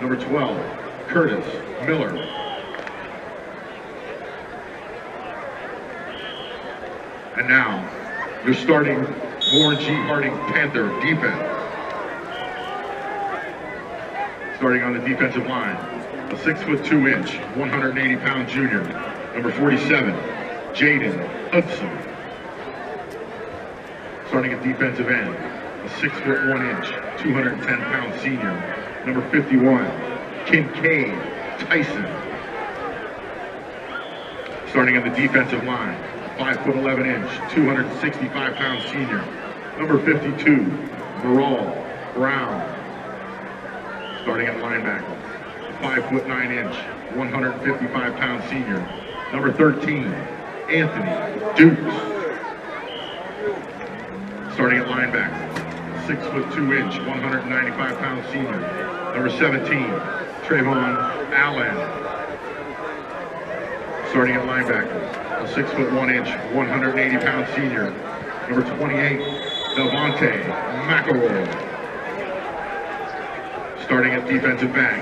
Number 12, Curtis Miller. And now, you're starting Warren G. Harding Panther defense. Starting on the defensive line, a 6'2" 180-pound junior, number 47, Jaden Hudson. Starting at defensive end, a 6'1" 210-pound senior, number 51, Kincaid Tyson. Starting on the defensive line, 5'11" 265-pound senior, number 52, Maral Brown. Starting at linebacker, 5'9" 155-pound senior, number 13, Anthony Dukes. Starting at linebacker, 6'2" 195-pound senior, number 17, Trayvon Allen. Starting at linebacker, a 6'1" 180-pound senior, number 28, Devontae McElroy. Starting at defensive back,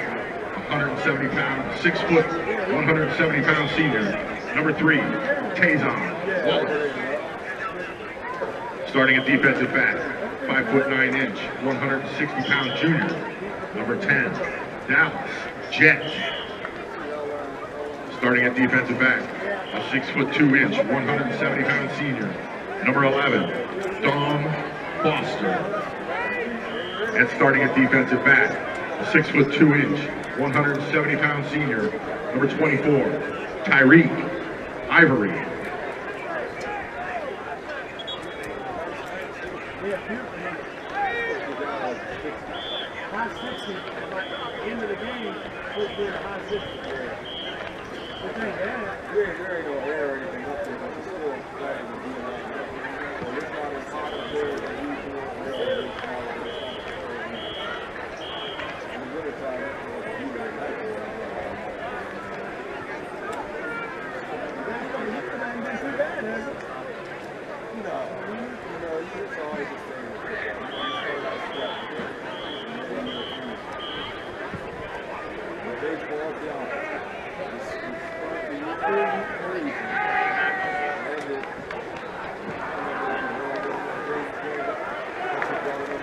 170-pound, 6 foot, 170-pound senior, number 3, Tazon Wallace. Starting at defensive back, 5'9" 160-pound junior, number 10, Dallas Jet. Starting at defensive back, a 6'2" 170-pound senior, number 11, Dom Foster. And starting at defensive back, a 6'2" 170-pound senior, number 24, Tyreek Ivory. Into the game, supposed to be in the high 60s. There ain't no air or anything up there, but it's still flat. So it's not as hot up there as it usually is. In the wintertime, it's a little humid at night. That's going to hit that ain't too bad, has it? No, it's always the same.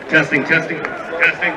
Testing, testing, testing.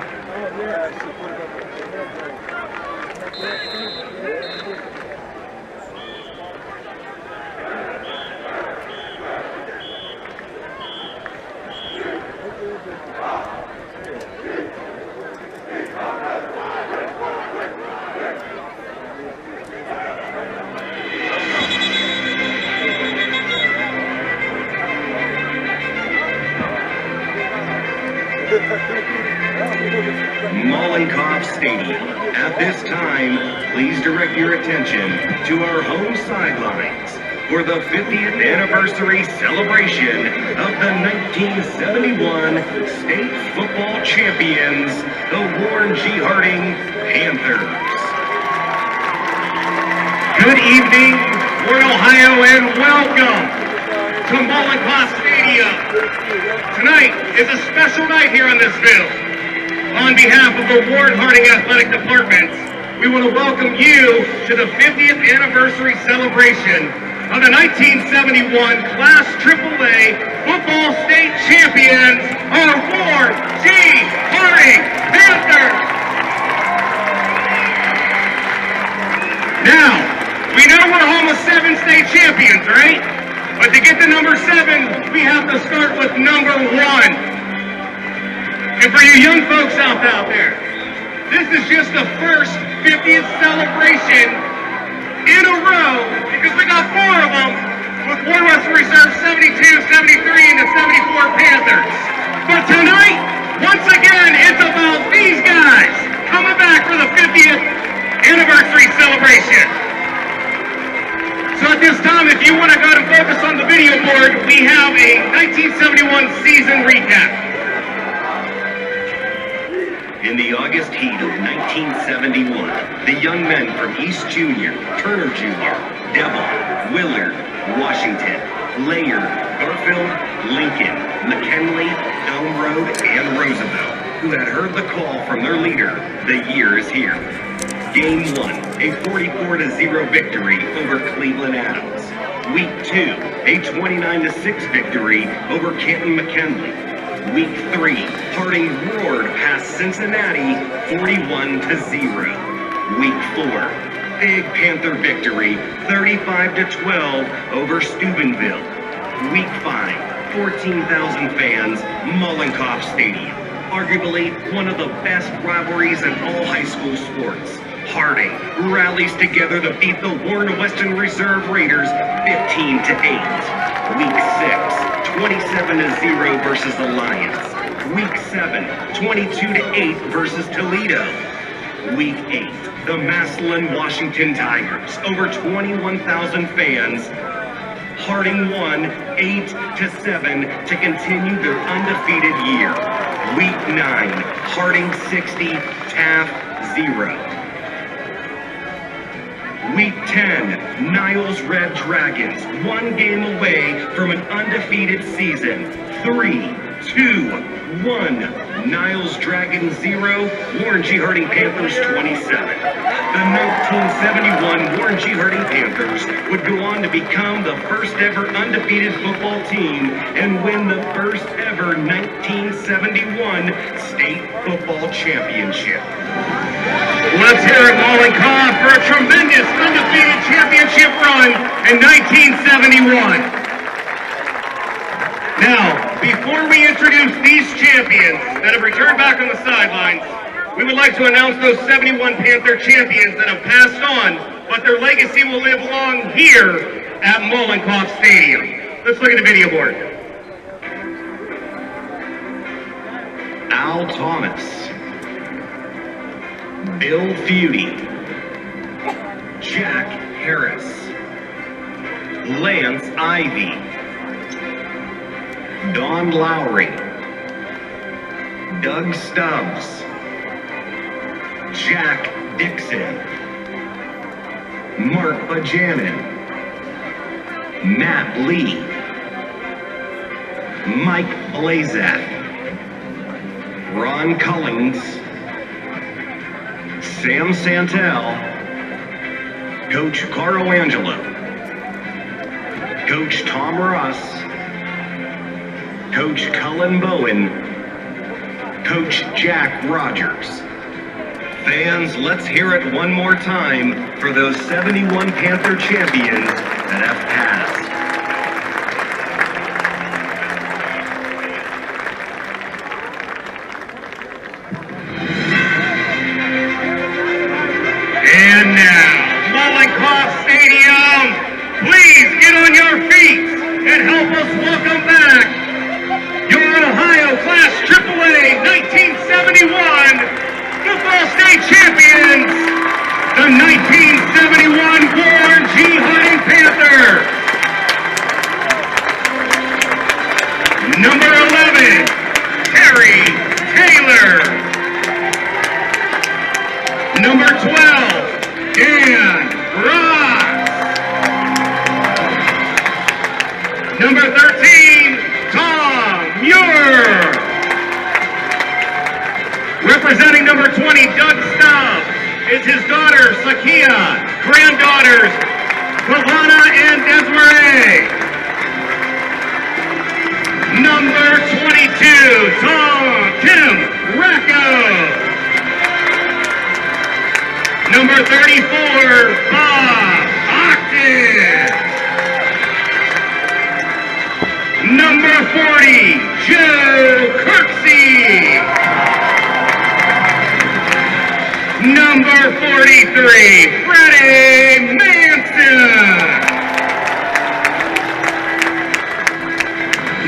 Mollenkopf Stadium. At this time, please direct your attention to our home sidelines for the 50th anniversary celebration of the 1971 state football champions, the Warren G. Harding Panthers. Good evening, Fort Ohio, and welcome to Mollenkopf Stadium. Tonight is a special night here on this field. On behalf of the Warren Harding Athletic Department, we want to welcome you to the 50th anniversary celebration of the 1971 Class AAA Football State Champions, our Warren G. Harding Panthers. Now, we know we're home of 7 state champions, right? But to get to number 7, we have to start with number 1. And for you young folks out there, this is just the first 50th celebration in a row, because we got 4 of them, with Warren Western Reserve 72, 73, and the 74 Panthers. But tonight, once again, it's about these guys coming back for the 50th anniversary celebration. So at this time, if you want to go and focus on the video board, we have a 1971 season recap. In the August heat of 1971, the young men from East Junior, Turner Junior, Devon, Willard, Washington, Laird, Garfield, Lincoln, McKinley, Elm Road, and Roosevelt who had heard the call from their leader, the year is here. Game 1, a 44-0 victory over Cleveland Adams. Week 2, a 29-6 victory over Canton McKinley. Week 3, Harding roared past Cincinnati 41-0. Week 4, big Panther victory 35-12 over Steubenville. Week 5, 14,000 fans, Mollenkopf Stadium. Arguably one of the best rivalries in all high school sports. Harding rallies together to beat the Warren Western Reserve Raiders 15-8. Week 6, 27-0 versus the Lions. Week 7, 22-8 versus Toledo. Week 8, the Massillon Washington Tigers, over 21,000 fans. Harding won 8-7 to continue their undefeated year. Week 9, Harding 60, Taft 0. Week 10, Niles Red Dragons, one game away from an undefeated season. 3, 2, 1. Niles Dragons 0, Warren G. Harding Panthers 27. The 1971 Warren G. Harding Panthers would go on to become the first ever undefeated football team and win the first ever 1971 state football championship. Let's hear it, Mollenkopf, for a tremendous undefeated championship run in 1971. Now, before we introduce these champions that have returned back on the sidelines, we would like to announce those 71 Panther champions that have passed on, but their legacy will live long here at Mollenkopf Stadium. Let's look at the video board. Al Thomas, Bill Feudy, Jack Harris, Lance Ivy, Don Lowry, Doug Stubbs, Jack Dixon, Mark Bajanin, Matt Lee, Mike Blazak, Ron Cullings, Sam Santel, Coach Carl Angelo, Coach Tom Ross, Coach Cullen Bowen, Coach Jack Rogers. Fans, let's hear it one more time for those 71 Panther champions that have passed. And now, Mollenkopf Stadium, please get on your feet and help us welcome back your Ohio Class AAA 1971 football state champions, the 1971 Warren G. Harding Panthers. Number 11, Terry Taylor. Number 12, Dan Ross. Number 13, Tom Muir. Representing number 20, Doug Stubbs, is his daughter, Sakia, granddaughters, Ravana and Desmarais. Number 22, Tim Racco. Number 34, Bob Ogden. Number 40, Joe Kirksey. Number 43, Freddie Manson.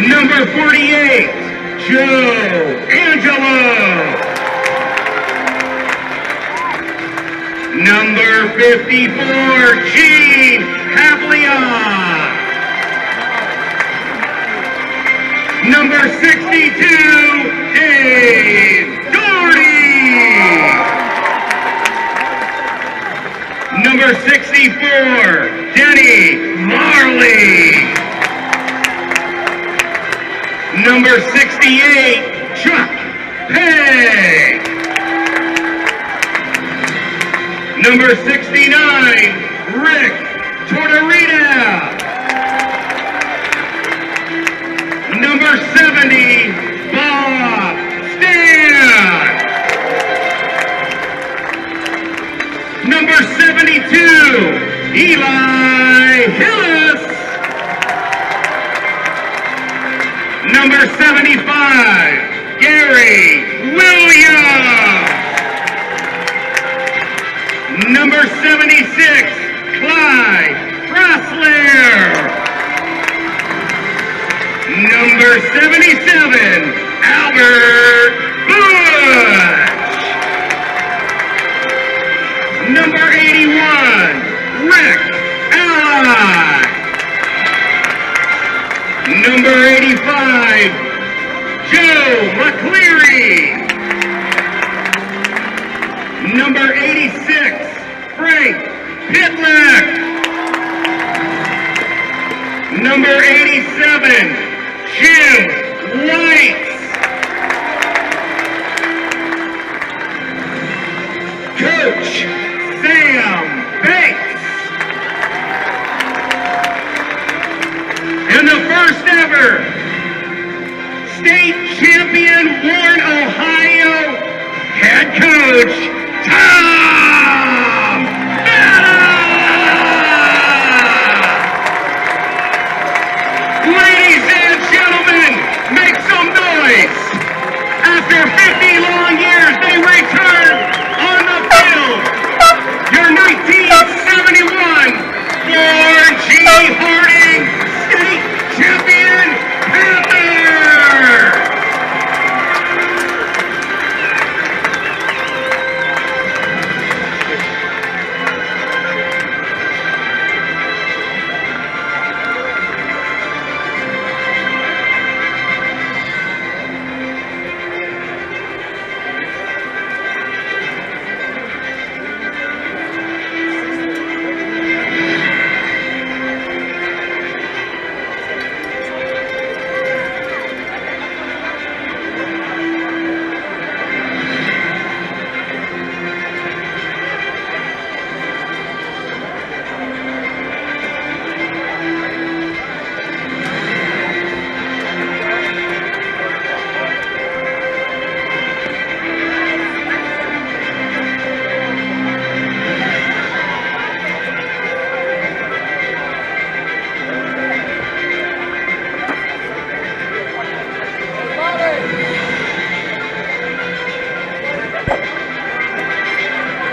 Number 48, Joe Angelo. Number 54, Gene Havlia. Number 62, Dave Doherty. Number 64, Denny Marley. Number 68, Chuck Peg. Number 69, Rick Tortorita. Number 70, Bob Stan. Number 72, Eli Hillis. Number 75, Gary Williams. Number 76, Clyde Rossler. Number 77, Albert Bush. Number 81, Rick Ally. Number 85, Joe McCleary. Number 86, Frank Pitlick. Number 87, Jim White. Coach Sam Bates. And the first ever state champion Warren, Ohio head coach, Tom Betta! Ladies and gentlemen, make some noise. After 50 long years, they return on the field. Your 1971 Warren G. Harding State Champion Panthers!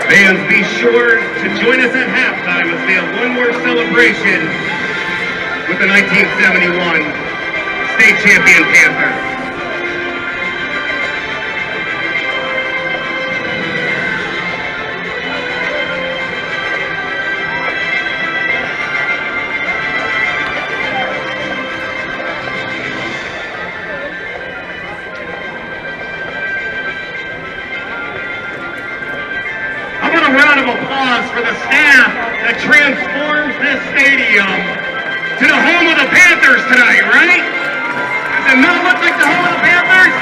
Fans, be sure to join us at halftime as we have one more celebration with the 1971 state champion Panthers. A round of applause for the staff that transforms this stadium to the home of the Panthers tonight, right? Does it not look like the home of the Panthers?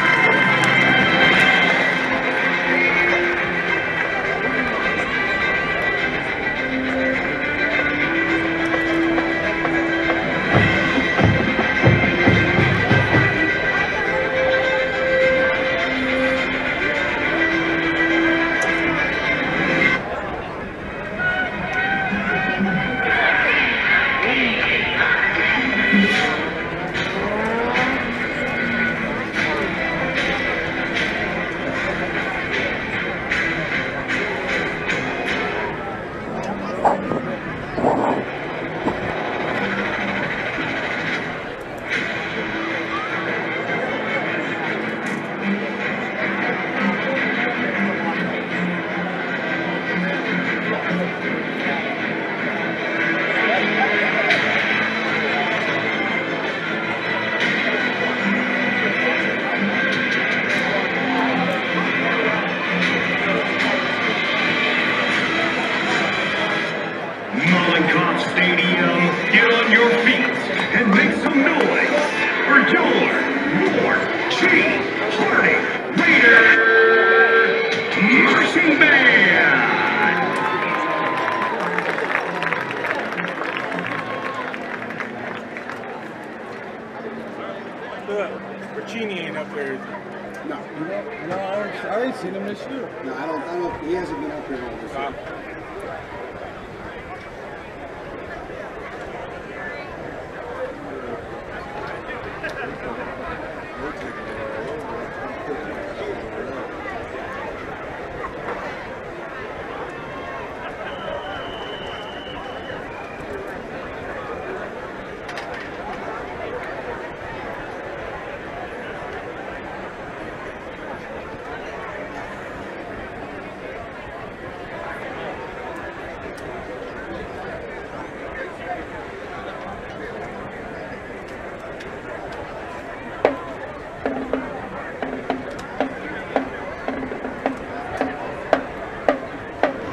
Stadium, get on your feet and make some noise for your Warren G. Harding Raiders! ain't seen him this year. No, I don't, he hasn't been up here all this year.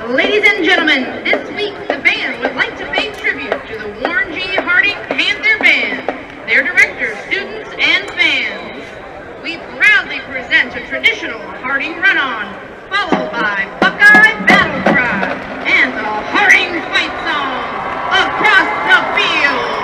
Ladies and gentlemen, this week the band would like to pay tribute to the Warren G. Harding Panther Band, their directors, students, and fans. We proudly present a traditional Harding run-on, followed by Buckeye Battle Cry and the Harding Fight Song, Across the Field.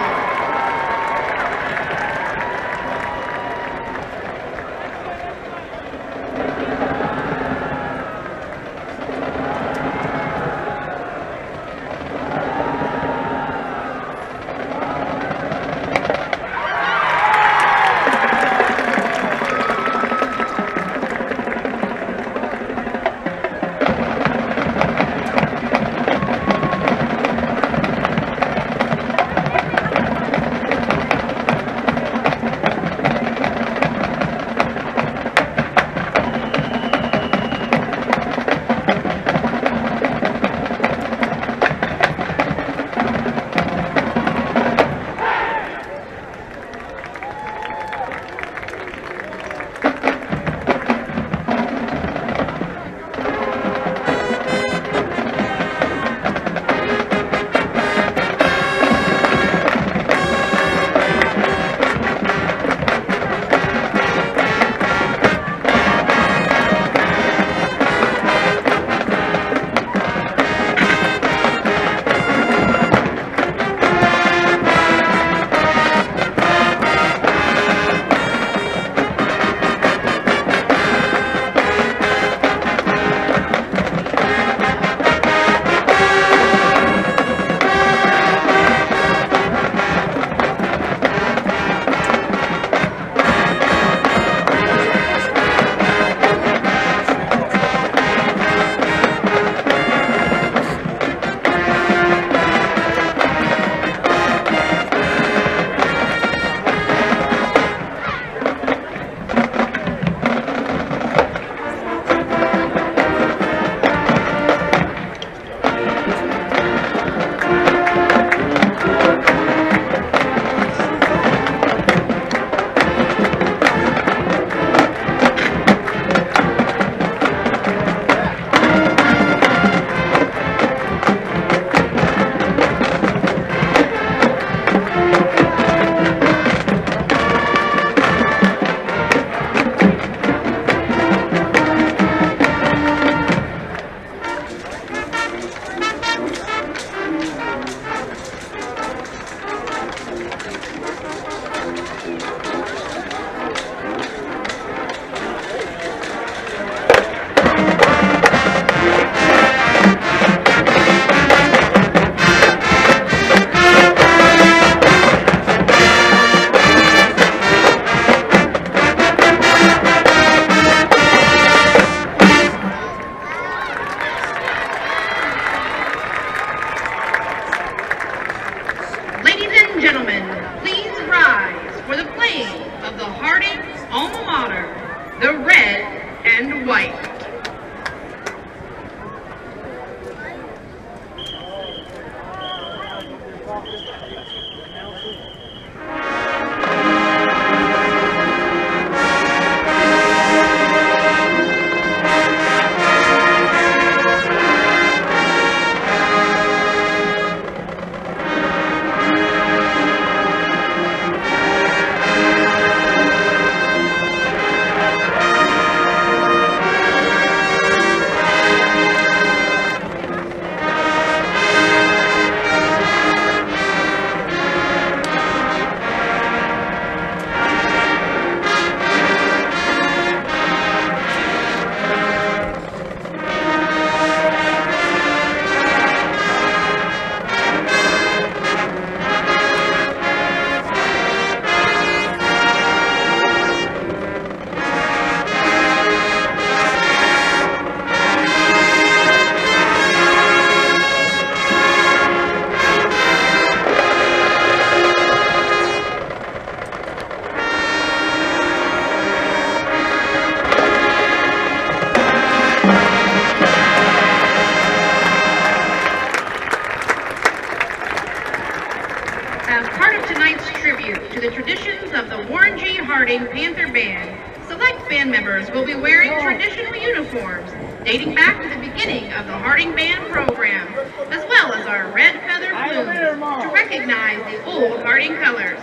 of the Warren G. Harding Panther Band, select band members will be wearing traditional uniforms dating back to the beginning of the Harding Band program, as well as our red feather plumes to recognize the old Harding colors.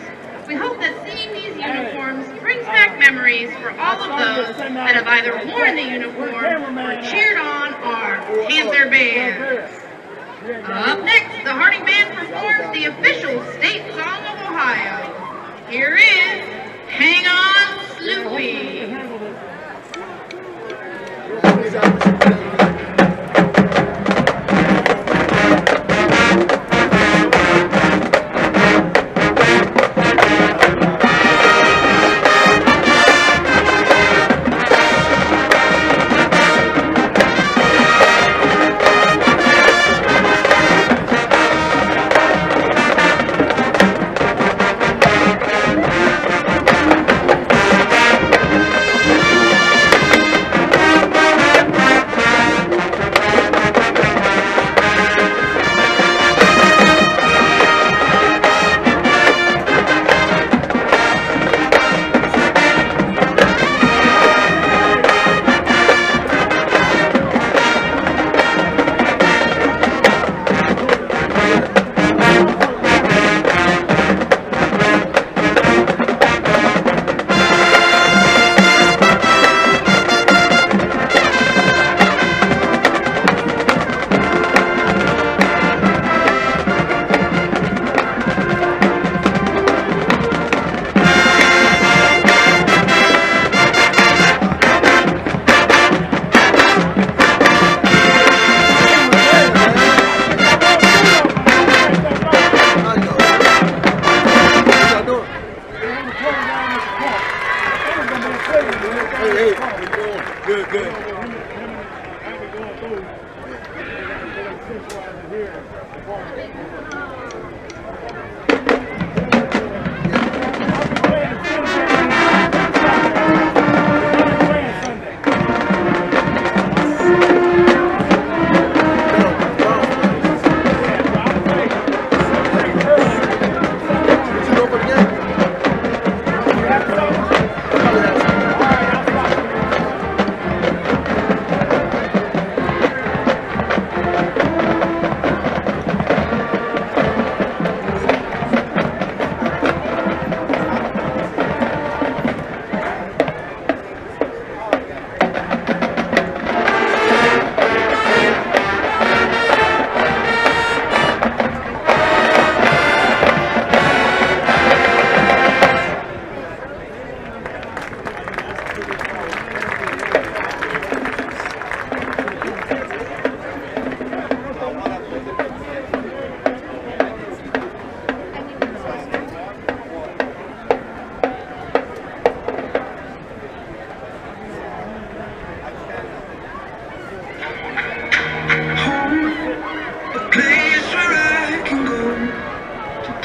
We hope that seeing these uniforms brings back memories for all of those that have either worn the uniform or cheered on our Panther Band. Up next, the Harding Band performs the official state song of Ohio. Here is Hang On Sloopy.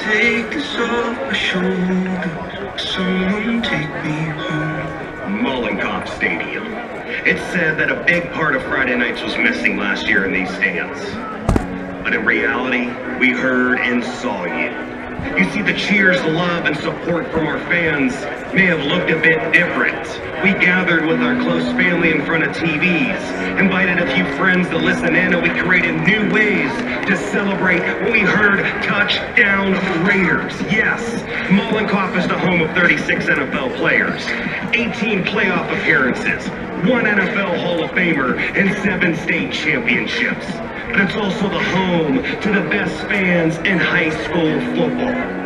Take this off my shoulder, someone take me home. Mollenkopf Stadium. It's said that a big part of Friday nights was missing last year in these stands. But in reality, we heard and saw you. You see, the cheers, love, and support from our fans may have looked a bit different. We gathered with our close family in front of TVs, invited a few friends to listen in, and we created new ways to celebrate when we heard Touchdown Raiders. Yes, Mollenkopf is the home of 36 NFL players, 18 playoff appearances, 1 NFL Hall of Famer, and 7 state championships. But it's also the home to the best fans in high school football.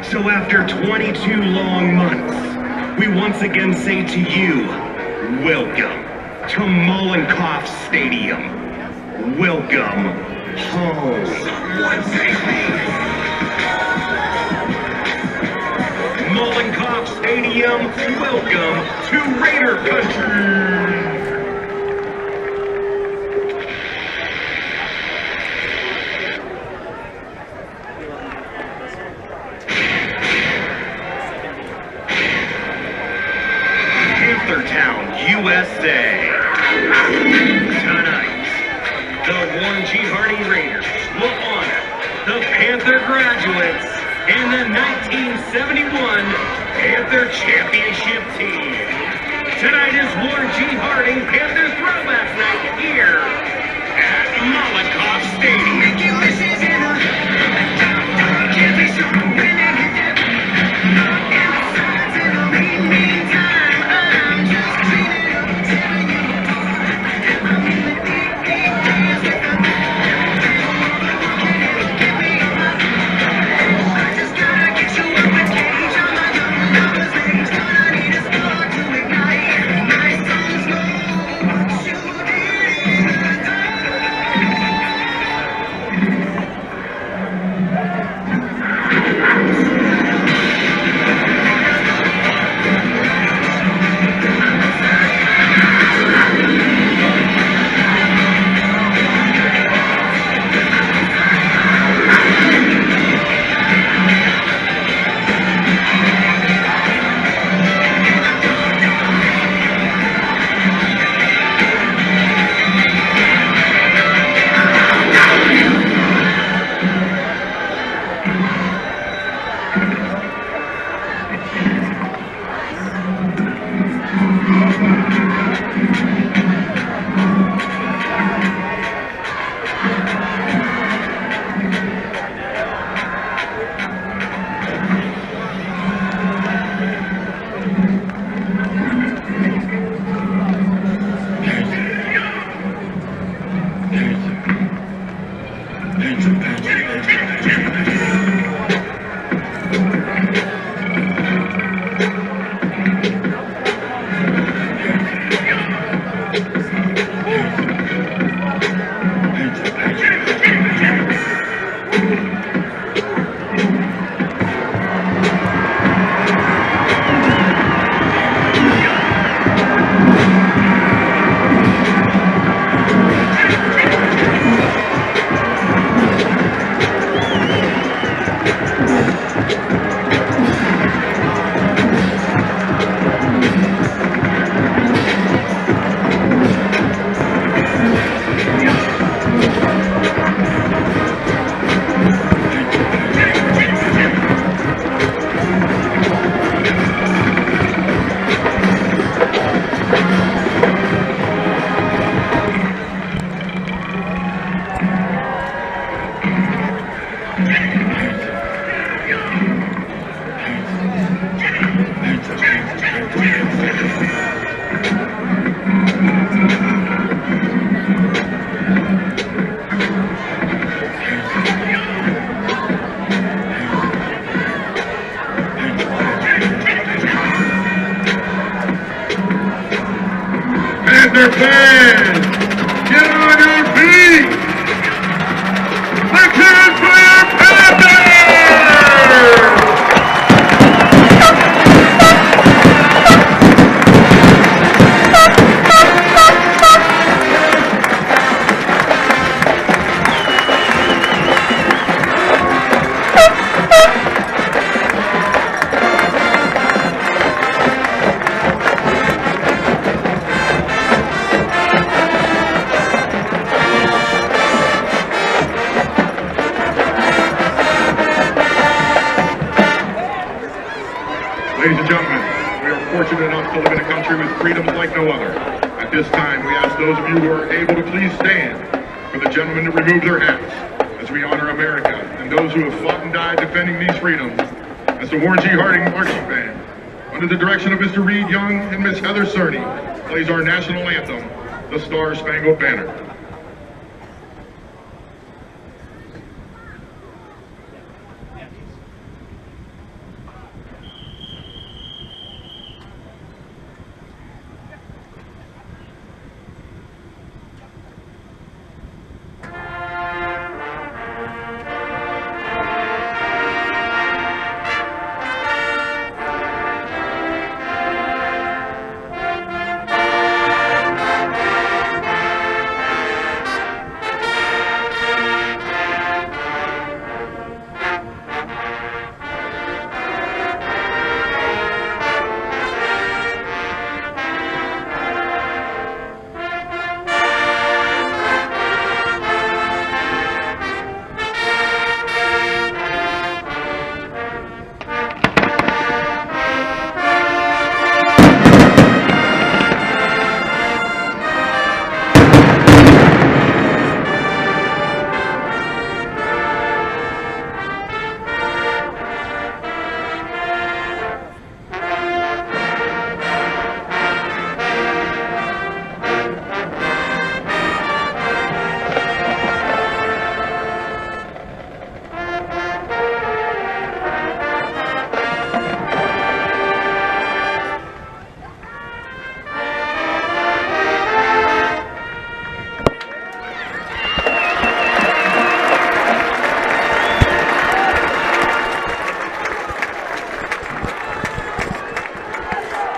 So after 22 long months, we once again say to you, welcome to Mollenkopf Stadium. Welcome home. Mollenkopf Stadium, welcome to Raider Country. USA. Tonight, the Warren G. Harding Raiders will honor the Panther graduates in the 1971 Panther Championship Team. Tonight is Warren G. Harding Panthers Throwback Night here at Malakoff Stadium. Panther fans, get on your feet! Let's hear it for your Panthers! Ladies and gentlemen, we are fortunate enough to live in a country with freedoms like no other. At this time, we ask those of you who are able to please stand for the gentlemen to remove their hats as we honor America and those who have fought and died defending these freedoms as the Warren G. Harding Marching Band, under the direction of Mr. Reed Young and Miss Heather Cerny, plays our national anthem, the Star-Spangled Banner.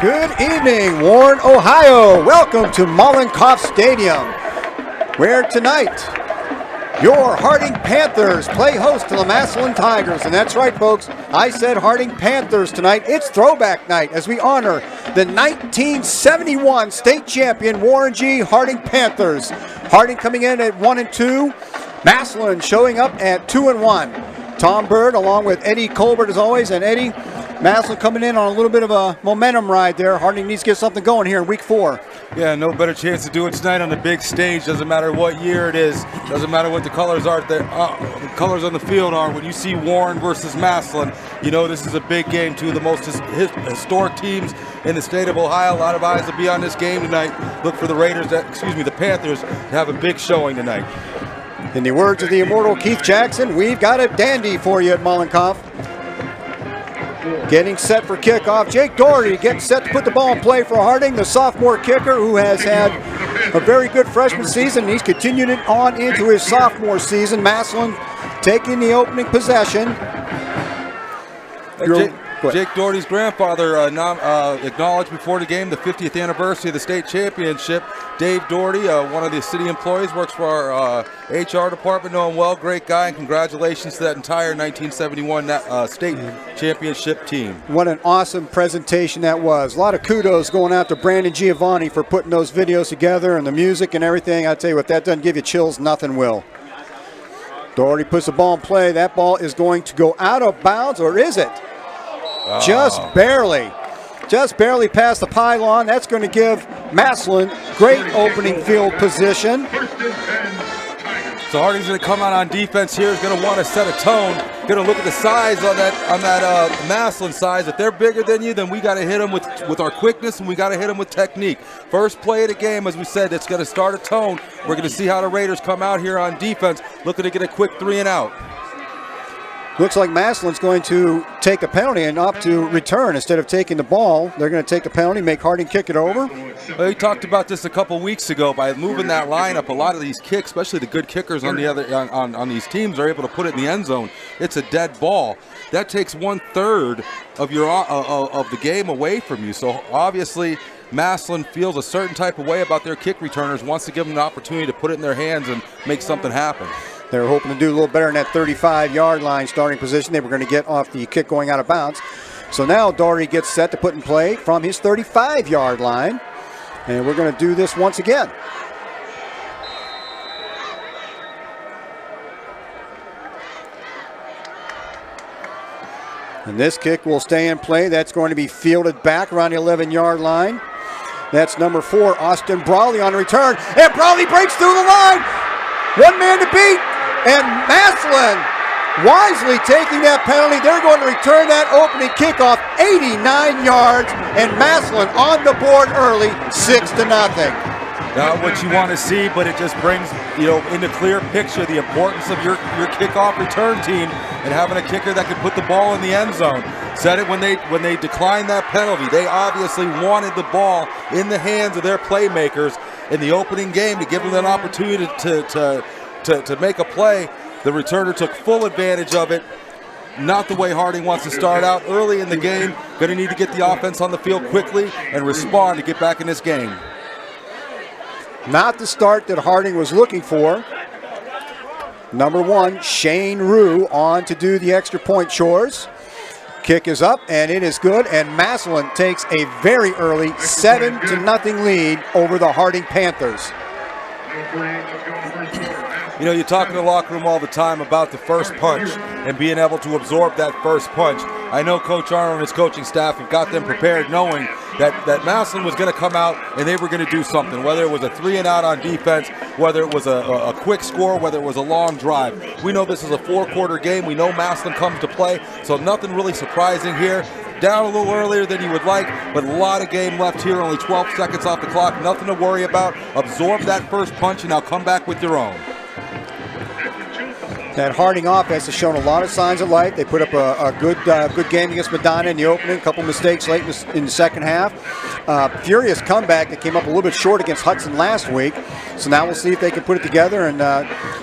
Good evening, Warren, Ohio. Welcome to Mollenkoff Stadium, where tonight your Harding Panthers play host to the Massillon Tigers. And that's right, folks. I said Harding Panthers tonight. It's throwback night as we honor the 1971 state champion Warren G. Harding Panthers. Harding coming in at 1-2. Massillon showing up at 2-1. Tom Bird along with Eddie Colbert as always. And Eddie, Massillon coming in on a little bit of a momentum ride there. Harding needs to get something going here in week 4. Yeah, no better chance to do it tonight on the big stage. Doesn't matter what year it is. Doesn't matter what the colors are. The colors on the field are. When you see Warren versus Massillon, you know this is a big game. Two of the most historic teams in the state of Ohio. A lot of eyes will be on this game tonight. Look for the the Panthers to have a big showing tonight. In the words of the immortal Keith Jackson, we've got a dandy for you at Mollenkoff. Getting set for kickoff. Jake Doherty getting set to put the ball in play for Harding, the sophomore kicker who has had a very good freshman season. He's continued it on into his sophomore season. Massillon taking the opening possession. Jake Doherty's grandfather acknowledged before the game the 50th anniversary of the state championship. Dave Doherty, one of the city employees, works for our HR department. Know him well, great guy, and congratulations to that entire 1971 state championship team. What an awesome presentation that was. A lot of kudos going out to Brandon Giovanni for putting those videos together and the music and everything. I tell you what, that doesn't give you chills, nothing will. Doherty puts the ball in play. That ball is going to go out of bounds, or is it? Just barely past the pylon. That's going to give Massillon great opening field position. So Harding's going to come out on defense here. He's going to want to set a tone. Going to look at the size on that Massillon size. If they're bigger than you, then we got to hit them with our quickness, and we got to hit them with technique. First play of the game, as we said, it's going to start a tone. We're going to see how the Raiders come out here on defense, looking to get a quick 3 and out. Looks like Massillon's going to take a penalty and opt to return instead of taking the ball. They're going to take the penalty, make Harding kick it over. Well, we talked about this a couple weeks ago. By moving that lineup, a lot of these kicks, especially the good kickers on the other on these teams, are able to put it in the end zone. It's a dead ball. That takes 1/3 of your of the game away from you. So obviously, Massillon feels a certain type of way about their kick returners. Wants to give them an opportunity to put it in their hands and make something happen. They were hoping to do a little better in that 35-yard line starting position. They were going to get off the kick going out of bounds. So now Doherty gets set to put in play from his 35-yard line. And we're going to do this once again. And this kick will stay in play. That's going to be fielded back around the 11-yard line. That's number 4, Austin Brawley on return. And Brawley breaks through the line. One man to beat. And Massillon wisely taking that penalty. They're going to return that opening kickoff 89 yards. And Massillon on the board early, 6-0. Not what you want to see, but it just brings, into clear picture the importance of your kickoff return team and having a kicker that can put the ball in the end zone. Said it when they declined that penalty. They obviously wanted the ball in the hands of their playmakers in the opening game to give them an opportunity to make a play. The returner took full advantage of it. Not the way Harding wants to start out early in the game. Going to need to get the offense on the field quickly and respond to get back in this game. Not the start that Harding was looking for. Number 1, Shane Rue on to do the extra point chores. Kick is up, and it is good, and Massillon takes a very early 7-0 lead over the Harding Panthers. You talk in the locker room all the time about the first punch and being able to absorb that first punch. I know Coach Arnold and his coaching staff have got them prepared knowing that Massillon was going to come out and they were going to do something, whether it was a 3 and out on defense, whether it was a quick score, whether it was a long drive. We know this is a 4-quarter game. We know Massillon comes to play, so nothing really surprising here. Down a little earlier than you would like, but a lot of game left here, only 12 seconds off the clock, nothing to worry about. Absorb that first punch and now come back with your own. That Harding offense has shown a lot of signs of life. They put up a good game against Medina in the opening, a couple mistakes late in the second half. Furious comeback that came up a little bit short against Hudson last week. So now we'll see if they can put it together and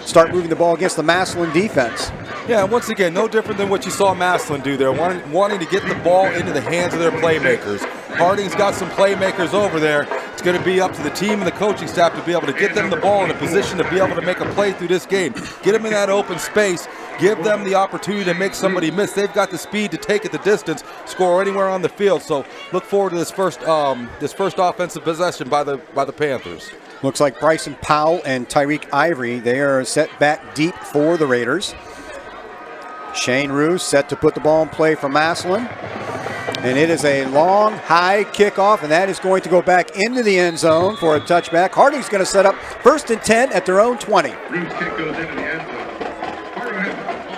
start moving the ball against the Massillon defense. Yeah, once again, no different than what you saw Massillon do there, wanting to get the ball into the hands of their playmakers. Harding's got some playmakers over there. It's going to be up to the team and the coaching staff to be able to get them the ball in a position to be able to make a play through this game. Get them in that open space. Give them the opportunity to make somebody miss. They've got the speed to take it the distance, score anywhere on the field. So look forward to this first offensive possession by the Panthers. Looks like Bryson Powell and Tyreek Ivory, they are set back deep for the Raiders. Shane Roos set to put the ball in play for Massillon. And it is a long, high kickoff, and that is going to go back into the end zone for a touchback. Harding's going to set up 1st and 10 at their own 20. Roos kick goes into the end zone.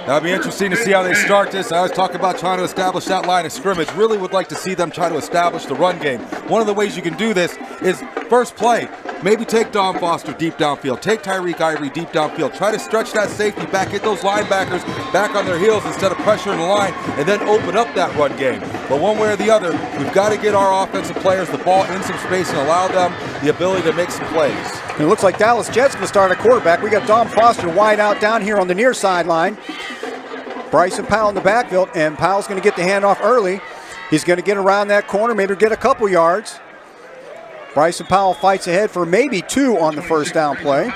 That'll be interesting to see how they start this. I was talking about trying to establish that line of scrimmage. Really would like to see them try to establish the run game. One of the ways you can do this is first play. Maybe take Dom Foster deep downfield. Take Tyreek Ivory deep downfield. Try to stretch that safety back, get those linebackers back on their heels instead of pressuring the line, and then open up that run game. But one way or the other, we've got to get our offensive players the ball in some space and allow them the ability to make some plays. And it looks like Dallas Jett's going to start a quarterback. We got Dom Foster wide out down here on the near sideline. Bryson Powell in the backfield, and Powell's going to get the handoff early. He's going to get around that corner, maybe get a couple yards. Bryson Powell fights ahead for maybe 2 on the first down play.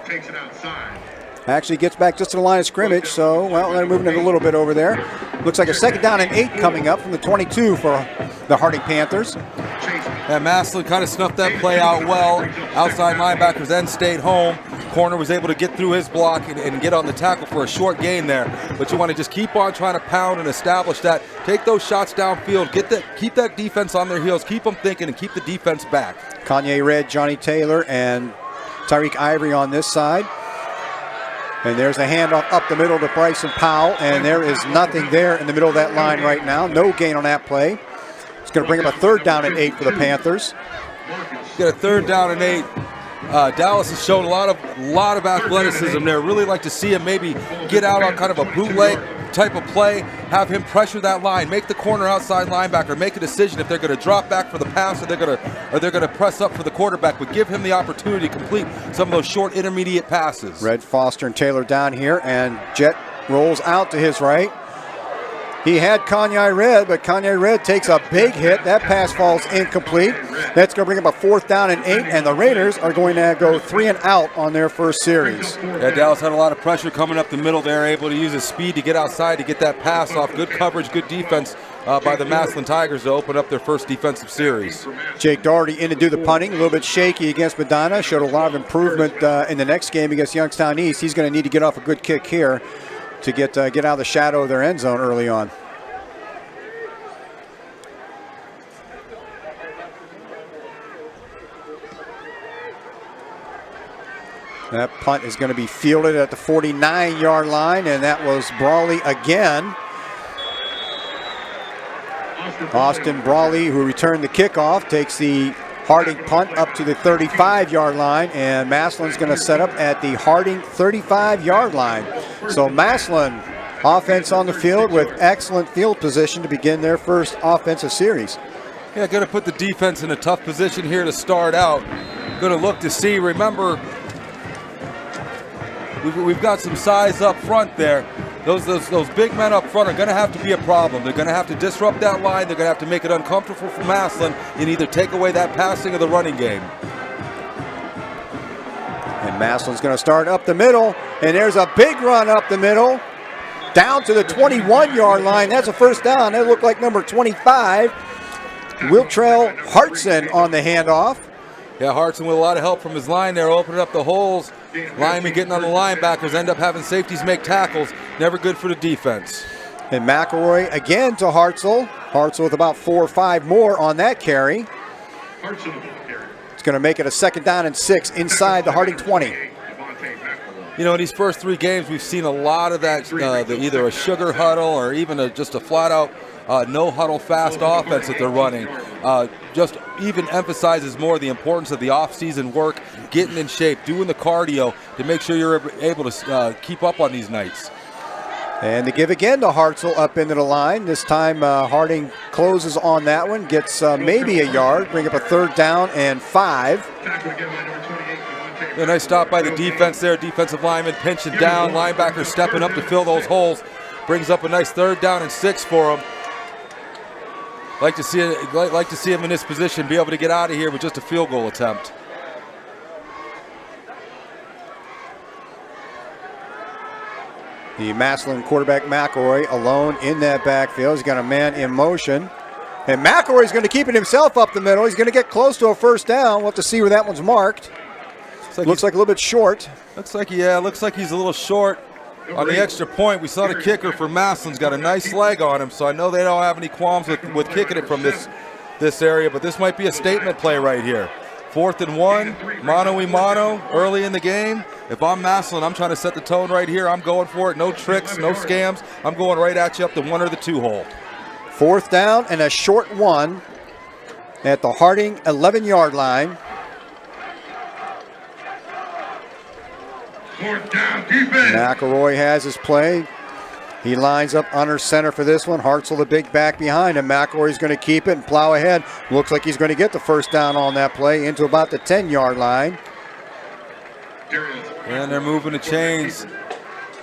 Takes it outside. Actually gets back just to the line of scrimmage, so, well, they're moving it a little bit over there. Looks like a 2nd down and 8 coming up from the 22 for the Harding Panthers. And Massillon kind of snuffed that play out well. Outside linebackers then stayed home. Corner was able to get through his block and get on the tackle for a short gain there. But you want to just keep on trying to pound and establish that. Take those shots downfield. Keep that defense on their heels. Keep them thinking and keep the defense back. Kanye Red, Johnny Taylor, and Tyreek Ivory on this side. And there's a handoff up the middle to Bryson Powell, and there is nothing there in the middle of that line right now. No gain on that play. It's going to bring up a 3rd down and 8 for the Panthers. Get a 3rd down and 8. Dallas has shown a lot of athleticism there. Really like to see him maybe get out on kind of a bootleg type of play, have him pressure that line, make the corner outside linebacker, make a decision if they're going to drop back for the pass or they're going to press up for the quarterback, but give him the opportunity to complete some of those short intermediate passes. Red, Foster, and Taylor down here, and Jett rolls out to his right. He had Kanye Red, but Kanye Red takes a big hit. That pass falls incomplete. That's going to bring up a 4th down and 8, and the Raiders are going to go 3 and out on their first series. Yeah, Dallas had a lot of pressure coming up the middle. They're able to use his speed to get outside to get that pass off. Good coverage, good defense by the Massillon Tigers to open up their first defensive series. Jake Doherty in to do the punting, a little bit shaky against Medina. Showed a lot of improvement in the next game against Youngstown East. He's going to need to get off a good kick here to get out of the shadow of their end zone early on. That punt is going to be fielded at the 49-yard line, and that was Brawley again. Austin Brawley, who returned the kickoff, takes the Harding punt up to the 35-yard line, and Massillon's going to set up at the Harding 35-yard line. So Massillon, offense on the field with excellent field position to begin their first offensive series. Yeah, going to put the defense in a tough position here to start out. Going to look to see, remember, we've got some size up front there. Those big men up front are going to have to be a problem. They're going to have to disrupt that line. They're going to have to make it uncomfortable for Massillon and either take away that passing or the running game. And Massillon's going to start up the middle, and there's a big run up the middle, down to the 21-yard line. That's a 1st down. That looked like number 25, Wiltrell Hartson on the handoff. Yeah, Hartson with a lot of help from his line there, opening up the holes. Linemen getting on the linebackers, end up having safeties make tackles. Never good for the defense. And McElroy again to Hartzell. Hartzell with about 4 or 5 more on that carry. It's going to make it a 2nd down and 6 inside the Harding 20. You know, in these first 3 games, we've seen a lot of that, either a sugar huddle or even just a flat-out no-huddle fast offense that they're running. Just even emphasizes more the importance of the off-season work, getting in shape, doing the cardio to make sure you're able to keep up on these nights. And they give again to Hartzell up into the line. This time Harding closes on that one, gets maybe a yard, bring up a 3rd down and 5. A nice stop by the defense there. Defensive lineman pinching down, linebacker stepping up to fill those holes. Brings up a nice 3rd down and 6 for them. Like to see him in this position, be able to get out of here with just a field goal attempt. The Massillon quarterback McElroy alone in that backfield. He's got a man in motion. And McElroy's going to keep it himself up the middle. He's going to get close to a first down. We'll have to see where that one's marked. Looks like a little bit short. Looks like he's a little short on the extra point. We saw the kicker for Massillon's got a nice leg on him, so I know they don't have any qualms with kicking it from this area, but this might be a statement play right here. 4th and 1, mano-y-mano early in the game. If I'm Massillon, I'm trying to set the tone right here. I'm going for it. No tricks, no scams. I'm going right at you up the 1 or the 2 hole. 4th down and a short one at the Harding 11-yard line. 4th down, defense. McElroy has his play. He lines up under center for this one. Hartzell, the big back behind him. McElroy's going to keep it and plow ahead. Looks like he's going to get the first down on that play into about the 10-yard line. And they're moving the chains.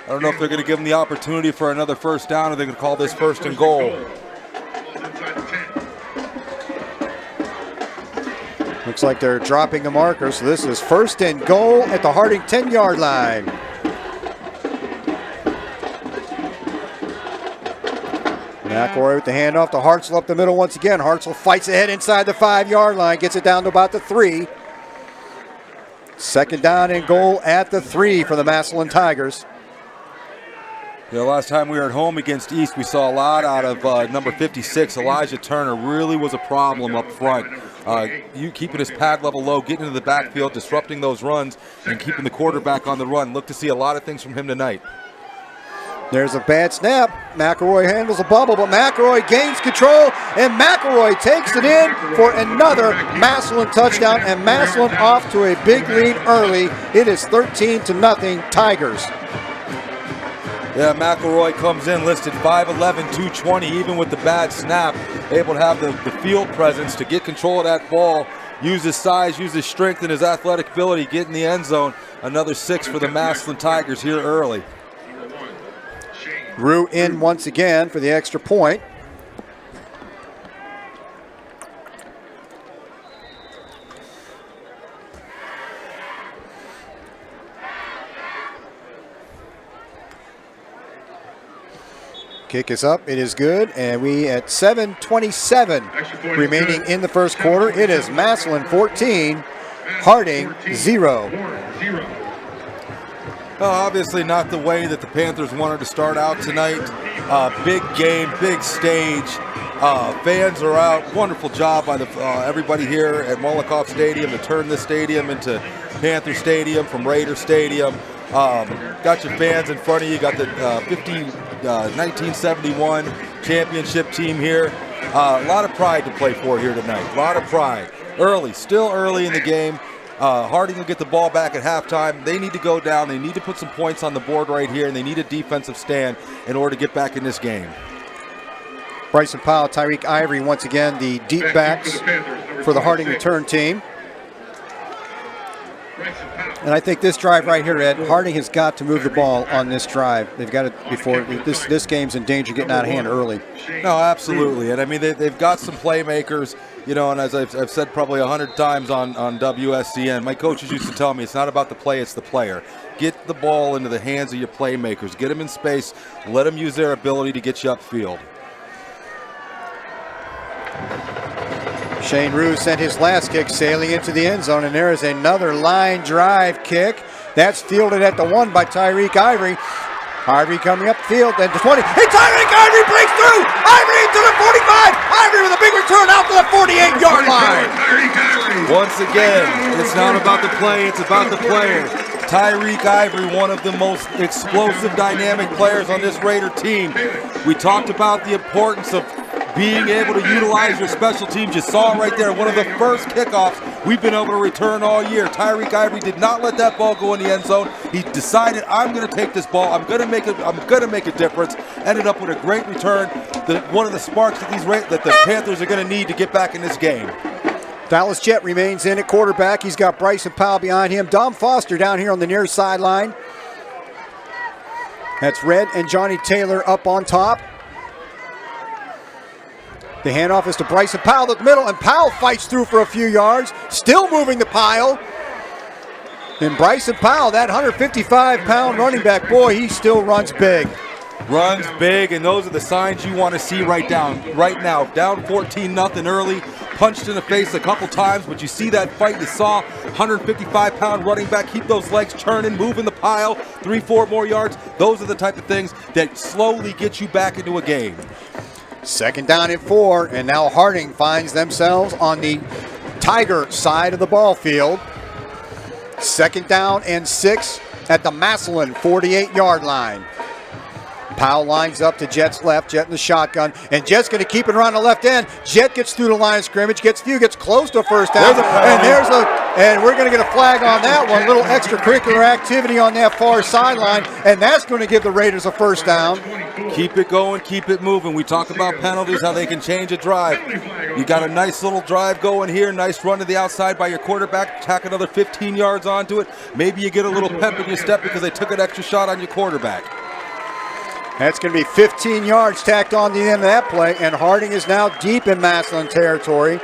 I don't know if they're going to give him the opportunity for another first down or they're going to call this 1st and goal. Looks like they're dropping the marker, so this is 1st and goal at the Harding 10-yard line. McElroy with the handoff to Hartzell up the middle once again. Hartzell fights ahead inside the 5-yard line, gets it down to about the 3. 2nd down and goal at the 3 for the Massillon Tigers. You know, last time we were at home against East, we saw a lot out of number 56, Elijah Turner. Really was a problem up front. You keeping his pad level low, getting into the backfield, disrupting those runs, and keeping the quarterback on the run. Look to see a lot of things from him tonight. There's a bad snap. McElroy handles a bubble, but McElroy gains control, and McElroy takes it in for another Massillon touchdown, and Massillon off to a big lead early. It is 13-0 Tigers. Yeah, McElroy comes in listed 5'11", 220, even with the bad snap, able to have the field presence to get control of that ball, use his size, use his strength and his athletic ability, get in the end zone. Another 6 for the Massillon Tigers here early. Rue in once again for the extra point. Kick is up, it is good, and we at 7:27 remaining in the first quarter. It is Massillon 14, Harding 0. Well, obviously not the way that the Panthers wanted to start out tonight. Big game, big stage. Fans are out. Wonderful job by everybody here at Molotov Stadium to turn this stadium into Panther Stadium from Raider Stadium. Got your fans in front of you. Got the 1971 championship team here. A lot of pride to play for here tonight. A lot of pride. Still early in the game. Harding will get the ball back at halftime. They need to go down. They need to put some points on the board right here, and they need a defensive stand in order to get back in this game. Bryson Powell, Tyreek Ivory, once again, the deep backs for the Harding return team. And I think this drive right here, Ed, Harding has got to move the ball on this drive. They've got it before this game's in danger getting out of hand early. No, absolutely. And I mean, they've got some playmakers, you know, and as I've said probably 100 times on WSCN, my coaches used to tell me it's not about the play, it's the player. Get the ball into the hands of your playmakers. Get them in space. Let them use their ability to get you upfield. Shane Rue sent his last kick sailing into the end zone, and there is another line drive kick. That's fielded at the 1 by Tyreek Ivory. Ivory coming up field, then to 20. Hey, Tyreek Ivory breaks through! Ivory to the 45! Ivory with a big return out to the 48-yard line! Once again, it's not about the play, it's about the player. Tyreek Ivory, one of the most explosive, dynamic players on this Raider team. We talked about the importance of being able to utilize your special teams. You saw it right there, one of the first kickoffs we've been able to return all year. Tyreek Ivory did not let that ball go in the end zone. He decided, I'm going to take this ball. I'm going to make a difference. Ended up with a great return. One of the sparks that the Panthers are going to need to get back in this game. Dallas Jett remains in at quarterback. He's got Bryson Powell behind him. Dom Foster down here on the near sideline. That's Red and Johnny Taylor up on top. The handoff is to Bryson Powell at the middle, and Powell fights through for a few yards, still moving the pile. And Bryson Powell, that 155-pound running back, boy, he still runs big. Runs big, and those are the signs you want to see right now. Down 14-0 early, punched in the face a couple times, but you see that fight. You saw 155-pound running back keep those legs churning, moving the pile, 3-4 more yards. Those are the type of things that slowly get you back into a game. 2nd down and 4, and now Harding finds themselves on the Tiger side of the ball field. 2nd down and 6 at the Massillon 48-yard line. Powell lines up to Jet's left, Jet in the shotgun, and Jet's going to keep it around the left end. Jet gets through the line of scrimmage, gets close to a first down, and we're going to get a flag on that one. Little extracurricular activity on that far sideline, and that's going to give the Raiders a first down. Keep it going, keep it moving. We talk about penalties, how they can change a drive. You got a nice little drive going here, nice run to the outside by your quarterback, tack another 15 yards onto it. Maybe you get a little pep in your step because they took an extra shot on your quarterback. That's going to be 15 yards tacked on the end of that play, and Harding is now deep in Massillon territory.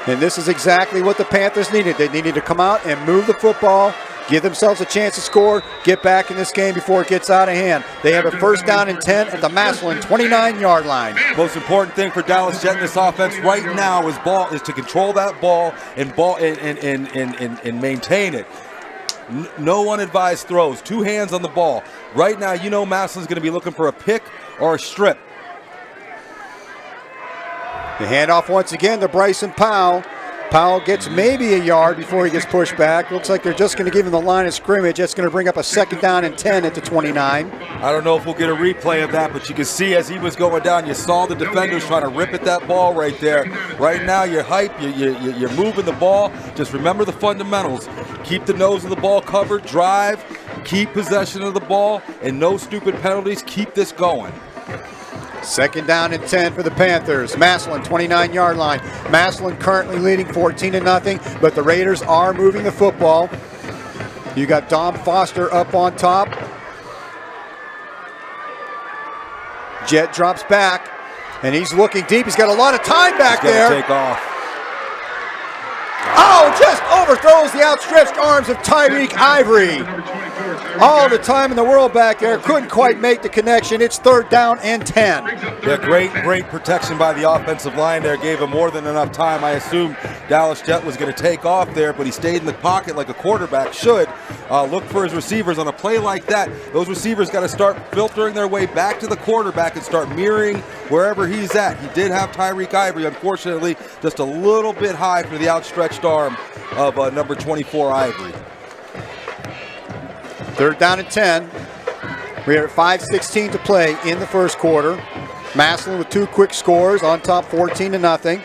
And this is exactly what the Panthers needed. They needed to come out and move the football, give themselves a chance to score, get back in this game before it gets out of hand. They have a 1st down and 10 at the Massillon 29-yard line. Most important thing for Dallas Jet in this offense right now is to control that ball and maintain it. No unadvised throws, 2 hands on the ball. Right now, you know Massillon's going to be looking for a pick or a strip. The handoff once again to Bryson Powell. Powell gets maybe a yard before he gets pushed back. Looks like they're just going to give him the line of scrimmage. That's going to bring up a 2nd down and 10 at the 29. I don't know if we'll get a replay of that, but you can see as he was going down, you saw the defenders trying to rip at that ball right there. Right now, you're hype, you're moving the ball. Just remember the fundamentals. Keep the nose of the ball covered, drive, keep possession of the ball, and no stupid penalties. Keep this going. 2nd down and 10 for the Panthers. Massillon, 29-yard line. Massillon currently leading 14-0, but the Raiders are moving the football. You got Dom Foster up on top. Jet drops back, and he's looking deep. He's got a lot of time back there. Take off. Oh, just overthrows the outstretched arms of Tyreek Ivory. All the time in the world back there. Couldn't quite make the connection. It's 3rd down and 10. Yeah, great protection by the offensive line there. Gave him more than enough time. I assumed Dallas Jet was going to take off there, but he stayed in the pocket like a quarterback should. Look for his receivers. On a play like that, those receivers got to start filtering their way back to the quarterback and start mirroring wherever he's at. He did have Tyreek Ivory, unfortunately, just a little bit high for the outstretched arm of number 24 Ivory. 3rd down and 10. We are at 5:16 to play in the first quarter. Massillon with 2 quick scores on top 14-0.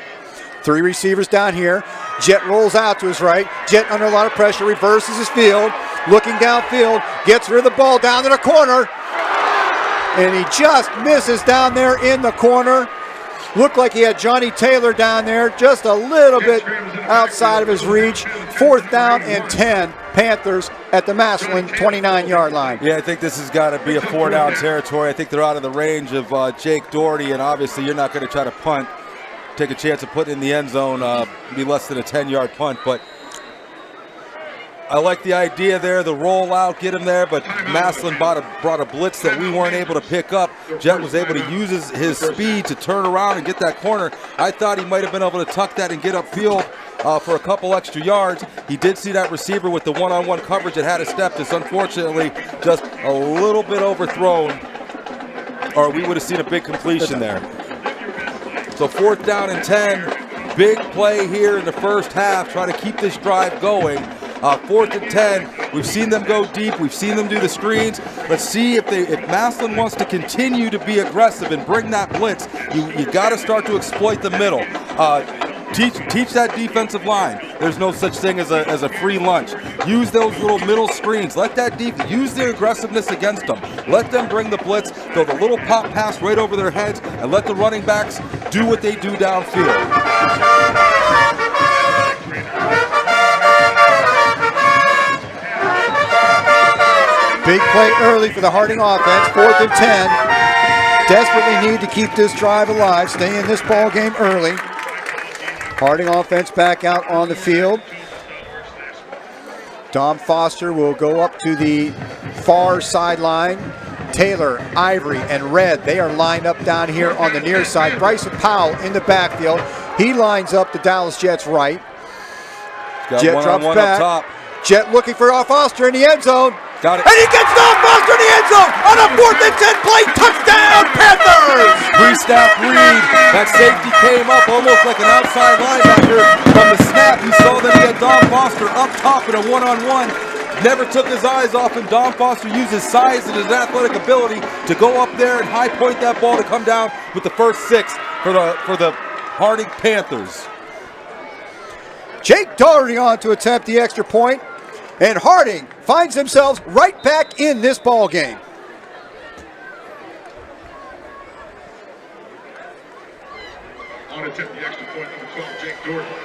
3 receivers down here. Jet rolls out to his right. Jet under a lot of pressure, reverses his field, looking downfield, gets rid of the ball down to the corner, and he just misses down there in the corner. Looked like he had Johnny Taylor down there, just a little bit outside of his reach. 4th down and 10, Panthers at the Massillon 29-yard line. Yeah, I think this has got to be a 4-down territory. I think they're out of the range of Jake Doherty, and obviously you're not going to try to punt, take a chance of putting it in the end zone, be less than a 10-yard punt, but I like the idea there, the rollout, get him there, but Massillon brought a blitz that we weren't able to pick up. Jet was able to use his speed to turn around and get that corner. I thought he might have been able to tuck that and get upfield for a couple extra yards. He did see that receiver with the one-on-one coverage that had a step. Just unfortunately just a little bit overthrown, or we would have seen a big completion there. So 4th down and 10, big play here in the first half, trying to keep this drive going. 4th and 10, we've seen them go deep, we've seen them do the screens. Let's see if Massillon wants to continue to be aggressive and bring that blitz, you got to start to exploit the middle. Teach that defensive line. There's no such thing as a free lunch. Use those little middle screens. Let that use their aggressiveness against them. Let them bring the blitz, throw the little pop pass right over their heads, and let the running backs do what they do downfield. Big play early for the Harding offense, 4th and 10. desperately need to keep this drive alive, stay in this ball game early. Harding offense back out on the field. Dom Foster will go up to the far sideline. Taylor, Ivory, and Red, they are lined up down here on the near side. Bryson Powell in the backfield. He lines up the Dallas Jets right. Jet drops back. Up top. Jet looking for Foster in the end zone. Got it. And he gets Dom Foster in the end zone on a 4th and 10 play. Touchdown, Panthers! Three-snap read. That safety came up almost like an outside linebacker. From the snap, you saw that he had Dom Foster up top in a one-on-one. Never took his eyes off him. Dom Foster used his size and his athletic ability to go up there and high point that ball to come down with the first 6 for the Harding Panthers. Jake Doherty on to attempt the extra point, and Harding finds themselves right back in this ball game. On attempt the extra point, number 12, Jake Doherty.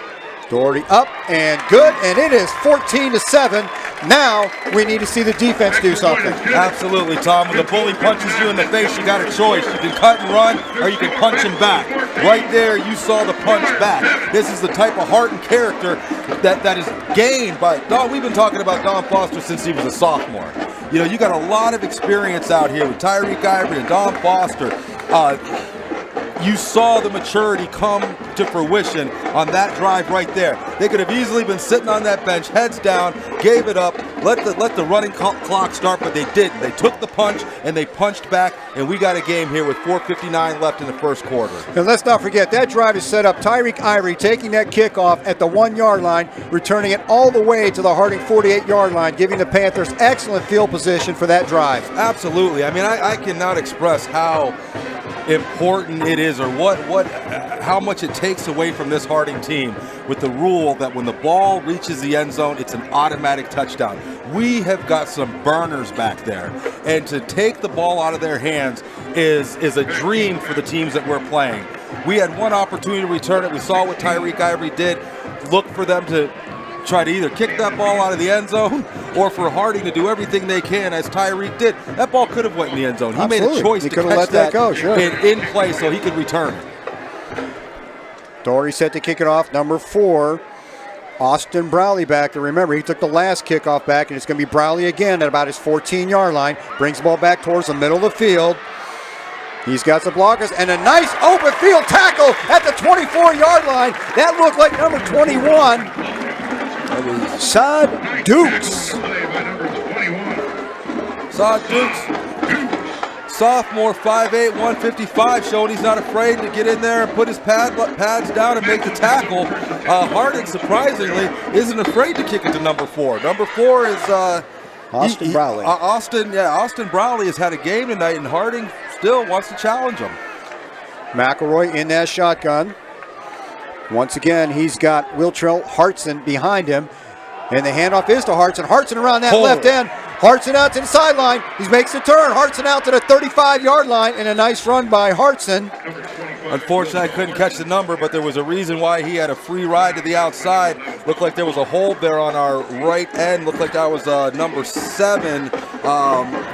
Doherty up and good, and it is 14-7. Now we need to see the defense do something. Absolutely, Tom. When the bully punches you in the face, you got a choice. You can cut and run, or you can punch him back. Right there, you saw the punch back. This is the type of heart and character that is gained by Dom. We've been talking about Dom Foster since he was a sophomore. You know, you got a lot of experience out here with Tyreek Ivory and Dom Foster. You saw the maturity come to fruition on that drive right there. They could have easily been sitting on that bench, heads down, gave it up, let the running clock start, but they didn't. They took the punch and they punched back, and we got a game here with 4:59 left in the first quarter. And let's not forget, that drive is set up. Tyreek Ivory taking that kickoff at the 1-yard line, returning it all the way to the Harding 48-yard line, giving the Panthers excellent field position for that drive. Absolutely. I mean, I cannot express how important it is, or how much it takes away from this Harding team with the rule that when the ball reaches the end zone, it's an automatic touchdown. We have got some burners back there, and to take the ball out of their hands is a dream for the teams that we're playing. We had one opportunity to return it. We saw what Tyreek Ivory did. Look for them to try to either kick that ball out of the end zone or for Harding to do everything they can, as Tyreek did. That ball could have went in the end zone. He made a choice to catch let that go, sure. in play so he could return it. Doherty set to kick it off, number 4. Austin Browley back there. Remember, he took the last kickoff back, and it's going to be Browley again at about his 14-yard line. Brings the ball back towards the middle of the field. He's got some blockers and a nice open field tackle at the 24-yard line. That looked like number 21. Saad Dukes. Saad Dukes, sophomore, 5'8", 155, showing he's not afraid to get in there and put his pads down and make the tackle. Harding, surprisingly, isn't afraid to kick it to number 4. Number 4 is Austin Browley. Austin Browley has had a game tonight, and Harding still wants to challenge him. McElroy in that shotgun. Once again, he's got Wiltrell Hartson behind him. And the handoff is to Hartson. Hartson around that left end. Hartson out to the sideline. He makes the turn. Hartson out to the 35-yard line, and a nice run by Hartson. Unfortunately, I couldn't catch the number, but there was a reason why he had a free ride to the outside. Looked like there was a hold there on our right end. Looked like that was number 7.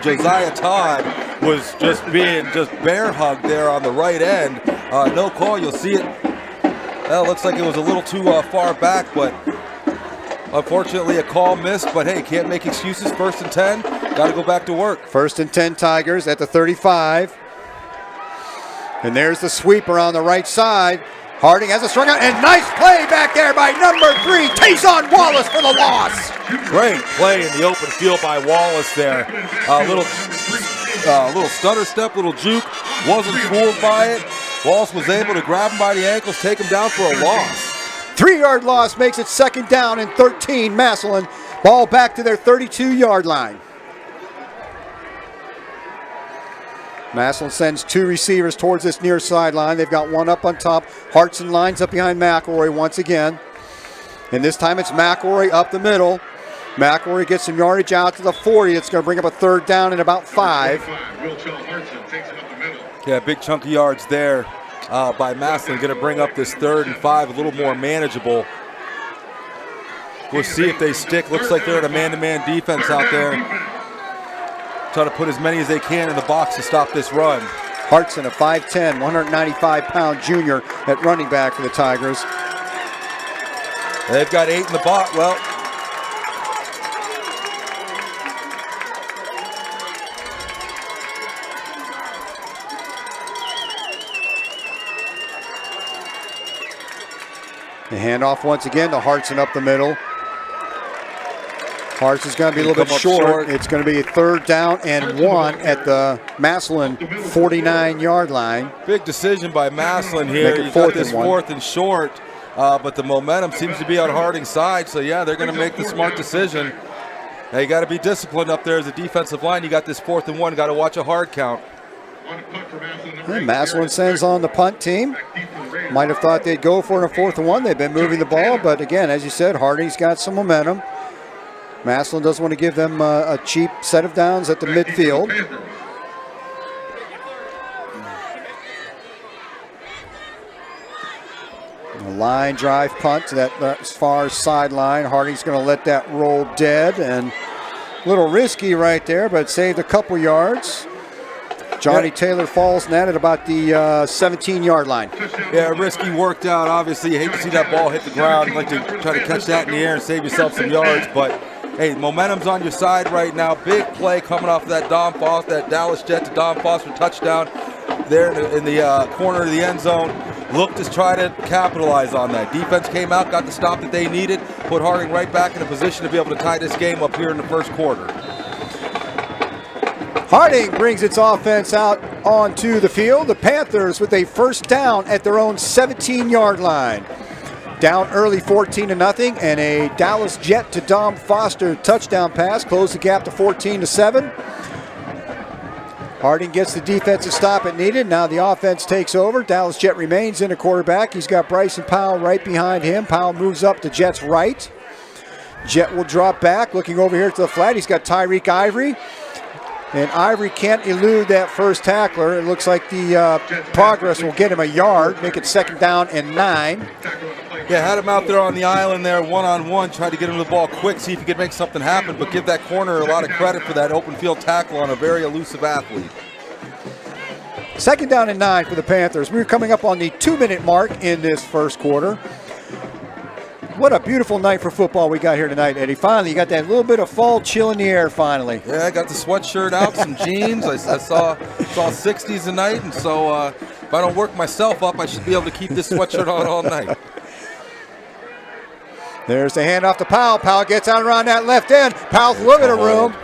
Josiah Todd was just being bear hugged there on the right end. No call. You'll see it. Well, looks like it was a little too far back, but unfortunately a call missed. But hey, can't make excuses. 1st and 10. Got to go back to work. 1st and 10 Tigers at the 35. And there's the sweeper on the right side. Harding has a strung out, and nice play back there by number 3, Tayson Wallace for the loss. Great play in the open field by Wallace there. Little stutter step, little juke. Wasn't fooled by it. Wallace was able to grab him by the ankles, take him down for a loss. 3-yard loss makes it 2nd down and 13. Massillon, ball back to their 32-yard line. Massillon sends 2 receivers towards this near sideline. They've got one up on top. Hartson lines up behind McElroy once again. And this time it's McElroy up the middle. McElroy gets some yardage out to the 40. It's going to bring up a 3rd down and about 5. Yeah, big chunk of yards there by Massillon. Going to bring up this 3rd and 5 a little more manageable. We'll see if they stick. Looks like they're in a man-to-man defense out there. Try to put as many as they can in the box to stop this run. Hartson, a 5'10", 195-pound junior at running back for the Tigers. They've got 8 in the box. Well, the handoff once again to Hartson up the middle. Hartson's going to be a little bit short. It's going to be a 3rd down and 1 at the Massillon 49-yard line. Big decision by Massillon here. You got this 4th and short, but the momentum seems to be on Harding's side. So yeah, they're going to make the smart decision. Now you got to be disciplined up there as a defensive line. You got this 4th and 1. Got to watch a hard count. And Massillon sends on the punt team. Might have thought they'd go for it a 4th and 1. They've been moving the ball, but again, as you said, Harding's got some momentum. Massillon doesn't want to give them a cheap set of downs at the midfield. A line drive punt to that far sideline. Harding's going to let that roll dead, and a little risky right there, but saved a couple yards. Johnny Taylor falls net at about the 17-yard line. Yeah, risky worked out. Obviously, you hate to see that ball hit the ground. You'd like to try to catch that in the air and save yourself some yards, but hey, momentum's on your side right now. Big play coming off of that that Dallas Jet to Dom Foster touchdown there in the corner of the end zone. Looked to try to capitalize on that. Defense came out, got the stop that they needed, put Harding right back in a position to be able to tie this game up here in the first quarter. Harding brings its offense out onto the field. The Panthers with a 1st down at their own 17-yard line. Down early 14-0, and a Dallas Jet to Dom Foster touchdown pass. Close the gap to 14-7. Harding gets the defensive stop it needed. Now the offense takes over. Dallas Jet remains in a quarterback. He's got Bryson Powell right behind him. Powell moves up to Jet's right. Jet will drop back, looking over here to the flat. He's got Tyreek Ivory. And Ivory can't elude that first tackler. It looks like the progress will get him a yard, make it 2nd down and 9. Yeah, had him out there on the island there, one-on-one, tried to get him the ball quick, see if he could make something happen, but give that corner a lot of credit for that open field tackle on a very elusive athlete. 2nd down and 9 for the Panthers. We're coming up on the 2-minute mark in this first quarter. What a beautiful night for football we got here tonight, Eddie. Finally, you got that little bit of fall chill in the air finally. Yeah, I got the sweatshirt out, some jeans. I saw 60s tonight, and so if I don't work myself up, I should be able to keep this sweatshirt on all night. There's the handoff to Powell. Powell gets out around that left end. Powell's a little bit of room.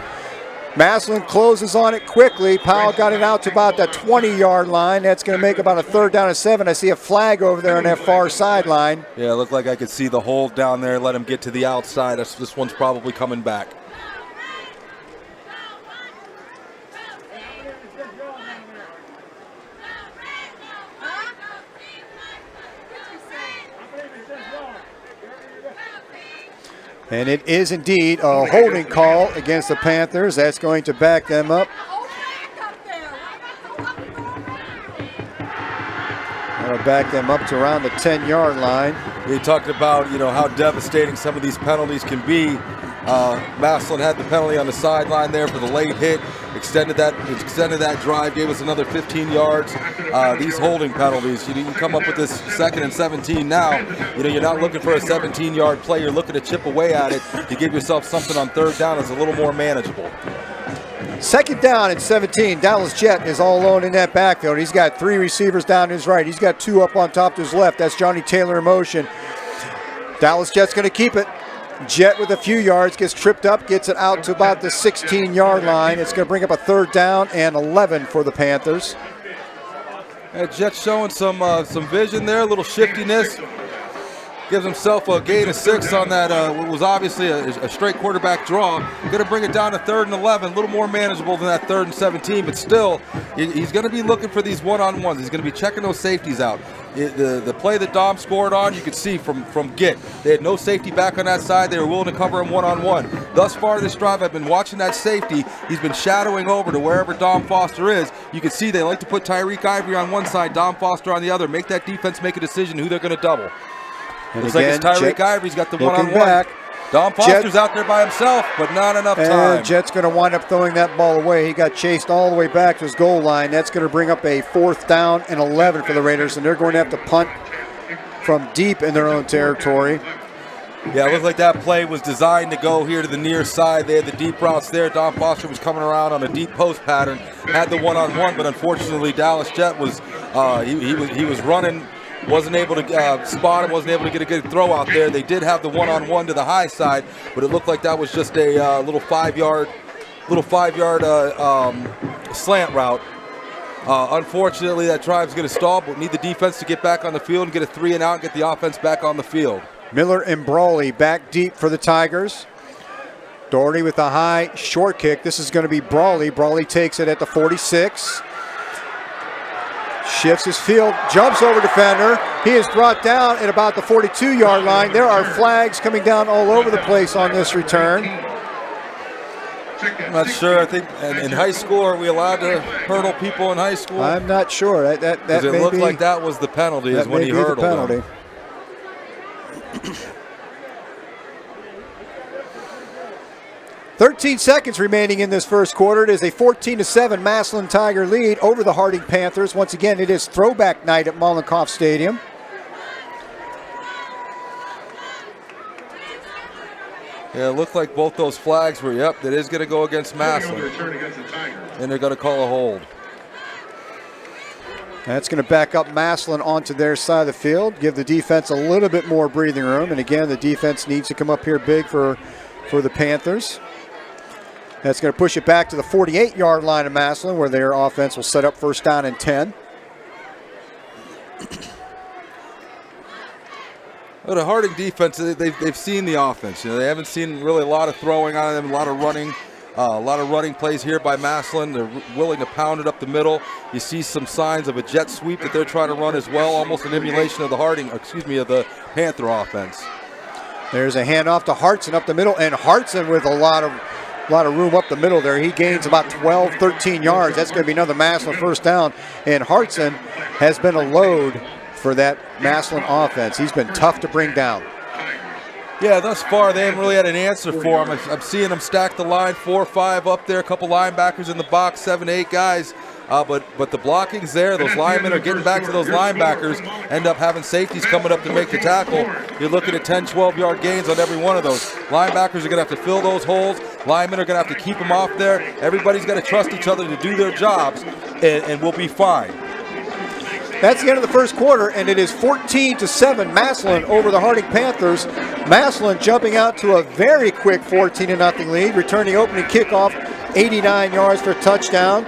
Massillon closes on it quickly. Powell got it out to about the 20-yard line. That's going to make about a 3rd down and 7. I see a flag over there on that far sideline. Yeah, it looked like I could see the hold down there. Let him get to the outside. This one's probably coming back. And it is indeed a holding call against the Panthers. That's going to back them up. That'll back them up to around the 10-yard line. We talked about, how devastating some of these penalties can be. Massillon had the penalty on the sideline there for the late hit. Extended that drive, gave us another 15 yards. These holding penalties, you can come up with this 2nd and 17 now. You're not looking for a 17-yard play. You're looking to chip away at it to give yourself something on 3rd down that's a little more manageable. 2nd down and 17. Dallas Jet is all alone in that backfield. He's got 3 receivers down his right. He's got 2 up on top to his left. That's Johnny Taylor in motion. Dallas Jet's going to keep it. Jet with a few yards, gets tripped up, gets it out to about the 16-yard line. It's going to bring up a 3rd down and 11 for the Panthers. Jet showing some vision there, a little shiftiness. Gives himself a gain of 6 on that, what was obviously a straight quarterback draw. Going to bring it down to 3rd and 11, a little more manageable than that 3rd and 17, but still, he's going to be looking for these one-on-ones. He's going to be checking those safeties out. The play that Dom scored on, you could see from get. They had no safety back on that side. They were willing to cover him one-on-one. Thus far this drive, I've been watching that safety. He's been shadowing over to wherever Dom Foster is. You can see they like to put Tyreek Ivory on one side, Dom Foster on the other. Make that defense make a decision who they're going to double. And looks again, like it's Tyreek Ivory's got the one-on-one. one-on-one. Don Foster's out there by himself, but not enough time. And Jet's going to wind up throwing that ball away. He got chased all the way back to his goal line. That's going to bring up a 4th down and 11 for the Raiders, and they're going to have to punt from deep in their own territory. Yeah, it looked like that play was designed to go here to the near side. They had the deep routes there. Don Foster was coming around on a deep post pattern, had the one-on-one, but unfortunately Dallas Jet was he was running, wasn't able to spot him, wasn't able to get a good throw out there. They did have the one-on-one to the high side, but it looked like that was just a little 5-yard slant route. Unfortunately, that drive's going to stall, but we need the defense to get back on the field and get a 3-and-out and get the offense back on the field. Miller and Brawley back deep for the Tigers. Doherty with a high short kick. This is going to be Brawley. Brawley takes it at the 46. Shifts his field, jumps over defender. He is brought down at about the 42-yard line. There are flags coming down all over the place on this return. I'm not sure. I think in high school, are we allowed to hurdle people in high school? I'm not sure. That it looked like that was the penalty, is when he hurdled them. 13 seconds remaining in this first quarter. It is a 14-7 Massillon Tiger lead over the Harding Panthers. Once again, it is throwback night at Mollenkopf Stadium. Yeah, it looked like both those flags were, yep, that is going to go against Massillon. And they're going to call a hold. That's going to back up Massillon onto their side of the field, give the defense a little bit more breathing room. And again, the defense needs to come up here big for the Panthers. That's going to push it back to the 48-yard line of Massillon, where their offense will set up 1st down and 10. Well, the Harding defense, they've seen the offense. You know, they haven't seen really a lot of throwing on them, a lot of running plays here by Massillon. They're willing to pound it up the middle. You see some signs of a jet sweep that they're trying to run as well, almost an emulation of the of the Panther offense. There's a handoff to Hartson up the middle, and Hartson with a lot of room up the middle there. He gains about 12, 13 yards. That's going to be another Massillon 1st down. And Hartson has been a load for that Massillon offense. He's been tough to bring down. Yeah, thus far they haven't really had an answer for him. I'm seeing them stack the line, 4 or 5 up there, a couple linebackers in the box, 7, 8 guys. But the blocking's there. Those linemen are getting back to those linebackers, end up having safeties coming up to make the tackle. You're looking at 10, 12-yard gains on every one of those. Linebackers are going to have to fill those holes. Linemen are going to have to keep them off there. Everybody's got to trust each other to do their jobs, and we'll be fine. That's the end of the first quarter, and it is 14-7 Massillon over the Harding Panthers. Massillon jumping out to a very quick 14-0 lead, returning opening kickoff, 89 yards for a touchdown.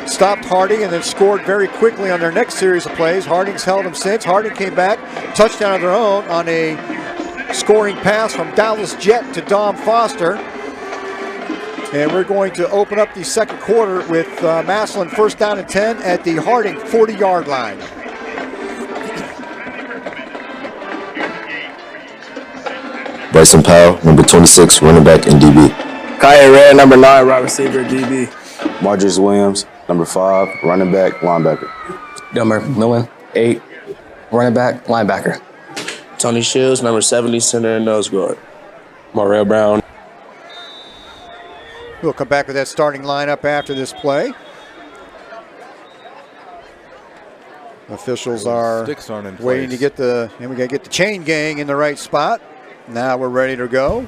Stopped Harding and then scored very quickly on their next series of plays. Harding's held them since. Harding came back, touchdown of their own on a scoring pass from Dallas Jet to Dom Foster. And we're going to open up the second quarter with Massillon 1st down and 10 at the Harding 40-yard line. Bryson Powell, number 26, running back and DB. Kaya Red, number 9, wide receiver, DB. Marjorie Williams, number 5, running back, linebacker. Delmer Millen, 8, running back, linebacker. Tony Shields, number 70, center and nose guard. Morrell Brown. We'll come back with that starting lineup after this play. Officials are waiting to get and we got to get the chain gang in the right spot. Now we're ready to go.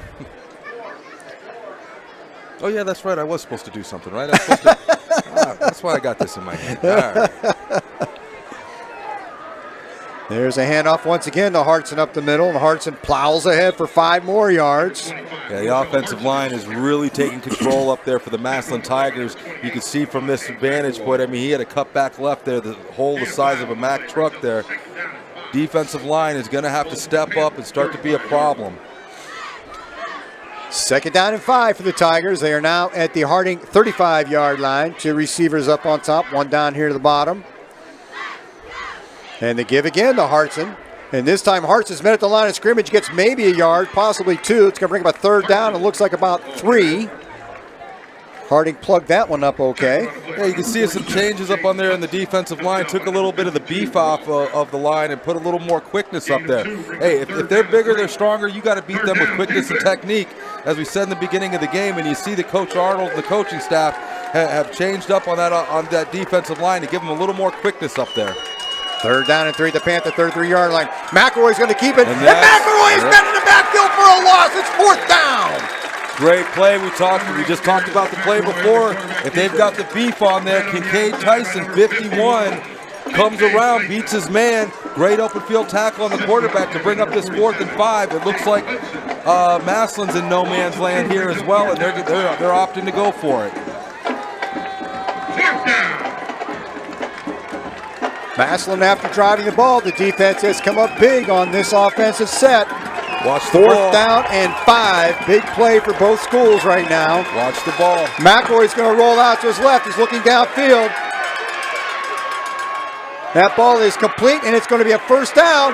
Oh yeah, that's right. I was supposed to do something, right? That's why I got this in my head. All right. There's a handoff once again to Hartson up the middle, and Hartson plows ahead for 5 more yards. Yeah, the offensive line is really taking control up there for the Massillon Tigers. You can see from this vantage point, I mean, he had a cut back left there, the hole the size of a Mack truck there. Defensive line is going to have to step up and start to be a problem. 2nd down and 5 for the Tigers. They are now at the Harding 35-yard line. 2 receivers up on top, 1 down here to the bottom. And they give again to Hartson. And this time Hartson's met at the line of scrimmage, gets maybe a yard, possibly 2. It's going to bring up a 3rd down. It looks like about 3. Harding plugged that one up okay. Yeah, you can see some changes up on there in the defensive line. Took a little bit of the beef off of the line and put a little more quickness up there. Hey, if they're bigger, they're stronger, you got to beat them with quickness and technique, as we said in the beginning of the game. And you see that Coach Arnold and the coaching staff have changed up on that defensive line to give them a little more quickness up there. 3rd down and 3 at the Panther 33-yard line. McElroy's going to keep it. And McElroy is met in the backfield for a loss. It's 4th down. Great play. We just talked about the play before. If they've got the beef on there, Kincaid Tyson, 51, comes around, beats his man. Great open field tackle on the quarterback to bring up this 4th and 5. It looks like Massillon's in no man's land here as well, and they're opting to go for it. 4th down. Massillon, after driving the ball, the defense has come up big on this offensive set. Watch the 4th ball. down and 5. Big play for both schools right now. Watch the ball. McElroy's going to roll out to his left. He's looking downfield. That ball is complete, and it's going to be a 1st down.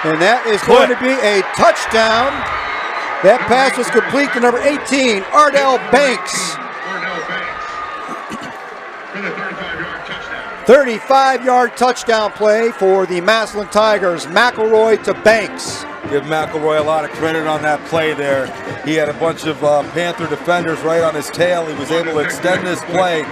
And that is going to be a touchdown. That pass was complete to number 18, Ardell Banks. Ardell Banks for the 35-yard touchdown. 35-yard touchdown play for the Massillon Tigers. McElroy to Banks. Give McElroy a lot of credit on that play there. He had a bunch of Panther defenders right on his tail. He was able to extend this play,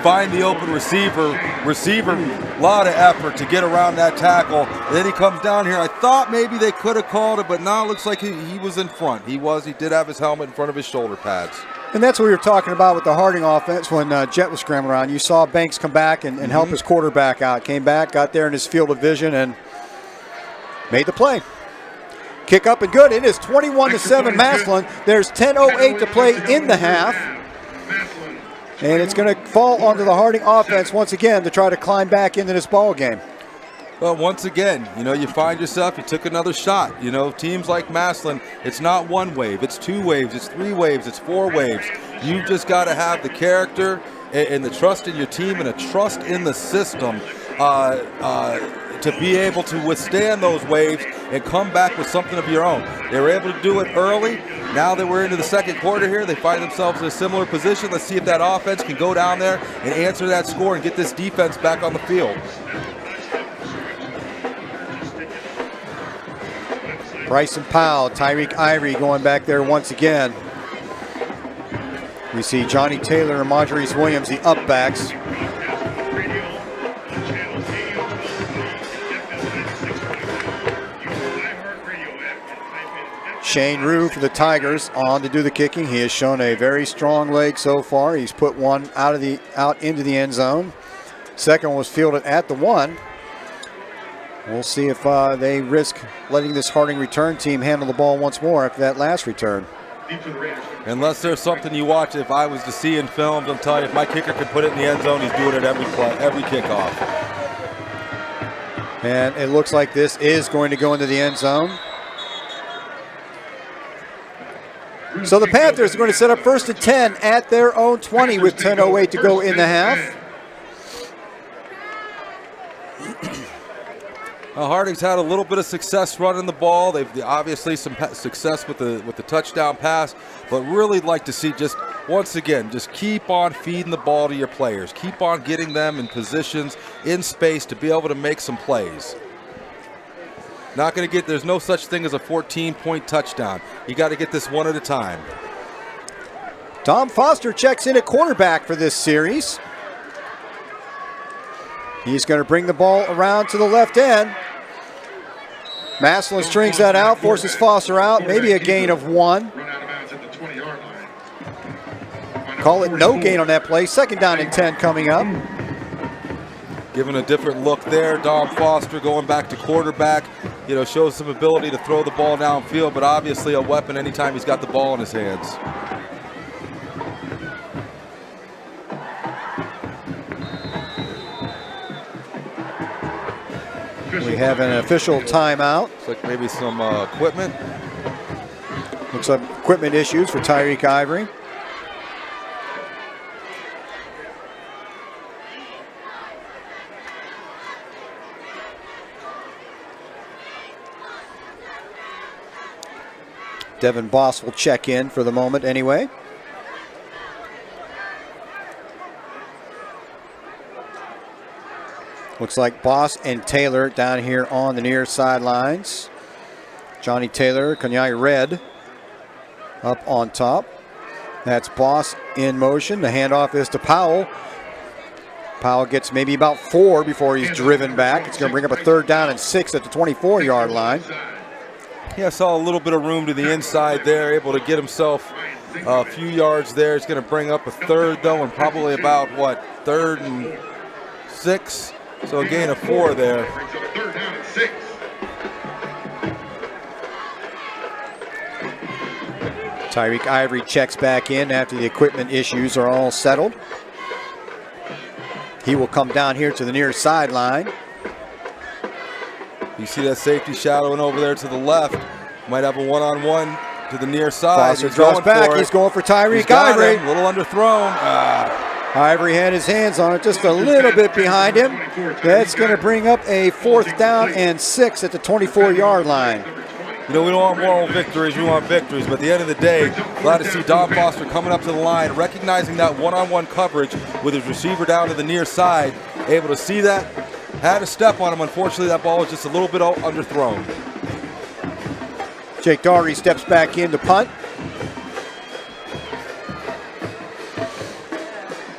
find the open receiver, a lot of effort to get around that tackle. And then he comes down here. I thought maybe they could have called it, but now it looks like he was in front. He did have his helmet in front of his shoulder pads. And that's what we were talking about with the Harding offense when Jet was scrambling around. You saw Banks come back and help his quarterback out. Came back, got there in his field of vision, and made the play. Kick up and good. It is 21-7 Massillon. There's 10:08 to play in the half. And it's going to fall onto the Harding offense once again to try to climb back into this ball game. Well, once again, you find yourself, you took another shot. Teams like Massillon, it's not one wave, it's 2 waves, it's 3 waves, it's 4 waves. You just got to have the character and the trust in your team and a trust in the system to be able to withstand those waves and come back with something of your own. They were able to do it early. Now that we're into the 2nd quarter here, they find themselves in a similar position. Let's see if that offense can go down there and answer that score and get this defense back on the field. Bryson Powell, Tyreek Ivory going back there once again. We see Johnny Taylor and Maurice Williams, the up backs. Shane Rue for the Tigers on to do the kicking. He has shown a very strong leg so far. He's put one out into the end zone. Second one was fielded at the 1. We'll see if they risk letting this Harding return team handle the ball once more after that last return. Unless there's something you watch, if I was to see in films, I'm telling you, if my kicker could put it in the end zone, he's doing it every play, every kickoff. And it looks like this is going to go into the end zone. So the Panthers are going to set up 1st and 10 at their own 20 with 10:08 to go in the half. Harding's had a little bit of success running the ball. They've obviously some success with the touchdown pass, but really like to see just once again, just keep on feeding the ball to your players. Keep on getting them in positions in space to be able to make some plays. Not going to get, there's no such thing as a 14-point touchdown. You got to get this one at a time. Tom Foster checks in at quarterback for this series. He's going to bring the ball around to the left end. Massillon strings that out, forces Foster out, maybe a gain of 1. Call it no gain on that play. 2nd down and 10 coming up. Giving a different look there. Dom Foster going back to quarterback. Shows some ability to throw the ball downfield, but obviously a weapon anytime he's got the ball in his hands. We have an official timeout. Looks like maybe some equipment. Looks like equipment issues for Tyreek Ivory. Devin Boss will check in for the moment anyway. Looks like Boss and Taylor down here on the near sidelines. Johnny Taylor, Kanyai Red up on top. That's Boss in motion. The handoff is to Powell. Powell gets maybe about 4 before he's driven back. It's going to bring up a 3rd down and 6 at the 24-yard line. Yeah, saw a little bit of room to the inside there, able to get himself a few yards there. It's going to bring up a 3rd, though, and probably about, 3rd and 6. So a gain of 4 there. Tyreek Ivory checks back in after the equipment issues are all settled. He will come down here to the near sideline. You see that safety shadowing over there to the left. Might have a one-on-one to the near side. Foster draws back. He's going for Tyreek Ivory. A little underthrown. Ivory had his hands on it just a little bit behind him. That's going to bring up a 4th down and 6 at the 24-yard line. You know, we don't want moral victories, we want victories. But at the end of the day, glad to see Don Foster coming up to the line, recognizing that one-on-one coverage with his receiver down to the near side, able to see that, had a step on him. Unfortunately, that ball was just a little bit underthrown. Jake Daugherty steps back in to punt.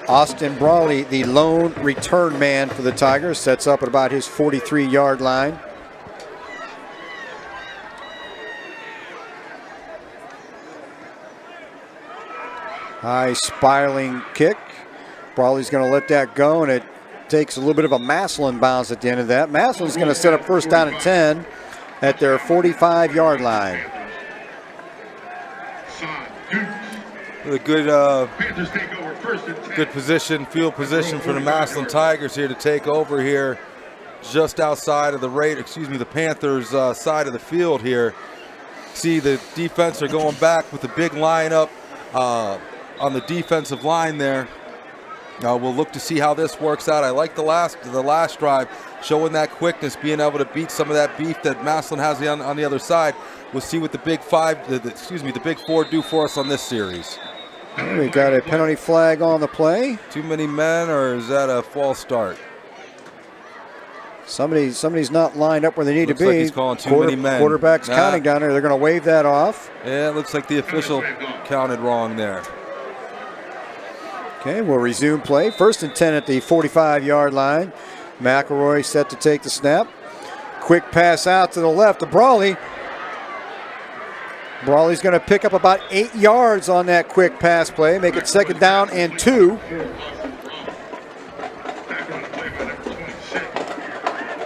Austin Brawley, the lone return man for the Tigers, sets up at about his 43-yard line. High spiraling kick. Brawley's going to let that go, and it takes a little bit of a Massillon bounce at the end of that. Massillon's going to set up 1st down and 10 at their 45-yard line. A good position, field position for the Massillon Tigers here to take over here, just outside of the Panthers' side of the field here. See the defense are going back with the big lineup on the defensive line there. We'll look to see how this works out. I like the last drive, showing that quickness, being able to beat some of that beef that Massillon has on the other side. We'll see what the big big 4 do for us on this series. We got a penalty flag on the play. Too many men, or is that a false start? Somebody's not lined up where they need Looks to be. like he's calling too many men. Quarterback's counting down there. They're going to wave that off. Yeah, it looks like the official counted wrong there. Okay, we'll resume play. 1st and 10 at the 45-yard line. McElroy set to take the snap. Quick pass out to the left to Brawley. Brawley's going to pick up about 8 yards on that quick pass play. Make it 2nd down and 2.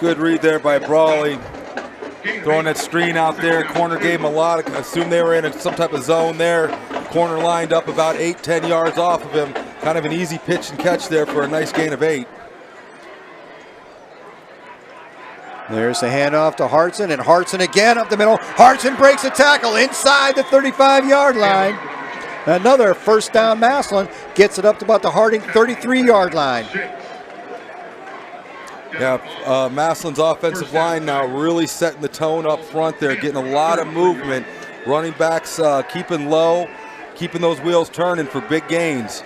Good read there by Brawley. Throwing that screen out there. Corner gave him a lot. Assume they were in some type of zone there. Corner lined up about 8-10 yards off of him. Kind of an easy pitch and catch there for a nice gain of 8. There's the handoff to Hartson, and Hartson again up the middle. Hartson breaks a tackle inside the 35-yard line. Another 1st down. Massillon gets it up to about the Harding 33-yard line. Yeah, Massillon's offensive line now really setting the tone up front there, getting a lot of movement. Running backs keeping low, keeping those wheels turning for big gains.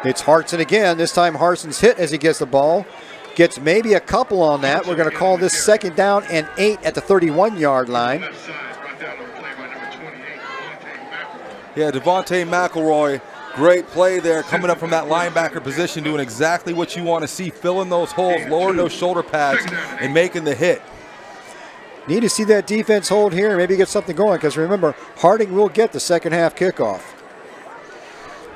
It's Hartson again. This time Hartson's hit as he gets the ball. Gets maybe a couple on that. We're going to call this 2nd down and 8 at the 31-yard line. Yeah, Devontae McElroy, great play there, coming up from that linebacker position, doing exactly what you want to see, filling those holes, lowering those shoulder pads, and making the hit. Need to see that defense hold here and maybe get something going, because remember, Harding will get the 2nd half kickoff.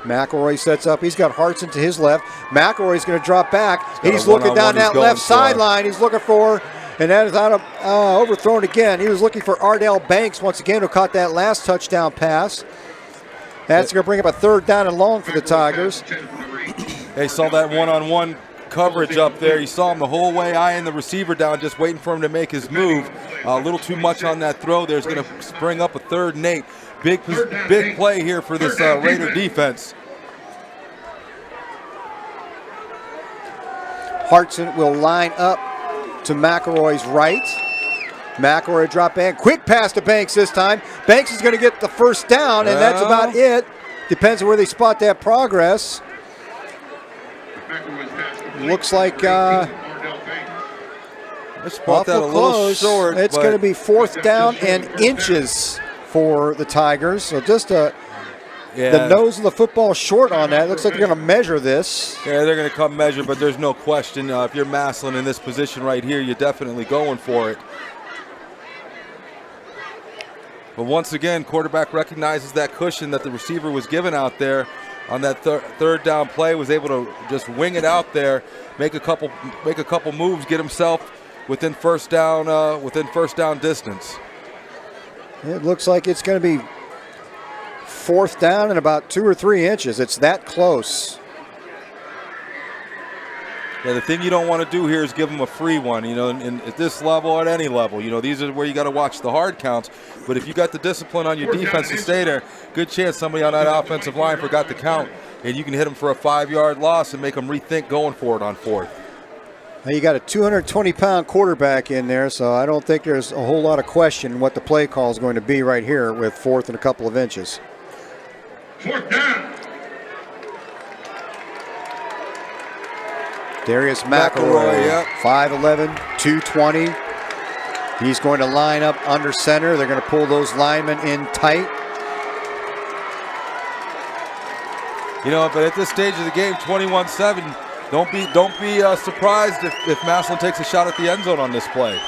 McElroy sets up. He's got Hartson to his left. McElroy's going to drop back. He's looking down that left sideline. He's looking for, and that is out of overthrown again. He was looking for Ardell Banks once again, who caught that last touchdown pass. That's going to bring up a 3rd down and long for the Tigers. They saw that one-on-one coverage up there. You saw him the whole way eyeing the receiver down, just waiting for him to make his move. A little too much on that throw there. It's going to spring up a 3rd and 8. Big play here for this Raider defense. Hartson will line up to McElroy's right. McElroy drop back. Quick pass to Banks this time. Banks is going to get the first down, and that's about it. Depends on where they spot that progress. Looks like I spot that a little close. short. It's going to be 4th down and inches for the Tigers. So just the nose of the football short on that. Looks like they're going to measure this. Yeah, they're going to come measure, but there's no question. If you're Massillon in this position right here, you're definitely going for it. But once again, quarterback recognizes that cushion that the receiver was given out there on that third down play, was able to just wing it out there, make a couple moves, get himself within first down distance. It looks like it's going to be 4th down and about 2 or 3 inches. It's that close. Yeah, the thing you don't want to do here is give them a free one, at this level, at any level. These are where you got to watch the hard counts. But if you got the discipline on your defense to stay there, good chance somebody on that offensive line forgot to count, and you can hit them for a 5-yard loss and make them rethink going for it on 4th. Now you got a 220-pound quarterback in there, so I don't think there's a whole lot of question what the play call is going to be right here with 4th and a couple of inches. 4th down. Darius McElroy, 5'11", 220. He's going to line up under center. They're going to pull those linemen in tight. But at this stage of the game, 21-7, don't be surprised if Massillon takes a shot at the end zone on this play.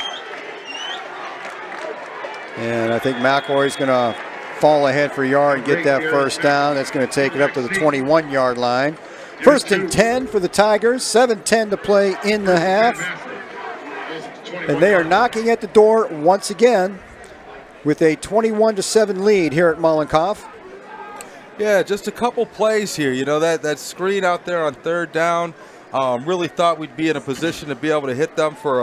And I think McElroy's going to fall ahead for a yard and get that first down. That's going to take it up to the 21-yard line. 1st and 10 for the Tigers. 7:10 to play in the half. And they are knocking at the door once again with a 21-7 lead here at Mollenkopf. Yeah, just a couple plays here. That screen out there on 3rd down. Really thought we'd be in a position to be able to hit them for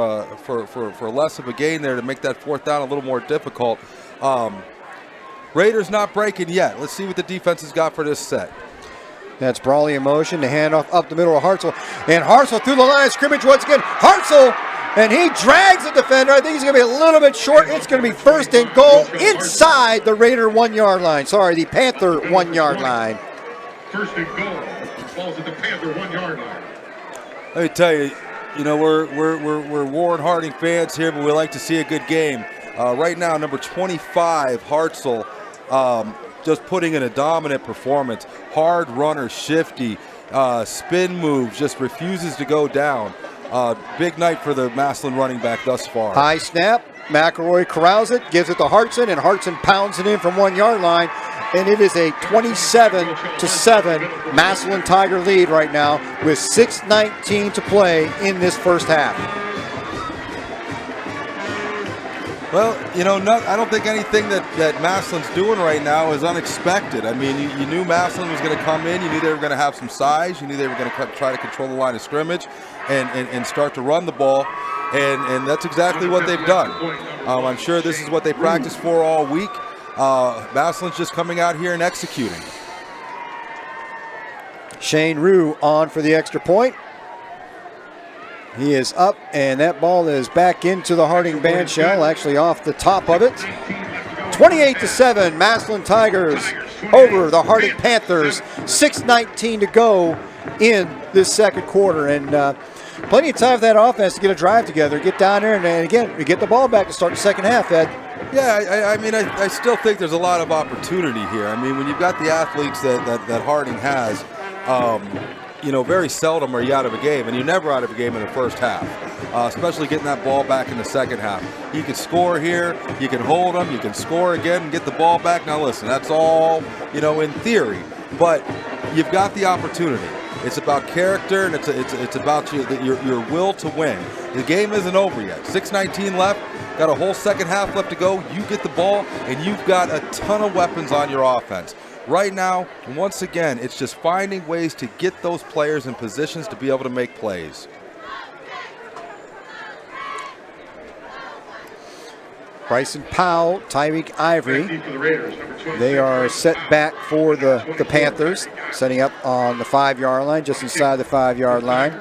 less of a gain there to make that 4th down a little more difficult. Raiders not breaking yet. Let's see what the defense has got for this set. That's Brawley in motion. The handoff up the middle of Hartzell. And Hartzell through the line of scrimmage once again. Hartzell, and he drags the defender. I think he's going to be a little bit short. It's going to be 1st and goal inside the Raider 1-yard line. Sorry, the Panther 1-yard line. 1st and goal. Falls at the Panther 1-yard line. Let me tell you, we're Warren Harding fans here, but we like to see a good game. Right now, number 25, Hartzell, just putting in a dominant performance. Hard runner, shifty, spin moves, just refuses to go down. Big night for the Massillon running back thus far. High snap. McElroy corrals it, gives it to Hartson, and Hartson pounds it in from 1-yard line. And it is a 27-7 Massillon Tiger lead right now with 6:19 to play in this first half. Well, I don't think anything that Massillon's doing right now is unexpected. I mean, you knew Massillon was going to come in. You knew they were going to have some size. You knew they were going to try to control the line of scrimmage and start to run the ball. And that's exactly what they've done. I'm sure this is what they practiced for all week. Massillon's just coming out here and executing. Shane Rue on for the extra point. He is up, and that ball is back into the Harding band shell, actually off the top of it. 28-7, Massillon Tigers over the Harding Panthers. 6:19 to go in this second quarter, and plenty of time for that offense to get a drive together, get down there, and again, get the ball back to start the second half, Ed. Yeah, I still think there's a lot of opportunity here. I mean, when you've got the athletes that Harding has, very seldom are you out of a game, and you're never out of a game in the first half, especially getting that ball back in the second half. You can score here, you can hold them, you can score again and get the ball back. Now listen, that's all, in theory, but you've got the opportunity. It's about character, and it's about your will to win. The game isn't over yet. 6:19 left, got a whole second half left to go. You get the ball, and you've got a ton of weapons on your offense. Right now, once again, it's just finding ways to get those players in positions to be able to make plays. Bryson Powell, Tyreek Ivory, they are set back for the Panthers, setting up on the 5-yard line, just inside the 5-yard line.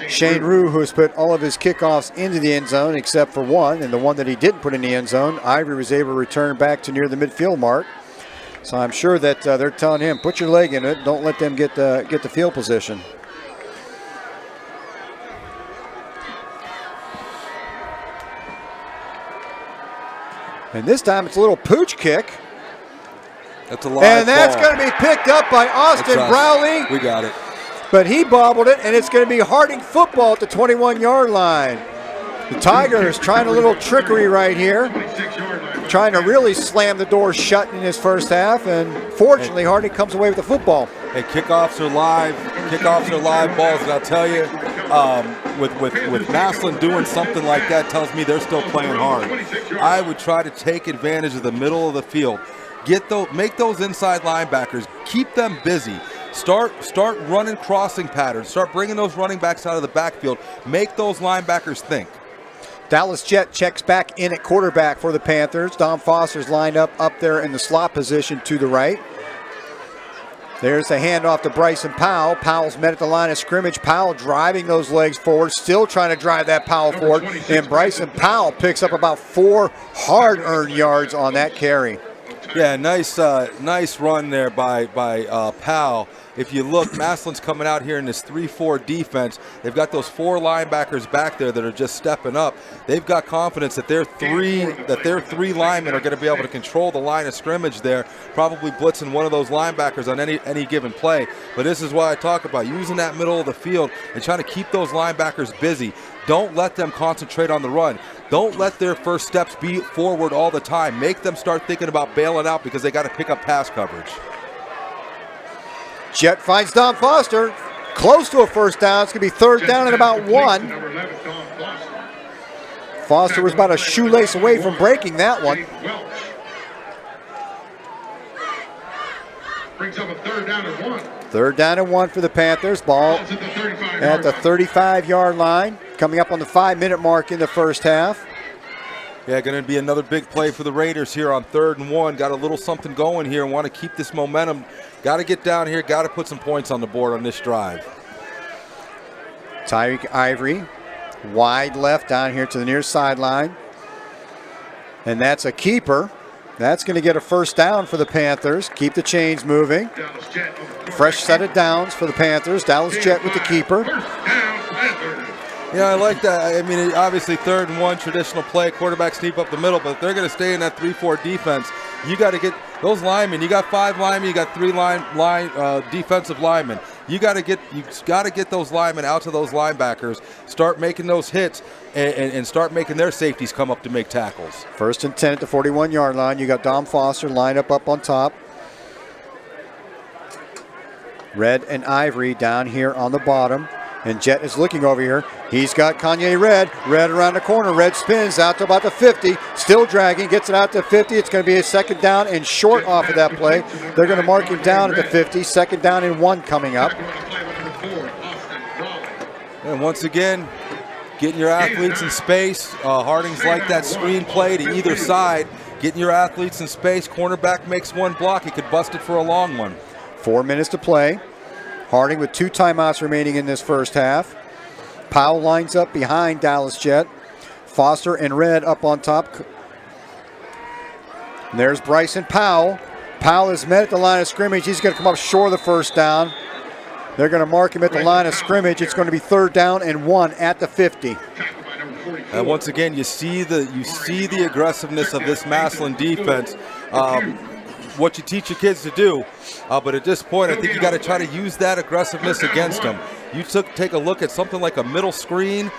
Shane Rue, who has put all of his kickoffs into the end zone except for one, and the one that he didn't put in the end zone, Ivory was able to return back to near the midfield mark. So I'm sure that they're telling him, put your leg in it, don't let them get the field position. And this time it's a little pooch kick. That's a live and that's ball. going to be picked up by Austin Browley. We got it. But he bobbled it, and it's going to be Harding football at the 21-yard line. The Tigers trying a little trickery right here, trying to really slam the door shut in his first half, and fortunately Harding comes away with the football. Hey, kickoffs are live. Kickoffs are live balls, and I'll tell you, with Massillon doing something like that tells me they're still playing hard. I would try to take advantage of the middle of the field. Make those inside linebackers, keep them busy. Start running crossing patterns. Start bringing those running backs out of the backfield. Make those linebackers think. Dallas Jett checks back in at quarterback for the Panthers. Dom Foster's lined up there in the slot position to the right. There's the handoff to Bryson Powell. Powell's met at the line of scrimmage. Powell driving those legs forward, still trying to drive that Powell forward. And Bryson Powell picks up about 4 hard-earned yards on that carry. Yeah, nice run there by Powell. If you look, Massillon's coming out here in this 3-4 defense. They've got those 4 linebackers back there that are just stepping up. They've got confidence that their three linemen are going to be able to control the line of scrimmage there, probably blitzing one of those linebackers on any given play. But this is why I talk about using that middle of the field and trying to keep those linebackers busy. Don't let them concentrate on the run. Don't let their first steps be forward all the time. Make them start thinking about bailing out because they got to pick up pass coverage. Jett finds Dom Foster close to a first down. It's going to be 3rd down and about 1. Foster was about a shoelace away from breaking that one. Brings up a 3rd down and 1. 3rd down and 1 for the Panthers. Ball at the 35-yard line. Coming up on the 5-minute mark in the first half. Yeah, going to be another big play for the Raiders here on 3rd and 1. Got a little something going here and want to keep this momentum. Got to get down here. Got to put some points on the board on this drive. Tyreek Ivory, wide left down here to the near sideline. And that's a keeper. That's going to get a first down for the Panthers. Keep the chains moving. Fresh set of downs for the Panthers. Dallas Jett with the keeper. Yeah, I like that. I mean, obviously 3rd and 1, traditional play, quarterback sneak up the middle, but if they're going to stay in that 3-4 defense, you got to get those linemen. You got 5 linemen, you got 3 defensive linemen. You got to get those linemen out to those linebackers, start making those hits, and start making their safeties come up to make tackles. 1st and 10 at the 41-yard line. You got Dom Foster lined up on top. Red and Ivory down here on the bottom. And Jett is looking over here. He's got Kanye Red. Red around the corner. Red spins out to about the 50. Still dragging. Gets it out to 50. It's going to be a 2nd down and short off of that play. They're going to mark him down at the 50. 2nd down and 1 coming up. And once again, getting your athletes in space. Harding's like that screen play to either side. Getting your athletes in space. Cornerback makes one block. He could bust it for a long one. 4 minutes to play. Harding with 2 timeouts remaining in this first half. Powell lines up behind Dallas Jett. Foster and Red up on top. And there's Bryson Powell. Powell is met at the line of scrimmage. He's going to come up short of the first down. They're going to mark him at the line of scrimmage. It's going to be 3rd down and 1 at the 50. And once again, you see the aggressiveness of this Massillon defense. What you teach your kids to do, but at this point, I think you got to try to use that aggressiveness against them. You take a look at something like a middle screen,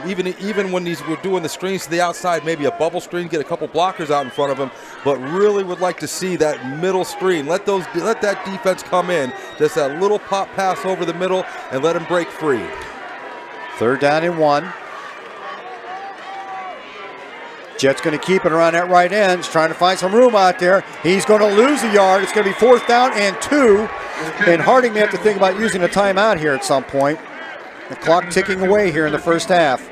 even when we're doing the screens to the outside, maybe a bubble screen, get a couple blockers out in front of them, but really would like to see that middle screen. Let that defense come in, just that little pop pass over the middle, and let them break free. 3rd down and 1. Jett's going to keep it around that right end. He's trying to find some room out there. He's going to lose a yard. It's going to be 4th down and 2. And Harding may have to think about using a timeout here at some point. The clock ticking away here in the first half.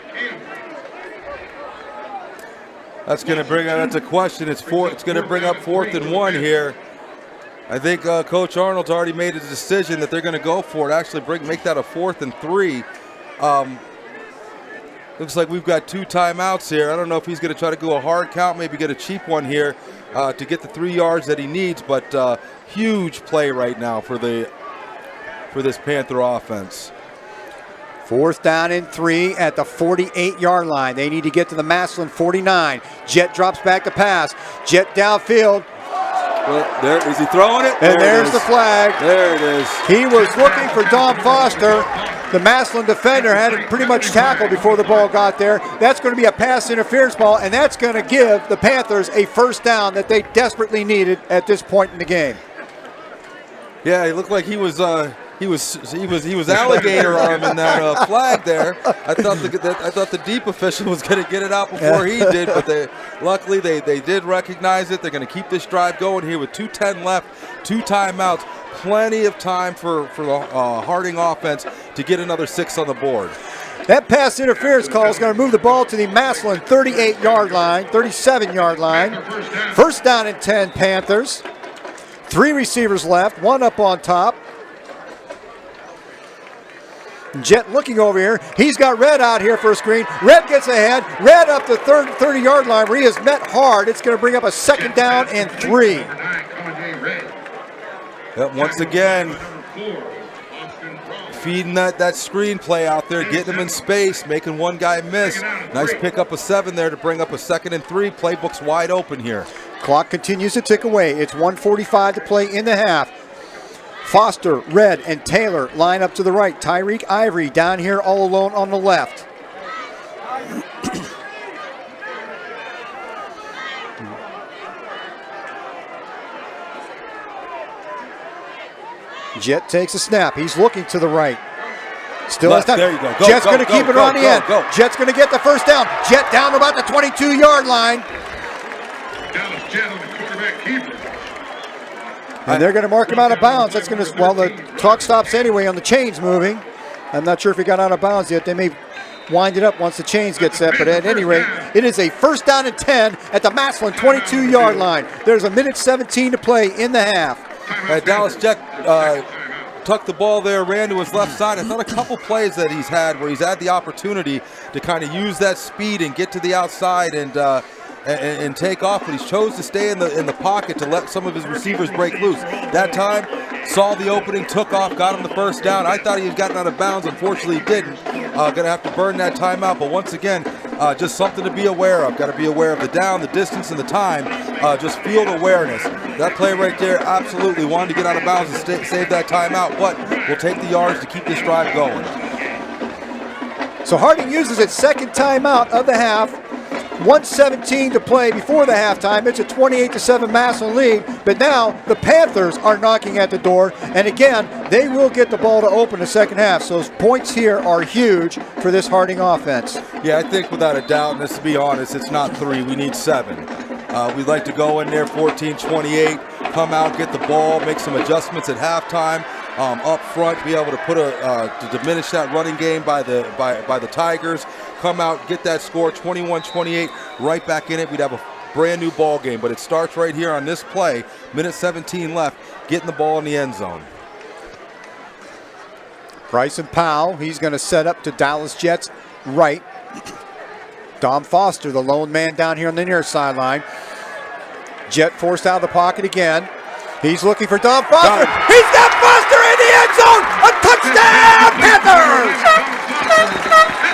That's going to bring up, that's a question. It's going to bring up 4th and 1 here. I think Coach Arnold's already made a decision that they're going to go for it. Actually, make that a 4th and 3. Looks like we've got 2 timeouts here. I don't know if he's going to try to go a hard count, maybe get a cheap one here to get the 3 yards that he needs. But huge play right now for this Panther offense. 4th down and 3 at the 48-yard line. They need to get to the Massillon 49. Jet drops back to pass. Jet downfield. Well, there is he throwing it? And there's the flag. There it is. He was looking for Dom Foster. The Massillon defender had him pretty much tackled before the ball got there. That's going to be a pass interference ball, and that's going to give the Panthers a 1st down that they desperately needed at this point in the game. Yeah, he looked like he was alligator arm in that flag there. I thought the deep official was going to get it out before he did, but luckily they did recognize it. They're going to keep this drive going here with 2:10 left, 2 timeouts, plenty of time for the Harding offense to get another 6 on the board. That pass interference call is going to move the ball to the Massillon 38-yard line, 37-yard line. 1st down and 10 Panthers. 3 receivers left, 1 up on top. Jet looking over here. He's got Red out here for a screen. Red gets ahead. Red up the 30-yard line where he is met hard. It's going to bring up a 2nd down and 3. Yep, once again, feeding that screen play out there, getting him in space, making one guy miss. Nice pick up a 7 there to bring up a 2nd and 3. Playbook's wide open here. Clock continues to tick away. It's 1:45 to play in the half. Foster, Red, and Taylor line up to the right. Tyreek Ivory down here all alone on the left. Jet takes a snap. He's looking to the right. Still has time. There you go. Jet's going to keep it on the end. Jet's going to get the 1st down. Jet down about the 22-yard line. Dallas Jet on the quarterback keeper. And they're going to mark him out of bounds. That's going to, well, the clock stops anyway on the chains moving. I'm not sure if he got out of bounds yet. They may wind it up once the chains get set, but at any rate, it is a 1st down and 10 at the Massillon 22-yard line. There's 1:17 to play in the half. Dallas Jet tucked the ball there, ran to his left side. I thought a couple plays that he's had where he's had the opportunity to kind of use that speed and get to the outside and take off, but he chose to stay in the pocket to let some of his receivers break loose. That time, saw the opening, took off, got him the 1st down. I thought he had gotten out of bounds. Unfortunately, he didn't. Going to have to burn that timeout, but once again, just something to be aware of. Got to be aware of the down, the distance, and the time. Just field awareness. That play right there, absolutely wanted to get out of bounds and save that timeout, but we'll take the yards to keep this drive going. So Harding uses its 2nd timeout of the half. 1:17 to play before the halftime. It's a 28-7 Massillon lead, but now the Panthers are knocking at the door, and again, they will get the ball to open the 2nd half. So points here are huge for this Harding offense. Yeah, I think without a doubt, and let's be honest, it's not 3. We need 7. We'd like to go in there 14-28, come out, get the ball, make some adjustments at halftime. Up front, be able to put to diminish that running game by the Tigers. Come out, get that score, 21-28, right back in it. We'd have a brand new ball game, but it starts right here on this play. 1:17 left, getting the ball in the end zone. Bryson Powell, he's going to set up to Dallas Jet's right. Dom Foster, the lone man down here on the near sideline. Jet forced out of the pocket again. He's looking for Dom Foster. He's got Foster in the end zone. A touchdown, Panthers!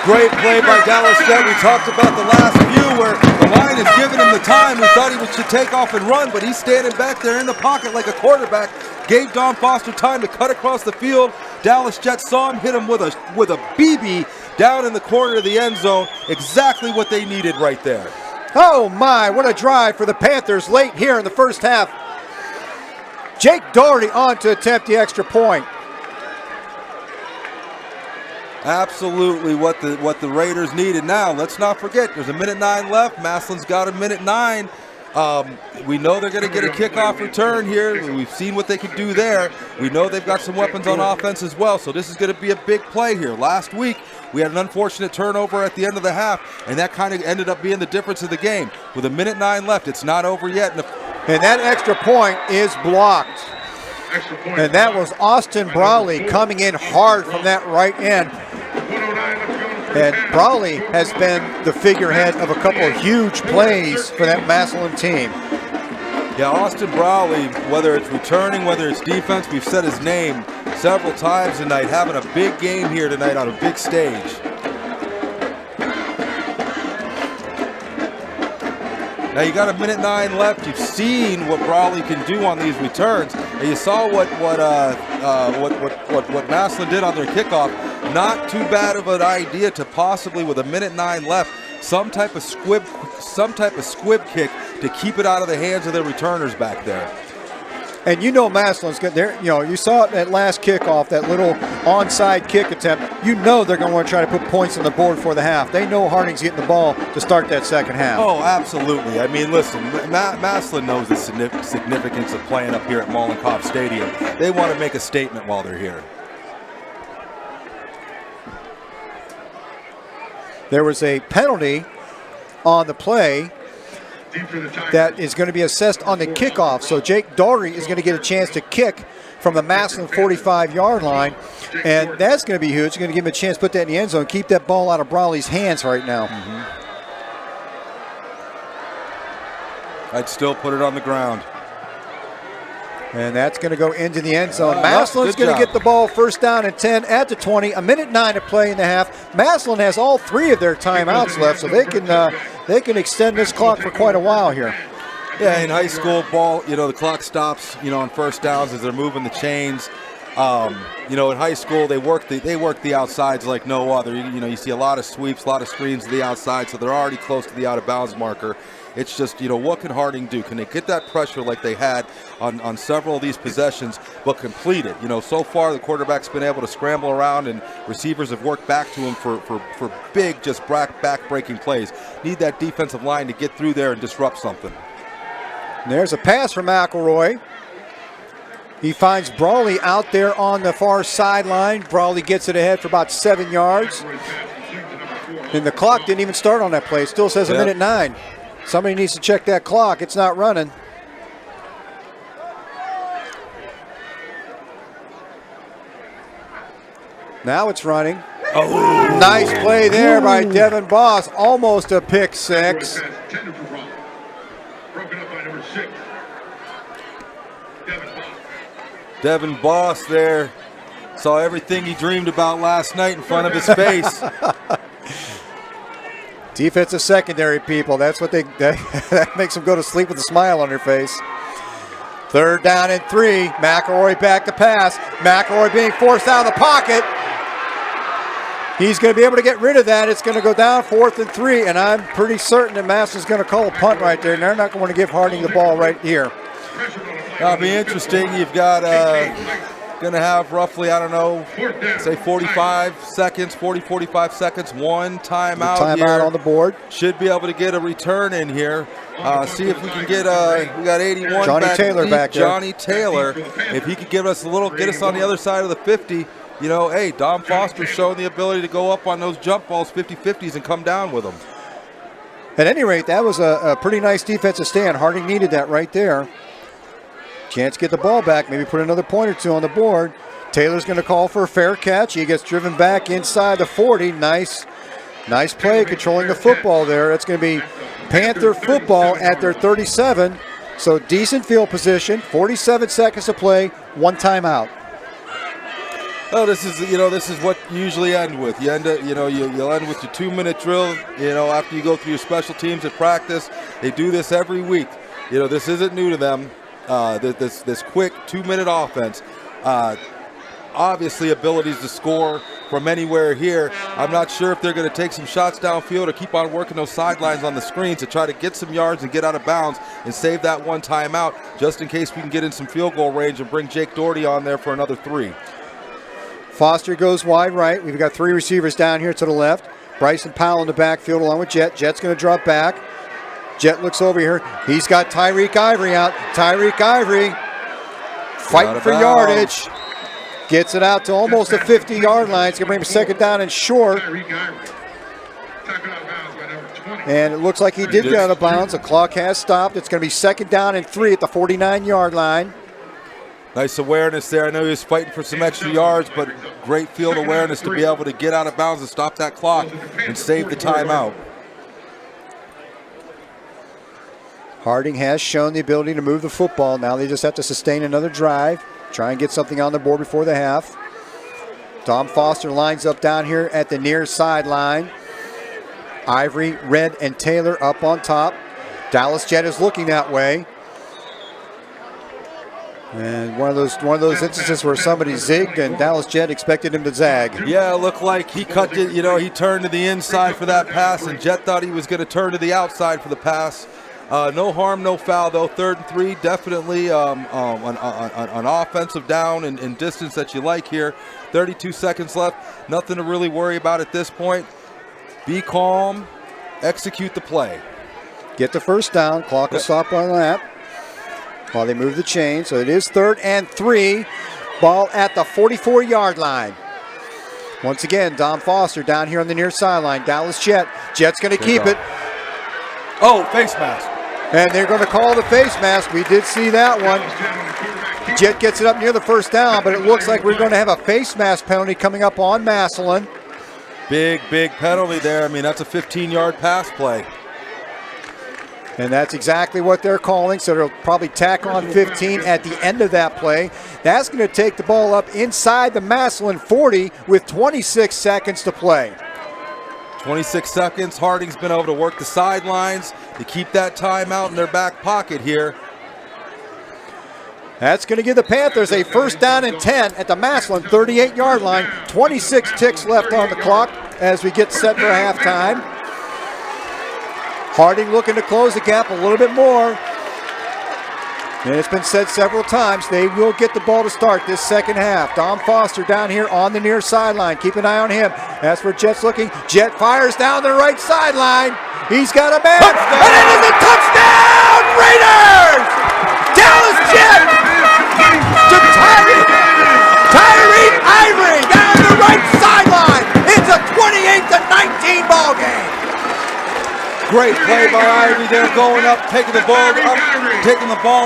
Great play by Dallas Jet. We talked about the last few where the line is giving him the time. We thought he should take off and run, but he's standing back there in the pocket like a quarterback. Gave Dom Foster time to cut across the field. Dallas Jet saw him, hit him with a BB down in the corner of the end zone. Exactly what they needed right there. Oh my, what a drive for the Panthers late here in the 1st half. Jake Doherty on to attempt the extra point. Absolutely what the Raiders needed. Now, let's not forget, there's 1:09 left. Massillon's got 1:09. We know they're going to get a kickoff return here. We've seen what they can do there. We know they've got some weapons on offense as well, so this is going to be a big play here. Last week, we had an unfortunate turnover at the end of the half, and that kind of ended up being the difference of the game. With 1:09 left, it's not over yet. And that extra point is blocked. Extra point. And that was Austin Brawley coming in hard from that right end. 109 left to go in the first And half. Brawley has been the figurehead of a couple of huge plays for that Massillon team. Yeah, Austin Brawley, whether it's returning, whether it's defense, we've said his name several times tonight, having a big game here tonight on a big stage. Now you got 1:09 left. You've seen what Brawley can do on these returns, and you saw what Massillon did on their kickoff. Not too bad of an idea to possibly, with 1:09 left, some type of squib kick to keep it out of the hands of their returners back there. And you know Massillon's good there. You know, you saw it that last kickoff, that little onside kick attempt. You know they're going to want to try to put points on the board for the half. They know Harding's getting the ball to start that second half. Oh, absolutely. I mean, listen, Massillon knows the significance of playing up here at Mollenkopf Stadium. They want to make a statement while they're here. There was a penalty on the play that is going to be assessed on the kickoff. So Jake Daugherty is going to get a chance to kick from the Massillon 45-yard line, and that's going to be huge. It's going to give him a chance to put that in the end zone, keep that ball out of Brawley's hands right now. I'd still put it on the ground. And that's going to go into the end zone. Massillon's going to get the ball first down and 10 at the 20. 1:09 to play in the half. Massillon has all three of their timeouts left, so they can extend this clock for quite a while here. Yeah, in high school ball, you know, the clock stops, you know, on first downs as they're moving the chains. You know, in high school, they work the outsides like no other. You know, you see a lot of sweeps, a lot of screens to the outside, so they're already close to the out-of-bounds marker. It's just, you know, what can Harding do? Can they get that pressure like they had on several of these possessions, but complete it? You know, so far the quarterback's been able to scramble around, and receivers have worked back to him for big, just back-breaking plays. Need that defensive line to get through there and disrupt something. And there's a pass from McElroy. He finds Brawley out there on the far sideline. Brawley gets it ahead for about 7 yards. And the clock didn't even start on that play. It still says 1:09. Somebody needs to check that clock. It's not running. Now it's running. Oh, nice play there by Devin Boss. Almost a pick six. Broken up by number 6. Devin Boss there saw everything he dreamed about last night in front of his face. Defensive secondary, people. That's what that makes them go to sleep with a smile on their face. 3rd down and 3. McElroy back to pass. McElroy being forced out of the pocket. He's going to be able to get rid of that. It's going to go down 4th and 3, and I'm pretty certain that Massillon's going to call a punt right there, and they're not going to give Harding the ball right here. That'll be interesting. You've got going to have roughly, I don't know, say 45 seconds, 45 seconds, one timeout here. Timeout on the board. Should be able to get a return in here. See if we can get, we got 81 Johnny back Taylor deep. back there. Johnny Taylor, if he could give us a little, get us on the other side of the 50, you know, hey, Dom Foster's showing the ability to go up on those jump balls, 50-50s, and come down with them. At any rate, that was a pretty nice defensive stand. Harding needed that right there. Chance to get the ball back, maybe put another point or two on the board. Taylor's going to call for a fair catch. He gets driven back inside the 40. Nice play, controlling the football there. It's going to be Panther football at their 37. So decent field position, 47 seconds to play, one timeout. Oh, this is what you usually end with. You you'll end with your 2-minute drill. You know, after you go through your special teams at practice, they do this every week. You know, this isn't new to them. This quick 2-minute offense. Obviously, abilities to score from anywhere here. I'm not sure if they're going to take some shots downfield or keep on working those sidelines on the screens to try to get some yards and get out of bounds and save that one timeout just in case we can get in some field goal range and bring Jake Daugherty on there for another 3. Foster goes wide right. We've got 3 receivers down here to the left. Bryson Powell in the backfield along with Jet. Jet's going to drop back. Jet looks over here. He's got Tyreek Ivory out. Tyreek Ivory fighting for yardage. Gets it out to almost the 50-yard line. It's going to bring him 2nd down and short. And it looks like he did get out of bounds. The clock has stopped. It's going to be 2nd down and 3 at the 49-yard line. Nice awareness there. I know he was fighting for some extra yards, but great field awareness to be able to get out of bounds and stop that clock and save the timeout. Harding has shown the ability to move the football. Now they just have to sustain another drive, try and get something on the board before the half. Dom Foster lines up down here at the near sideline. Ivory, Red, and Taylor up on top. Dallas Jett is looking that way. And one of those instances where somebody zigged and Dallas Jett expected him to zag. Yeah, it looked like he cut it, he turned to the inside for that pass, and Jett thought he was going to turn to the outside for the pass. No harm, no foul, though. 3rd and 3, definitely an offensive down and distance that you like here. 32 seconds left. Nothing to really worry about at this point. Be calm. Execute the play. Get the first down. Clock will stop on that while they move the chain. So it is 3rd and 3. Ball at the 44-yard line. Once again, Dom Foster down here on the near sideline. Dallas Jett. Jett's going to keep it. Oh, face mask. And they're going to call the face mask. We did see that one. Jett gets it up near the first down, but it looks like we're going to have a face mask penalty coming up on Massillon. Big penalty there. I mean, that's a 15-yard pass play. And that's exactly what they're calling, so they'll probably tack on 15 at the end of that play. That's going to take the ball up inside the Massillon 40 with 26 seconds to play. 26 seconds. Harding's been able to work the sidelines to keep that timeout in their back pocket here. That's going to give the Panthers a 1st down and 10 at the Massillon 38-yard line. 26 ticks left on the clock as we get set for halftime. Harding looking to close the gap a little bit more. And it's been said several times, they will get the ball to start this second half. Dom Foster down here on the near sideline. Keep an eye on him. That's where Jett's looking. Jett fires down the right sideline. He's got a man. Touchdown! And it is a touchdown! Raiders! Dallas Jett to Tyree Ivory down the right sideline. It's a 28-19 ball game. Great play by Ivory there, going up, taking the ball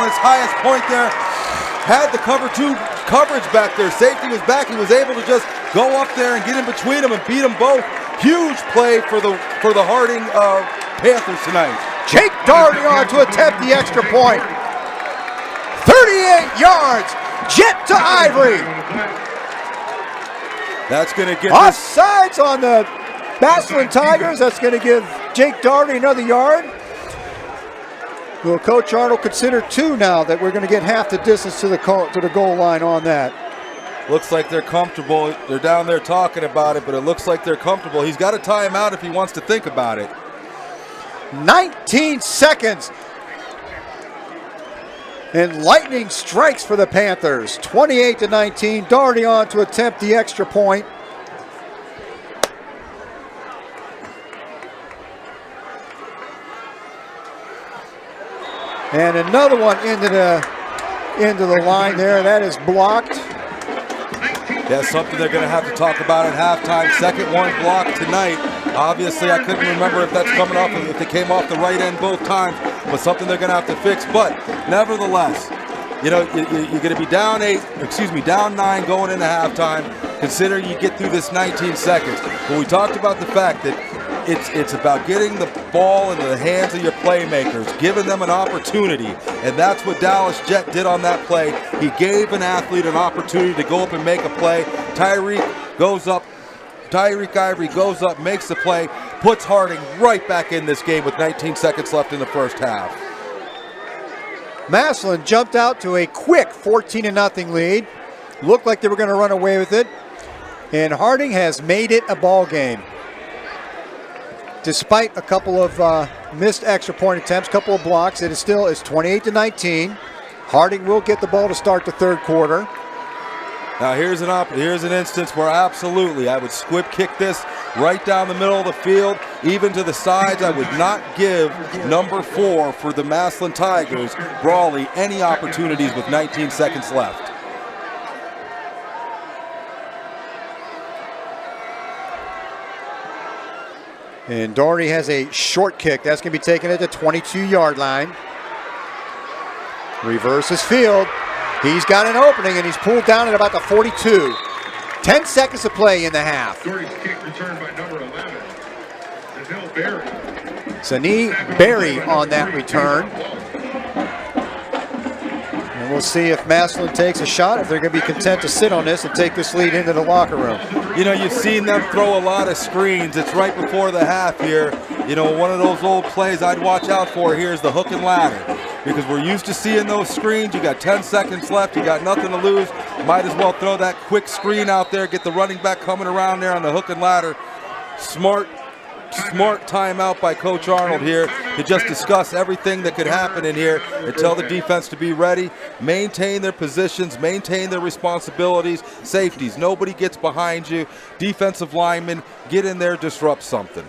its highest point there. Had the coverage back there. Safety was back. He was able to just go up there and get in between them and beat them both. Huge play for the Harding Panthers tonight. Jake Doherty on to attempt the extra point. 38 yards. Jett to Ivory. That's going to get offsides on the Massillon Tigers. That's going to give Jake Doherty another yard. Will Coach Arnold consider 2 now that we're going to get half the distance to the goal line on that? Looks like they're comfortable. They're down there talking about it, but it looks like they're comfortable. He's got a timeout if he wants to think about it. 19 seconds. And lightning strikes for the Panthers. 28-19. Doherty on to attempt the extra point. And another one into the line there. That is blocked. That's something they're going to have to talk about at halftime. Second one blocked tonight. Obviously, I couldn't remember if that's coming off, if it came off the right end both times, but something they're going to have to fix. But nevertheless, you're going to be down 9 going into halftime. Considering you get through this 19 seconds. But we talked about the fact that it's about getting the ball into the hands of your playmakers, giving them an opportunity, and that's what Dallas Jett did on that play. He gave an athlete an opportunity to go up and make a play. Tyreek Ivory goes up, makes the play, puts Harding right back in this game with 19 seconds left in the first half. Massillon jumped out to a quick 14-0 lead. Looked like they were going to run away with it. And Harding has made it a ball game. Despite a couple of missed extra point attempts, couple of blocks, it's 28-19. Harding will get the ball to start the third quarter. Now here's an instance where absolutely I would squib kick this right down the middle of the field, even to the sides. I would not give number 4 for the Massillon Tigers, Brawley, any opportunities with 19 seconds left. And Doherty has a short kick. That's going to be taken at the 22-yard line. Reverses field. He's got an opening, and he's pulled down at about the 42. 10 seconds to play in the half. Dory's kick returned by number 11. Zanil Berry. Zani Berry on that return. And we'll see if Massillon takes a shot, if they're going to be content to sit on this and take this lead into the locker room. You know, you've seen them throw a lot of screens. It's right before the half here. You know, one of those old plays I'd watch out for here is the hook and ladder, because we're used to seeing those screens. You got 10 seconds left. You got nothing to lose. Might as well throw that quick screen out there, get the running back coming around there on the hook and ladder. Smart timeout by Coach Arnold here to just discuss everything that could happen in here and tell the defense to be ready, maintain their positions, maintain their responsibilities, safeties. Nobody gets behind you. Defensive linemen, get in there, disrupt something.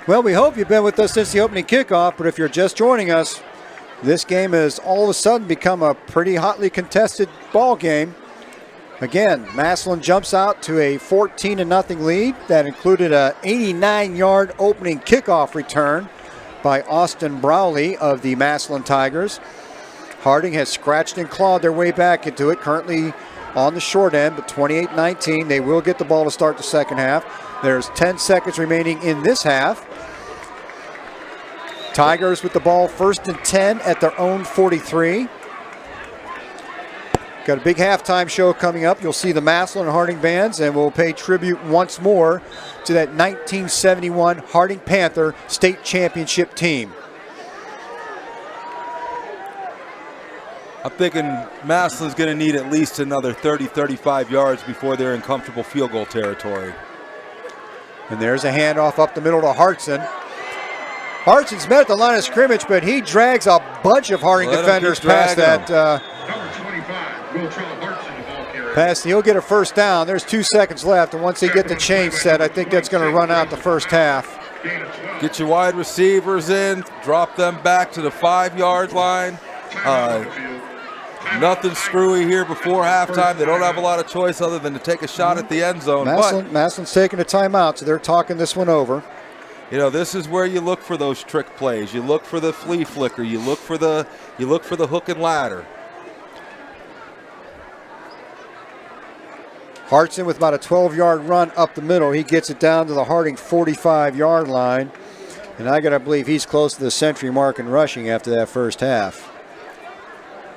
Well, we hope you've been with us since the opening kickoff, but if you're just joining us, this game has all of a sudden become a pretty hotly contested ball game. Again, Massillon jumps out to a 14-0 lead. That included an 89-yard opening kickoff return by Austin Browley of the Massillon Tigers. Harding has scratched and clawed their way back into it, currently on the short end, but 28-19. They will get the ball to start the second half. There's 10 seconds remaining in this half. Tigers with the ball 1st and 10 at their own 43. Got a big halftime show coming up. You'll see the Massillon and Harding bands, and we'll pay tribute once more to that 1971 Harding Panther state championship team. I'm thinking Massillon's going to need at least another 30, 35 yards before they're in comfortable field goal territory. And there's a handoff up the middle to Hartson. Hartson's met at the line of scrimmage, but he drags a bunch of Harding defenders past that. Number 25, Will Trell Hartson, the ball carrier. Pass. He'll get a first down. There's 2 seconds left, and once they get the chain set, I think that's going to run out the first half. Get your wide receivers in, drop them back to the 5-yard line. Nothing screwy here before halftime. They don't have a lot of choice other than to take a shot at the end zone. Massillon's taking a timeout, so they're talking this one over. You know, this is where you look for those trick plays. You look for the flea flicker. You look for the hook and ladder. Hartson with about a 12-yard run up the middle. He gets it down to the Harding 45-yard line. And I got to believe he's close to the century mark in rushing after that first half.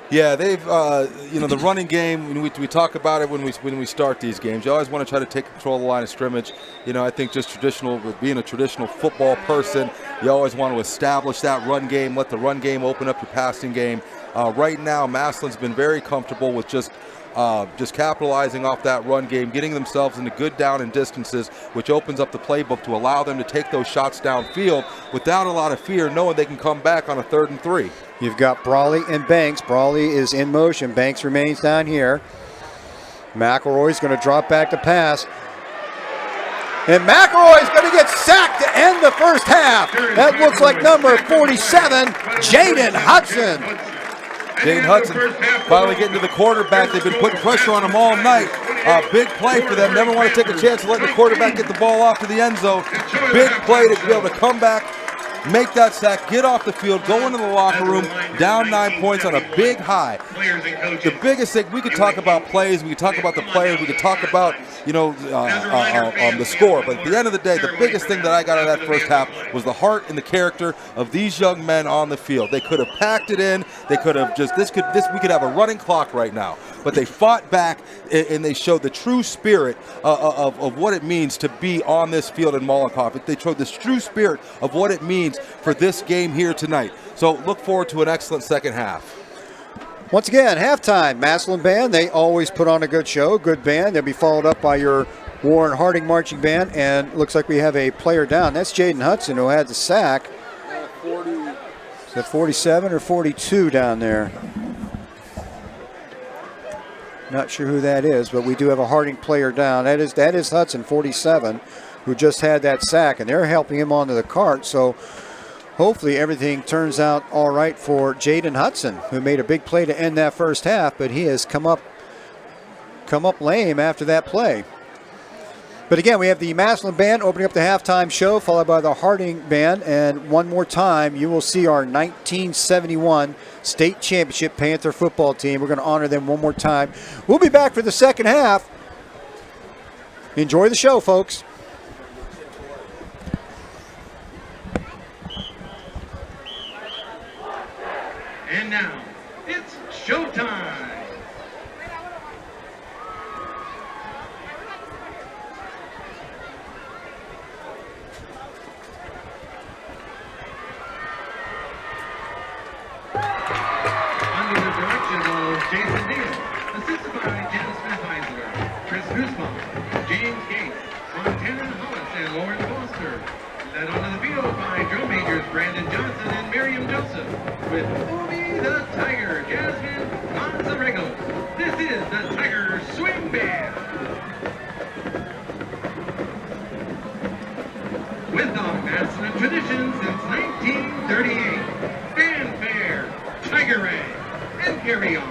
Yeah, they've, you know, the running game, we talk about it when we start these games. You always want to try to take control of the line of scrimmage. You know, I think just being a traditional football person, you always want to establish that run game, let the run game open up your passing game. Right now, Massillon's been very comfortable with just capitalizing off that run game, getting themselves into good down and distances, which opens up the playbook to allow them to take those shots downfield without a lot of fear, knowing they can come back on a 3rd and 3. You've got Brawley and Banks. Brawley is in motion. Banks remains down here. McElroy's going to drop back to pass. And McElroy's going to get sacked to end the first half. That looks like number 47, Jaden Hudson. Jaden Hudson finally getting to the quarterback. They've been putting pressure on him all night. Big play for them. Never want to take a chance of letting the quarterback get the ball off to the end zone. Big play to be able to come back, make that sack, get off the field, go into the locker room, down 9 points on a big high. The biggest thing, we could talk about plays, we could talk about the players, we could talk about, you know, the score. But at the end of the day, the biggest thing that I got out of that first half was the heart and the character of these young men on the field. They could have packed it in. They could have just, we could have a running clock right now. But they fought back and they showed the true spirit of what it means to be on this field in Mollenkoff. They showed this true spirit of what it means for this game here tonight. So look forward to an excellent second half. Once again, halftime, Massillon Band. They always put on a good show, good band. They'll be followed up by your Warren Harding Marching Band, and looks like we have a player down. That's Jaden Hudson, who had the sack. 40. Is that 47 or 42 down there? Not sure who that is, but we do have a Harding player down. That is Hudson, 47, who just had that sack, and they're helping him onto the cart. So hopefully everything turns out all right for Jaden Hudson, who made a big play to end that first half, but he has come up lame after that play. But again, we have the Massillon Band opening up the halftime show, followed by the Harding Band. And one more time, you will see our 1971 state championship Panther football team. We're going to honor them one more time. We'll be back for the second half. Enjoy the show, folks. And now, it's showtime. Under the direction of Jason Deal, assisted by Dennis Smith-Heisler, Chris Nussbaum, James Gates, Montana Hollis, and Lauren Foster. Led onto the field by drum majors Brandon Johnson and Miriam Joseph, with Obi the Tiger, Jasmine Mazzarego. This is the Tiger Swing Band. With a Massillon tradition since 1938. Fanfare, Tiger Ray, and carry on.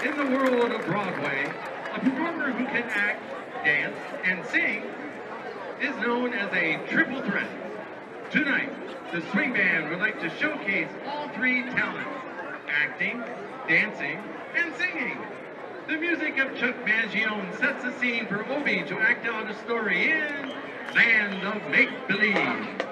In the world of Broadway, a performer who can act, dance, and sing is known as a triple threat. Tonight, the Swing Band would like to showcase all three talents: acting, dancing, and singing. The music of Chuck Mangione sets the scene for Obi to act out a story in Land of Make-Believe.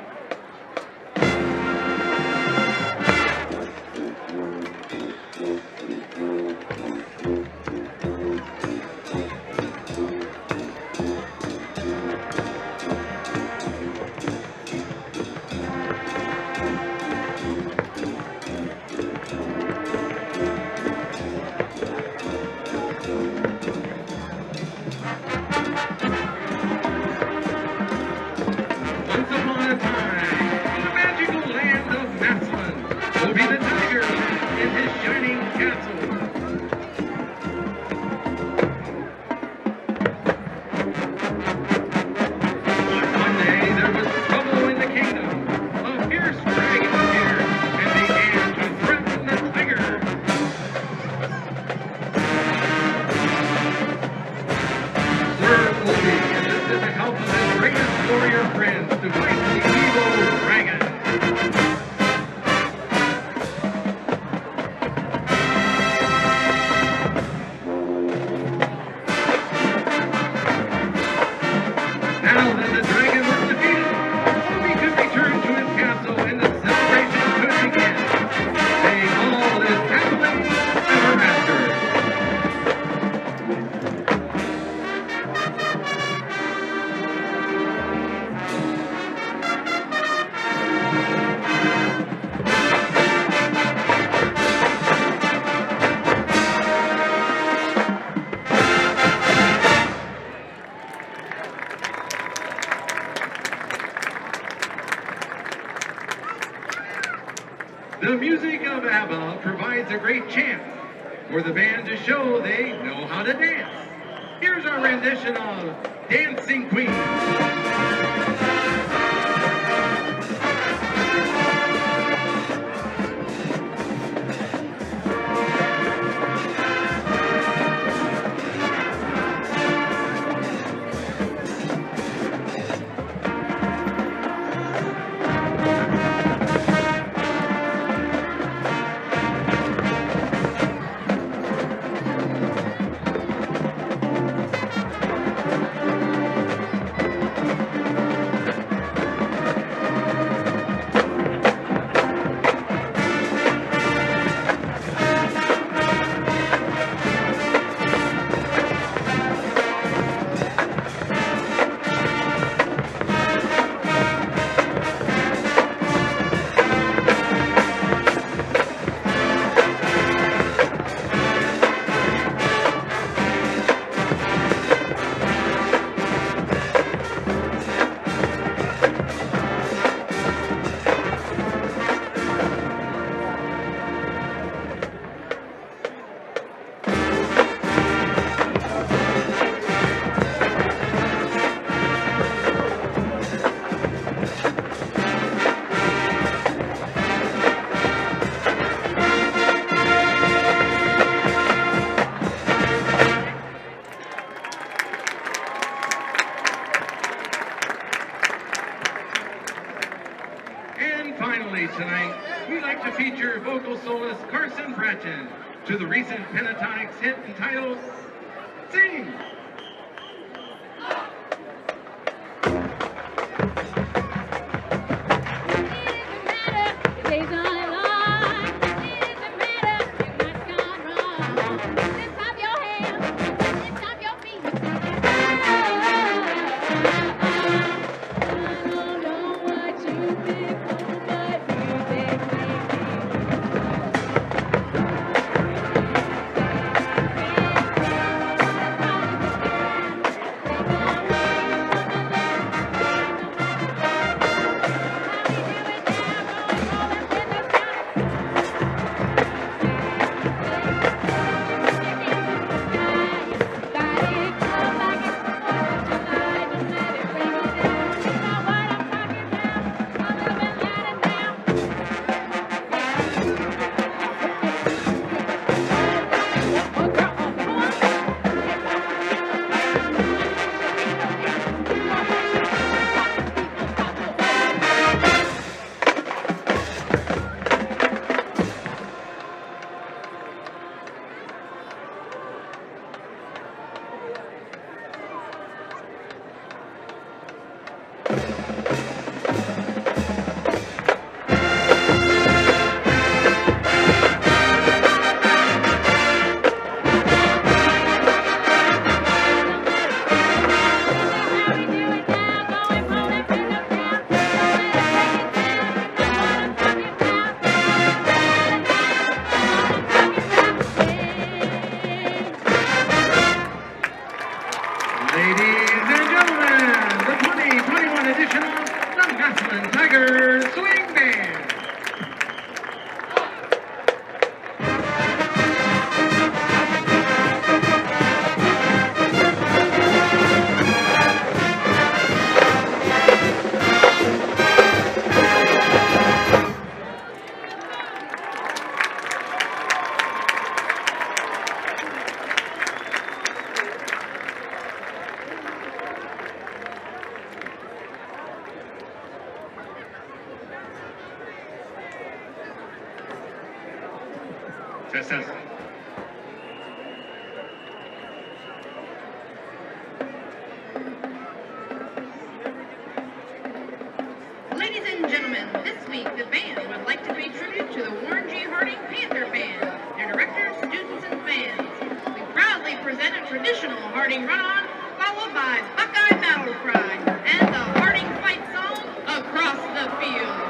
Once upon a time, provides a great chance for the band to show they know how to dance. Here's our rendition of Dancing Queen. Tonight, we'd like to feature vocal soloist Carson Bratchen to the recent Pentatonics hit entitled Sing! Massillon Tigers Swing Band. Test. Ladies and gentlemen, this week the band would like to pay tribute to the Warren G. Harding Panther Band, their directors, students, and fans. We proudly present a traditional Harding run-on, followed by Buckeye Battle Cry and the Harding fight song, Across the Field.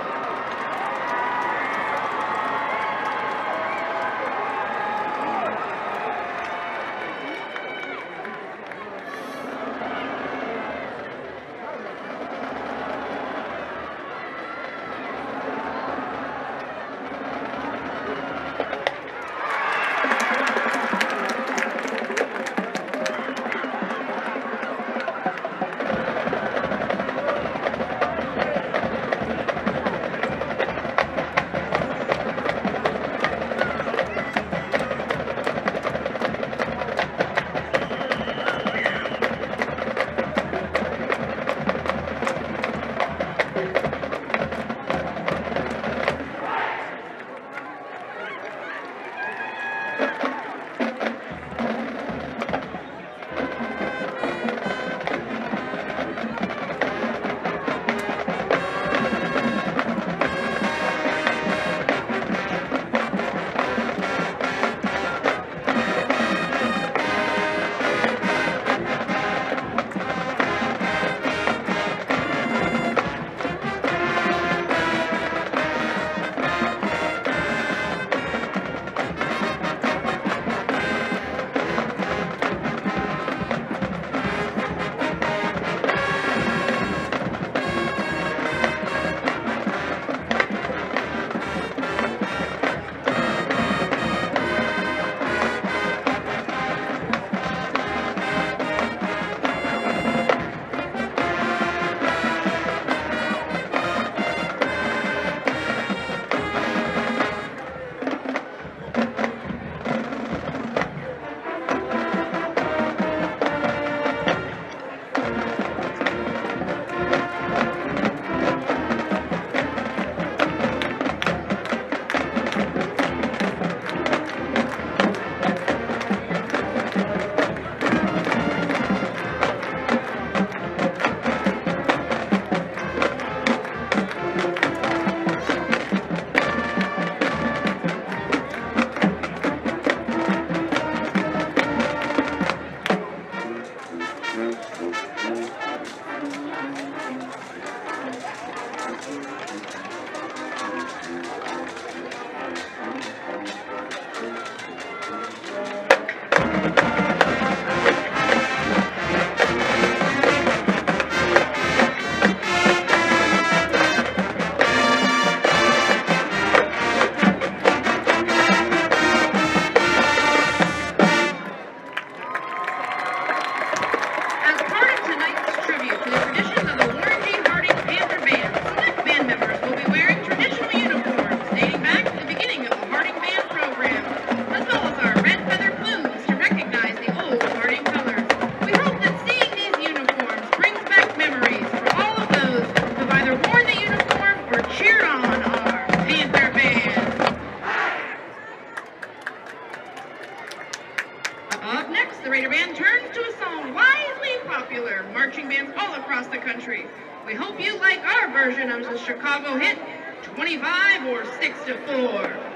Up next, the Raider Band turns to a song widely popular, marching bands all across the country. We hope you like our version of the Chicago hit, 25 or 6 to 4.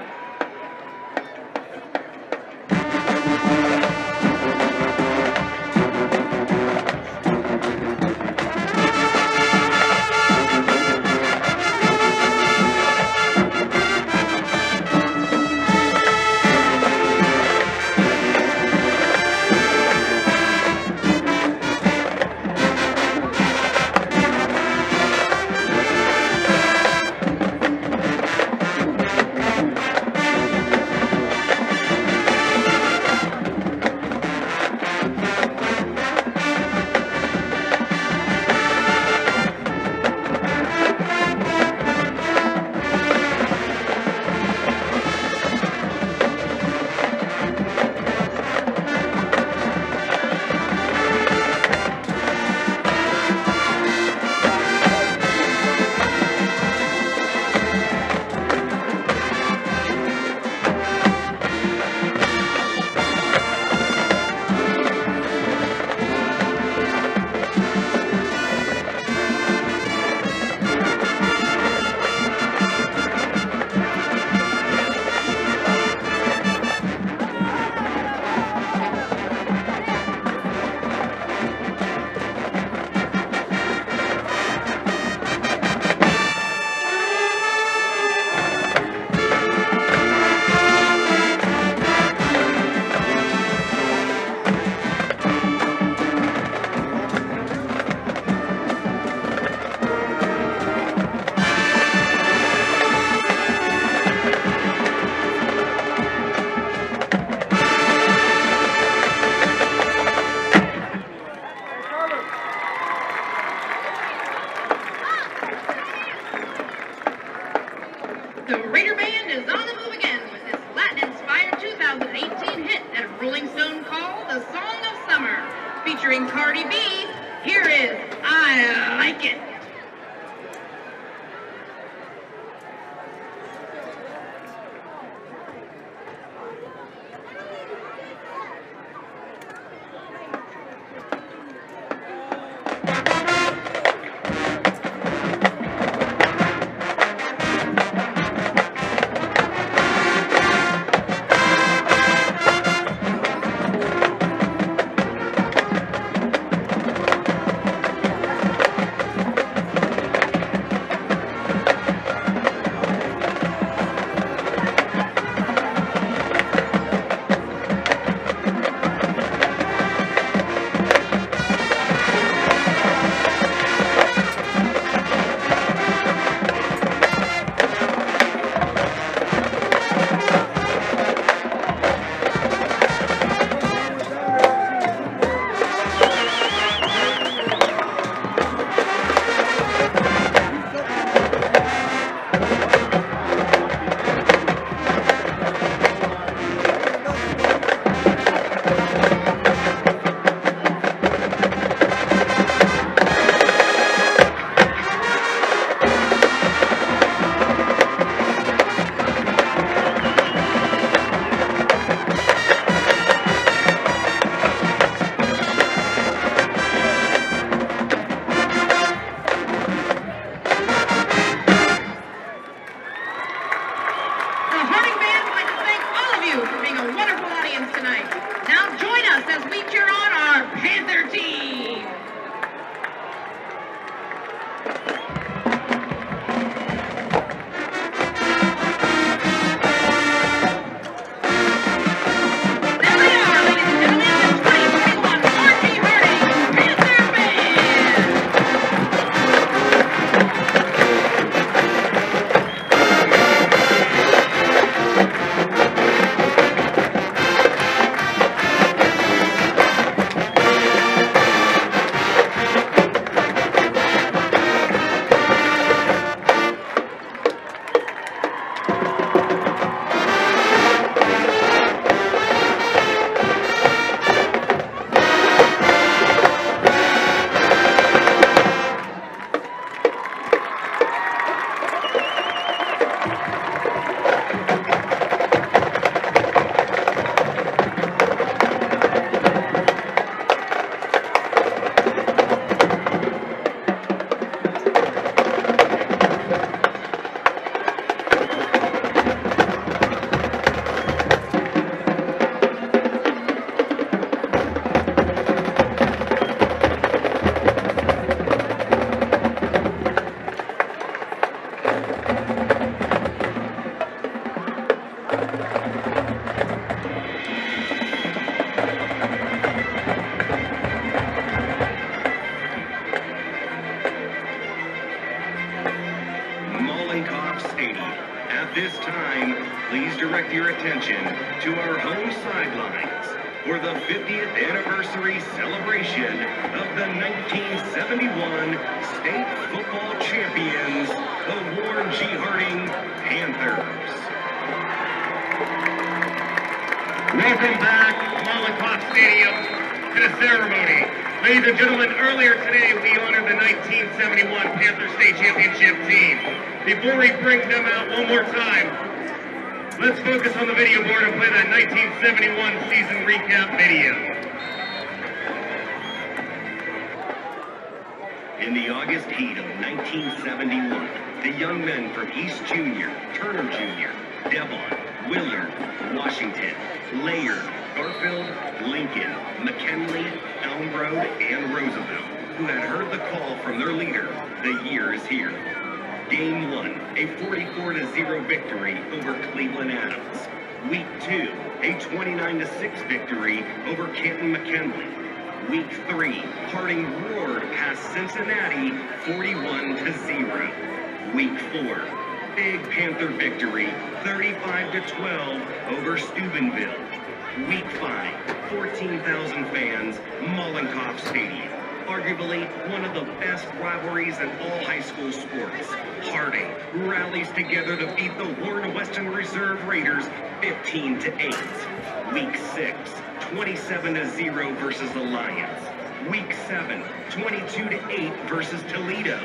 The Raider Band is on the move again with this Latin-inspired 2018 hit that Rolling Stone called the Song of Summer. Featuring Cardi B, here is I Like It. direct your attention to our home sidelines for the 50th anniversary celebration of the 1971 state football champions, the Warren G. Harding Panthers. Welcome back, Molotov Stadium, to the ceremony. Ladies and gentlemen, earlier today we honored the 1971 Panther State Championship team. Before we bring them out one more time, let's focus on the video board and play that 1971 season recap video. In the August heat of 1971, the young men from East Junior, Turner Junior, Devon, Willard, Washington, Laird, Garfield, Lincoln, McKinley, Elm Road, and Roosevelt, who had heard the call from their leader, the year is here. Game 1, a 44-0 victory over Cleveland Adams. Week 2, a 29-6 victory over Canton McKinley. Week 3, Harding roared past Cincinnati 41-0. Week 4, big Panther victory 35-12 over Steubenville. Week 5, 14,000 fans, Molotov Stadium. Arguably one of the best rivalries in all high school sports. Harding rallies together to beat the Warren Western Reserve Raiders 15-8. Week 6, 27-0 versus the Lions. Week 7, 22-8 versus Toledo.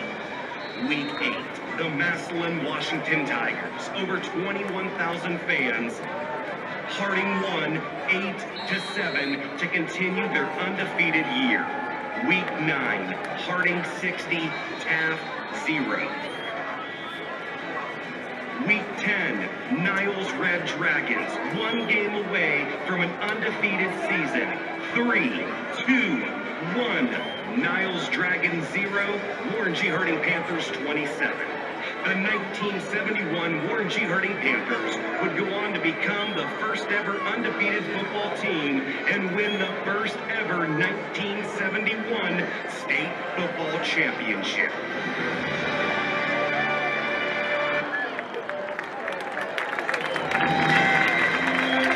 Week 8, the Massillon Washington Tigers, over 21,000 fans. Harding won 8-7 to continue their undefeated year. Week 9, Harding 60, Taft 0. Week 10, Niles Red Dragons, one game away from an undefeated season. 3, 2, 1. Niles Dragons 0, Warren G. Harding Panthers 27. The 1971 Warren G. Harding Panthers would go on to become the first ever undefeated football team and win the first ever 1971 state football championship.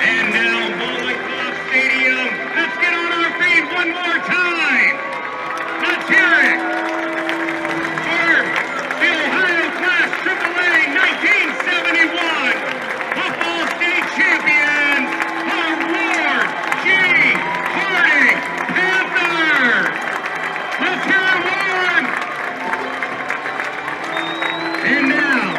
And now, Molotov Stadium, let's get on our feet one more time. Let's hear it for the Ohio Class AAA 1971 Football State Champions, the Warren G. Harding Panthers. Let's hear it, Warren. And now,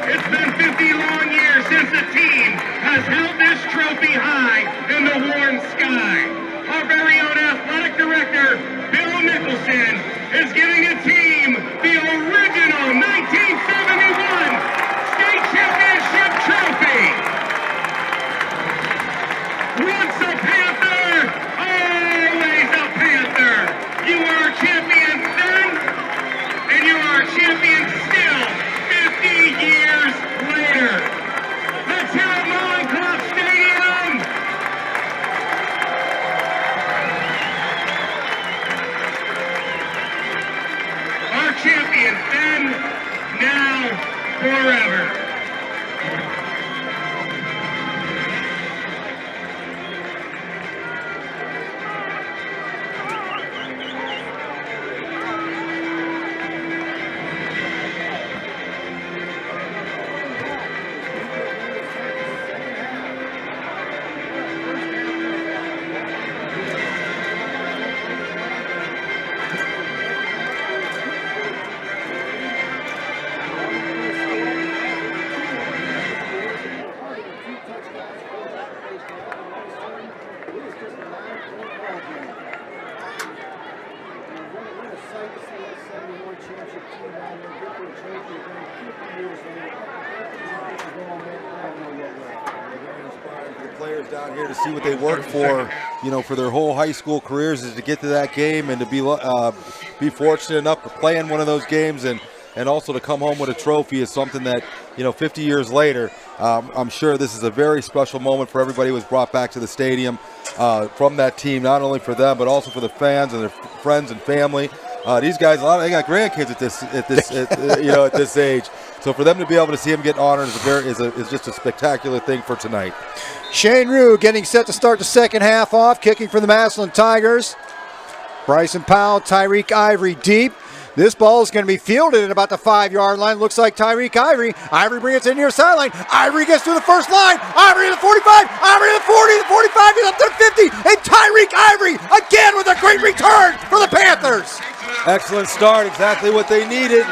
it's been 50 long years since the team has held this trophy high in the Warren sky. Our very own athletic director, Bill Nicholson, is giving a team the original 1971 state championship trophy. Once a Panther, always a Panther. You are champions then, and you are champions still 50 years later. Let's hear it, Molotov Stadium. Our champions then, now, forever. Players down here to see what they work for, for their whole high school careers, is to get to that game and to be fortunate enough to play in one of those games and also to come home with a trophy is something that, 50 years later, I'm sure this is a very special moment for everybody who was brought back to the stadium from that team, not only for them but also for the fans and their friends and family. These guys, they got grandkids at this age. So for them to be able to see him get honored is just a spectacular thing for tonight. Shane Rue getting set to start the second half off, kicking for the Massillon Tigers. Bryson Powell, Tyreek Ivory deep. This ball is going to be fielded at about the 5-yard line. Looks like Tyreek Ivory. Ivory brings it to the near sideline. Ivory gets to the first line. Ivory to the 45. Ivory to the 40. The 45. He's up to the 50. And Tyreek Ivory again with a great return for the Panthers. Excellent start. Exactly what they needed.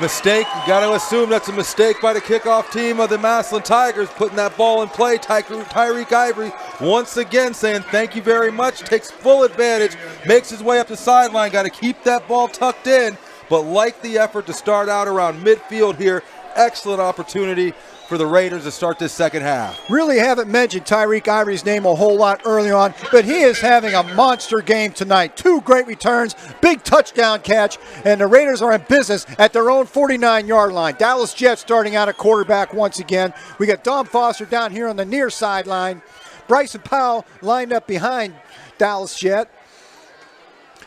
Mistake. You got to assume that's a mistake by the kickoff team of the Massillon Tigers, putting that ball in play. Tyreek Ivory once again saying thank you very much. Takes full advantage. Makes his way up the sideline. Got to keep that ball tucked in. But like the effort to start out around midfield here. Excellent opportunity for the Raiders to start this second half. Really haven't mentioned Tyreek Ivory's name a whole lot early on, but he is having a monster game tonight. 2 great returns, big touchdown catch, and the Raiders are in business at their own 49-yard line. Dallas Jett starting out at quarterback once again. We got Dom Foster down here on the near sideline. Bryson Powell lined up behind Dallas Jett.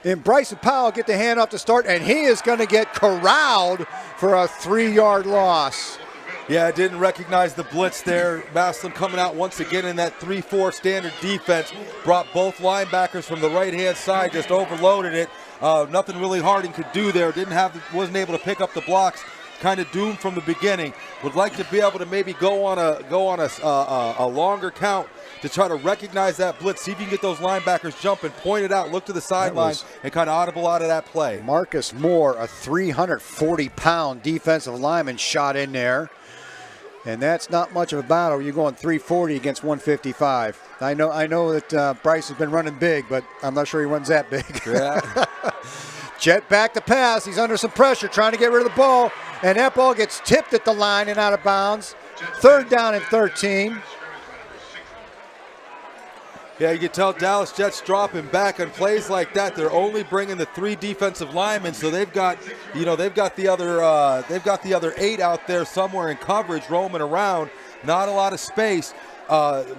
And Bryson Powell get the hand off to start, and he is going to get corralled for a 3-yard loss. Yeah, I didn't recognize the blitz there. Massillon coming out once again in that 3-4 standard defense. Brought both linebackers from the right-hand side, just overloaded it. Nothing really Harding could do there. Wasn't able to pick up the blocks. Kind of doomed from the beginning. Would like to be able to maybe go on a longer count to try to recognize that blitz. See if you can get those linebackers jumping, point it out, look to the sideline, and kind of audible out of that play. Marcus Moore, a 340-pound defensive lineman, shot in there. And that's not much of a battle. You're going 340 against 155. I know that Bryce has been running big, but I'm not sure he runs that big. Yeah. Jet back to pass. He's under some pressure, trying to get rid of the ball. And that ball gets tipped at the line and out of bounds. 3rd down and 13. Yeah, you can tell Dallas Jets dropping back on plays like that. They're only bringing the 3 defensive linemen, so they've got the other 8 out there somewhere in coverage, roaming around. Not a lot of space.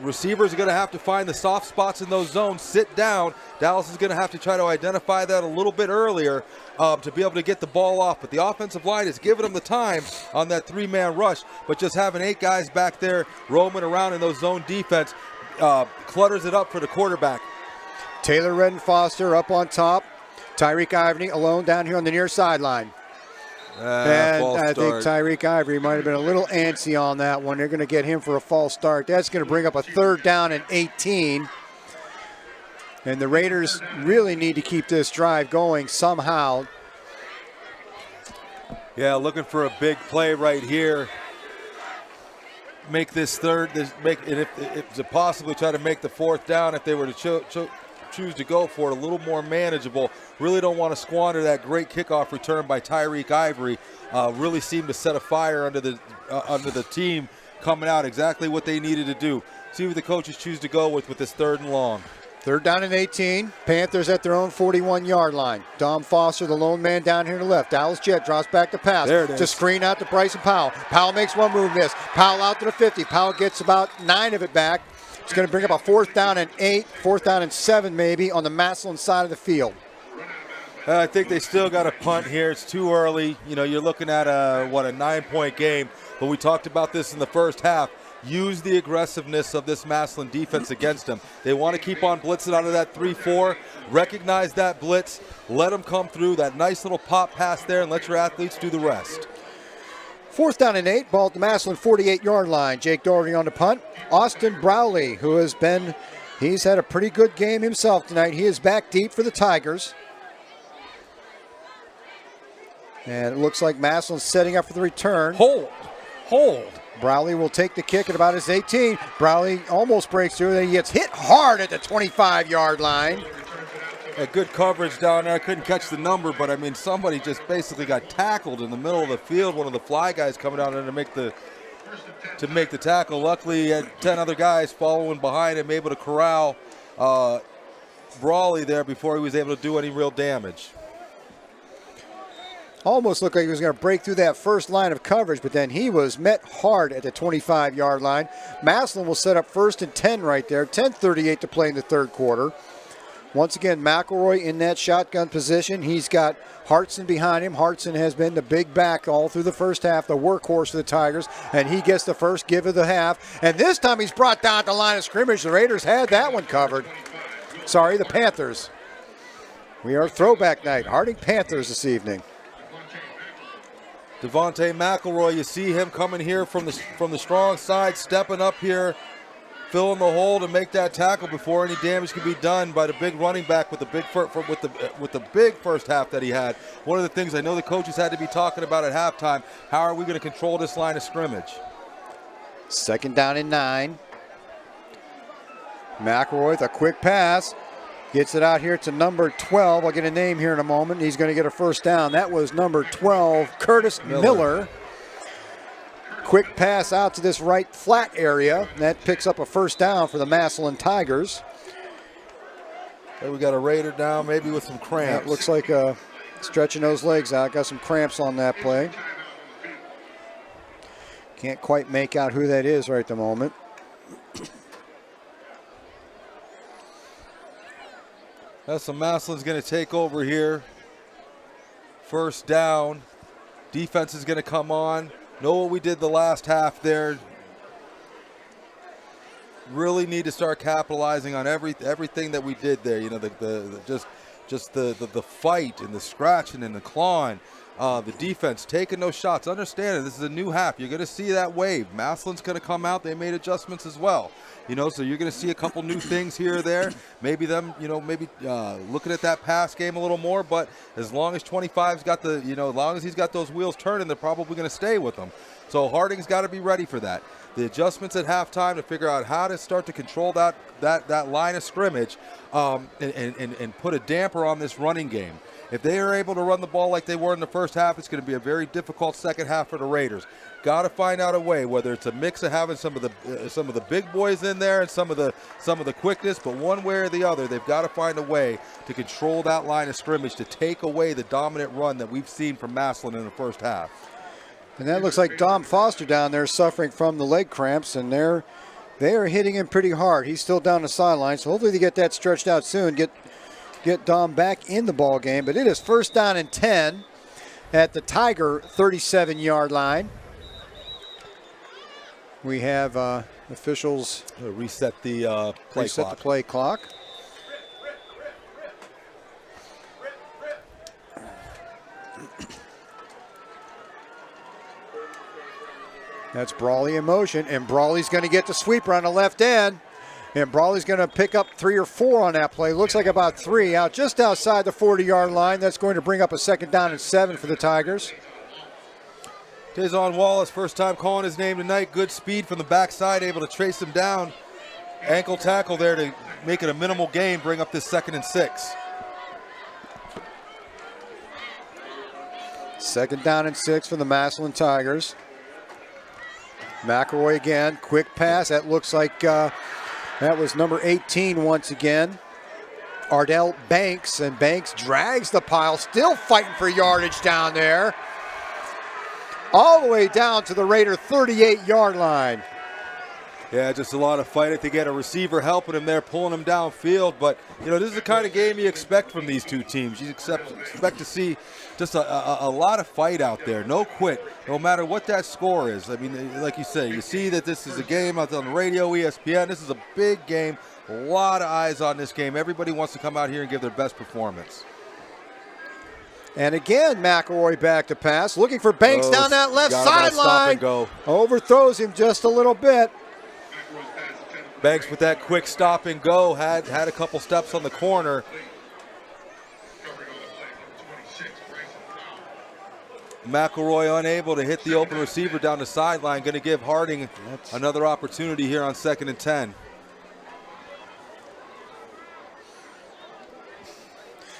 Receivers are going to have to find the soft spots in those zones, sit down. Dallas is going to have to try to identify that a little bit earlier to be able to get the ball off. But the offensive line is giving them the time on that 3-man rush. But just having 8 guys back there roaming around in those zone defense clutters it up for the quarterback. Taylor Redden Foster up on top. Tyreek Ivory alone down here on the near sideline. And I think Tyreek Ivory might have been a little antsy on that one. They're going to get him for a false start. That's going to bring up a 3rd down and 18. And the Raiders really need to keep this drive going somehow. Yeah, looking for a big play right here. Make this third, if to possibly try to make the 4th down if they were to choose to go for it, a little more manageable. Really don't want to squander that great kickoff return by Tyreek Ivory. Really seemed to set a fire under the team coming out. Exactly what they needed to do. See what the coaches choose to go with this 3rd and long. 3rd down and 18. Panthers at their own 41-yard line. Dom Foster, the lone man down here to the left. Dallas Jett drops back to pass. There it is. To screen out to Bryson Powell. Powell makes one move, miss. Powell out to the 50. Powell gets about 9 of it back. It's going to bring up a 4th down and 8, 4th down and 7 maybe on the Massillon side of the field. I think they still got a punt here. It's too early. You're looking at a 9-point game. But we talked about this in the first half. Use the aggressiveness of this Massillon defense against them. They want to keep on blitzing out of that 3-4. Recognize that blitz. Let them come through. That nice little pop pass there, and let your athletes do the rest. 4th down and 8. Ball at the Massillon 48-yard line. Jake Doherty on the punt. Austin Browley, he's had a pretty good game himself tonight. He is back deep for the Tigers. And it looks like Massillon's setting up for the return. Hold. Browley will take the kick at about his 18. Browley almost breaks through. Then he gets hit hard at the 25-yard line. Good coverage down there. I couldn't catch the number, but somebody just basically got tackled in the middle of the field. One of the fly guys coming down there to make the tackle. Luckily, he had 10 other guys following behind him, able to corral Brawley there before he was able to do any real damage. Almost looked like he was going to break through that first line of coverage, but then he was met hard at the 25-yard line. Massillon will set up 1st and 10 right there. 10:38 to play in the 3rd quarter. Once again, McElroy in that shotgun position. He's got Hartson behind him. Hartson has been the big back all through the first half, the workhorse of the Tigers, and he gets the first give of the half. And this time he's brought down at the line of scrimmage. The Raiders had that one covered. Sorry, the Panthers. We are throwback night. Harding Panthers this evening. Devontae McElroy, you see him coming here from the strong side, stepping up here, filling the hole to make that tackle before any damage can be done by the big running back with the big first half that he had. One of the things I know the coaches had to be talking about at halftime, how are we going to control this line of scrimmage? 2nd down and 9. McElroy with a quick pass. Gets it out here to number 12. I'll get a name here in a moment. He's going to get a first down. That was number 12, Curtis Miller. Quick pass out to this right flat area. That picks up a first down for the Massillon Tigers. Hey, we got a Raider down, maybe with some cramps. That looks like stretching those legs out. Got some cramps on that play. Can't quite make out who that is right at the moment. So Massillon's going to take over here. First down. Defense is going to come on. Know what we did the last half there. Really need to start capitalizing on everything that we did there. You know, just the fight and the scratching and the clawing. The defense taking those shots. Understand it, this is a new half. You're going to see that wave. Massillon's going to come out. They made adjustments as well. You know, so you're going to see a couple new things here or there. Maybe them, looking at that pass game a little more. But as long as 25's got as long as he's got those wheels turning, they're probably going to stay with him. So Harding's got to be ready for that. The adjustments at halftime to figure out how to start to control that line of scrimmage and put a damper on this running game. If they are able to run the ball like they were in the first half, it's going to be a very difficult second half for the Raiders. Got to find out a way, whether it's a mix of having some of the big boys in there and some of the quickness, but one way or the other, they've got to find a way to control that line of scrimmage to take away the dominant run that we've seen from Massillon in the first half. And that looks like Dom Foster down there suffering from the leg cramps, and they are hitting him pretty hard. He's still down the sideline, so hopefully they get that stretched out soon, get Dom back in the ball game. But it is 1st down and 10 at the Tiger 37-yard line. We have officials reset the play clock. That's Brawley in motion, and Brawley's going to get the sweeper on the left end. And Brawley's going to pick up 3 or 4 on that play. Looks like about 3 out just outside the 40-yard line. That's going to bring up a 2nd down and 7 for the Tigers. Tazon Wallace, first time calling his name tonight. Good speed from the backside, able to trace him down. Ankle tackle there to make it a minimal gain, bring up this 2nd and 6. 2nd down and 6 for the Massillon Tigers. McElroy again, quick pass. That looks like that was number 18 once again. Ardell Banks, and Banks drags the pile, still fighting for yardage down there. All the way down to the Raider 38-yard line. Yeah, just a lot of fight. They get a receiver helping him there, pulling him downfield. But, this is the kind of game you expect from these two teams. You expect to see just a lot of fight out there. No quit, no matter what that score is. I mean, like you say, you see that this is a game out on the radio, ESPN. This is a big game. A lot of eyes on this game. Everybody wants to come out here and give their best performance. And again, McElroy back to pass. Looking for Banks down that left sideline. Overthrows him just a little bit. Banks with that quick stop and go, had a couple steps on the corner. McElroy unable to hit the open receiver down the sideline. Going to give Harding another opportunity here on 2nd and 10.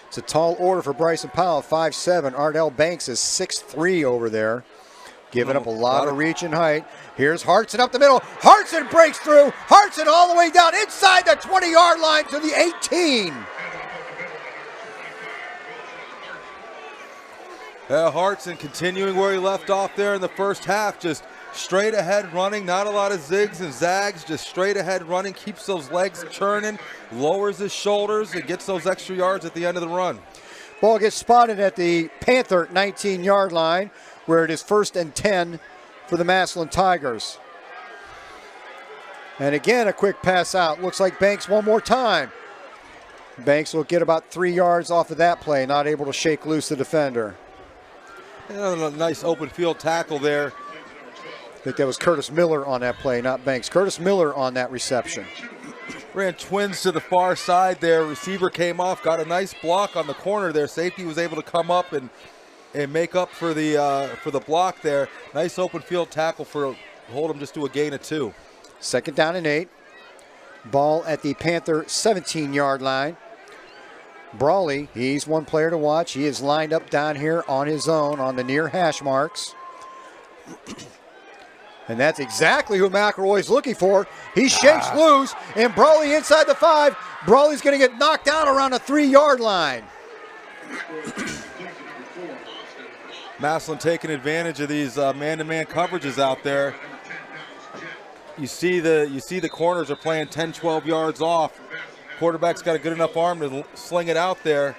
It's a tall order for Bryson Powell, 5'7". Ardell Banks is 6'3" over there. Giving up a lot of reach and height. Here's Hartson up the middle. Hartson breaks through. Hartson all the way down inside the 20-yard line to the 18. Hartson continuing where he left off there in the first half, just straight ahead running, not a lot of zigs and zags, just straight ahead running, keeps those legs churning, lowers his shoulders, and gets those extra yards at the end of the run. Ball gets spotted at the Panther 19-yard line, where it is 1st and 10 for the Massillon Tigers. And again, a quick pass out. Looks like Banks one more time. Banks will get about 3 yards off of that play, not able to shake loose the defender. Another nice open field tackle there. I think that was Curtis Miller on that play, not Banks. Curtis Miller on that reception. Ran twins to the far side there. Receiver came off, got a nice block on the corner there. Safety was able to come up and make up for the block there. Nice open field tackle for Hold'em just to a gain of 2. 2nd down and 8. Ball at the Panther 17-yard line. Brawley, he's one player to watch. He is lined up down here on his own on the near hash marks. And that's exactly who McElroy's looking for. He shakes loose, and Brawley inside the 5. Brawley's going to get knocked out around the 3-yard line. Massillon taking advantage of these man-to-man coverages out there. You see the corners are playing 10, 12 yards off. Quarterback's got a good enough arm to sling it out there.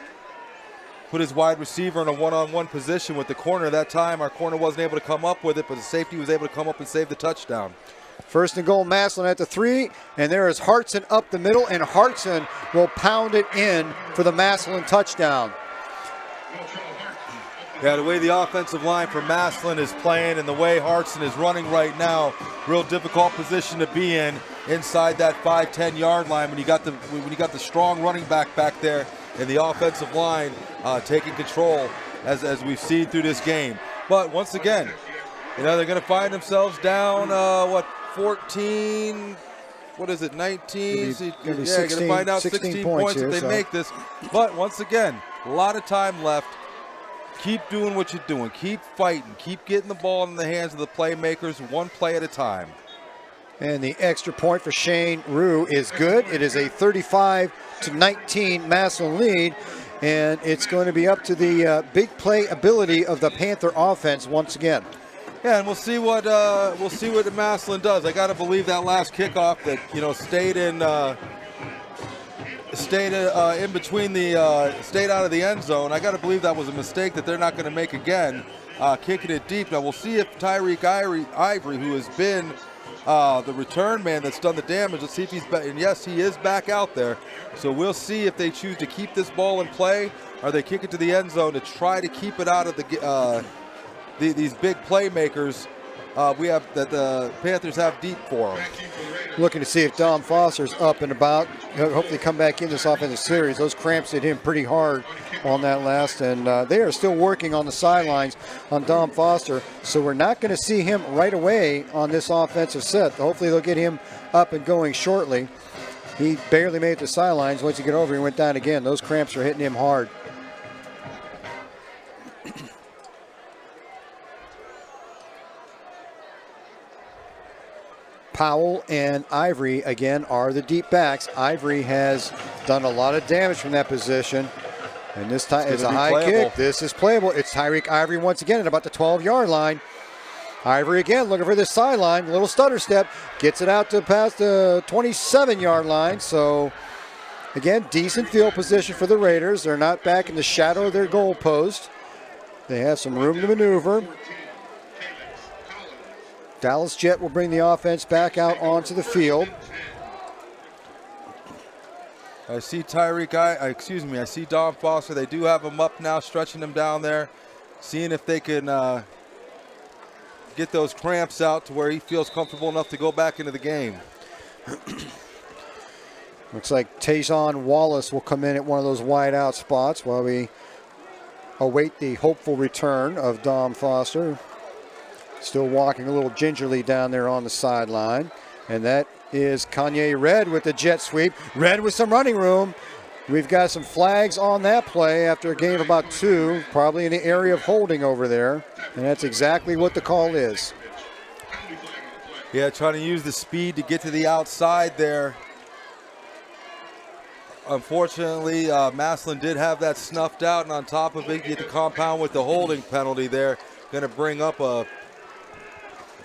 Put his wide receiver in a one-on-one position with the corner. That time our corner wasn't able to come up with it, but the safety was able to come up and save the touchdown. 1st and goal, Massillon at the 3, and there is Hartson up the middle, and Hartson will pound it in for the Massillon touchdown. Yeah, the way the offensive line for Massillon is playing and the way Hartson is running right now, real difficult position to be in inside that 5, 10-yard line when you got the strong running back there and the offensive line taking control as we've seen through this game. But once again, they're going to find themselves down 14. What is it? 19. Going to find out 16 points here, if they make this. But once again, a lot of time left. Keep doing what you're doing. Keep fighting. Keep getting the ball in the hands of the playmakers, one play at a time. And the extra point for Shane Rue is good. It is a 35-19 Massillon lead, and it's going to be up to the big play ability of the Panther offense once again. Yeah, and we'll see what the Massillon does. I got to believe that last kickoff that stayed in between stayed out of the end zone. I got to believe that was a mistake that they're not going to make again, kicking it deep. Now we'll see if Tyreek Ivory, who has been the return man that's done the damage, let's see if he's back. And yes, he is back out there. So we'll see if they choose to keep this ball in play or they kick it to the end zone to try to keep it out of these big playmakers that the Panthers have deep for them. Looking to see if Dom Foster's up and about. He'll hopefully come back in this offensive series. Those cramps hit him pretty hard on that last, and they are still working on the sidelines on Dom Foster, so we're not going to see him right away on this offensive set. Hopefully they'll get him up and going shortly. He barely made it to the sidelines. Once he got over, he went down again. Those cramps are hitting him hard. Powell and Ivory, again, are the deep backs. Ivory has done a lot of damage from that position. And this time it's a high kick. This is playable. It's Tyreek Ivory once again at about the 12-yard line. Ivory again looking for this sideline. Little stutter step. Gets it out to past the 27-yard line. So, again, decent field position for the Raiders. They're not back in the shadow of their goal post. They have some room to maneuver. Dallas Jet will bring the offense back out onto the field. I see I see Dom Foster. They do have him up now, stretching him down there, seeing if they can get those cramps out to where he feels comfortable enough to go back into the game. Looks like Tajon Wallace will come in at one of those wide out spots while we await the hopeful return of Dom Foster. Still walking a little gingerly down there on the sideline. And that is Kanye Red with the jet sweep. Red with some running room. We've got some flags on that play after a gain of about 2, probably in the area of holding over there. And that's exactly what the call is. Yeah, trying to use the speed to get to the outside there. Unfortunately, Massillon did have that snuffed out, and on top of it, get the compound with the holding penalty there. Going to bring up a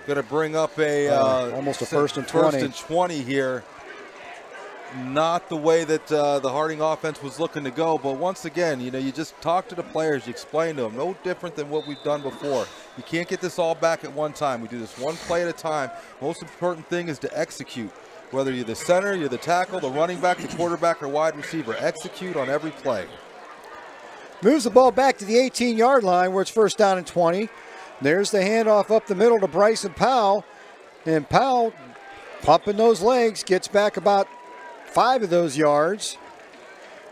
Going to bring up a almost a first and 20. First and 20 here. Not the way that the Harding offense was looking to go, but once again, you know, you just talk to the players, you explain to them, no different than what we've done before. You can't get this all back at one time. We do this one play at a time. Most important thing is to execute. Whether you're the center, you're the tackle, the running back, the quarterback, or wide receiver, execute on every play. Moves the ball back to the 18-yard line where it's first down and 20. There's the handoff up the middle to Bryson Powell. And Powell, pumping those legs, gets back about 5 of those yards.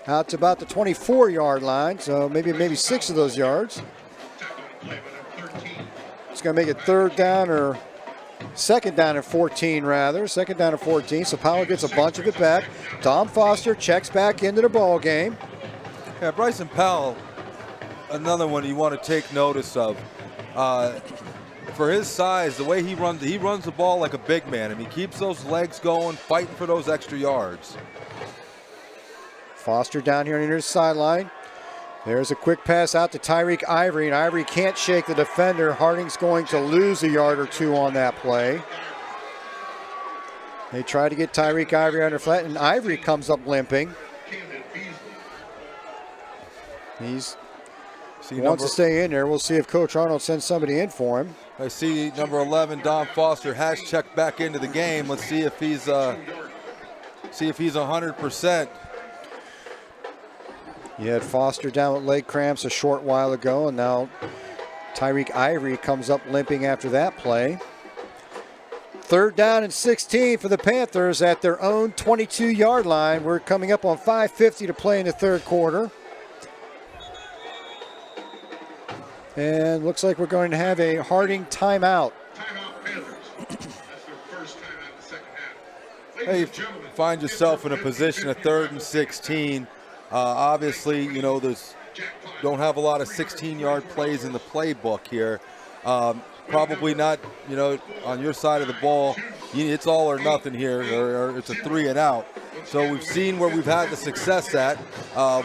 Out to about the 24-yard line, so maybe 6 of those yards. It's going to make it third down or second down and 14 rather. Second down and 14, so Powell gets a bunch of it back. Dom Foster checks back into the ball game. Yeah, Bryson Powell, another one you want to take notice of. For his size, the way he runs the ball like a big man, and he keeps those legs going, fighting for those extra yards. Foster down here near the sideline. There's a quick pass out to Tyreek Ivory, and Ivory can't shake the defender. Harding's going to lose a yard or 2 on that play. They try to get Tyreek Ivory under flat, and Ivory comes up limping. He's wants to stay in there. We'll see if Coach Arnold sends somebody in for him. I see number 11, Dom Foster, has checked back into the game. Let's see if he's 100%. You had Foster down with leg cramps a short while ago, and now Tyreek Ivory comes up limping after that play. Third down and 16 for the Panthers at their own 22-yard line. We're coming up on 5:50 to play in the third quarter. And looks like we're going to have a Harding timeout. Timeout, Panthers. That's their first timeout in the second half. Hey, if you find yourself in a position of 3rd and 16, obviously, you know, don't have a lot of 16-yard plays in the playbook here. Probably not, you know, on your side of the ball. It's all or nothing here, or it's a 3 and out. So we've seen where we've had the success at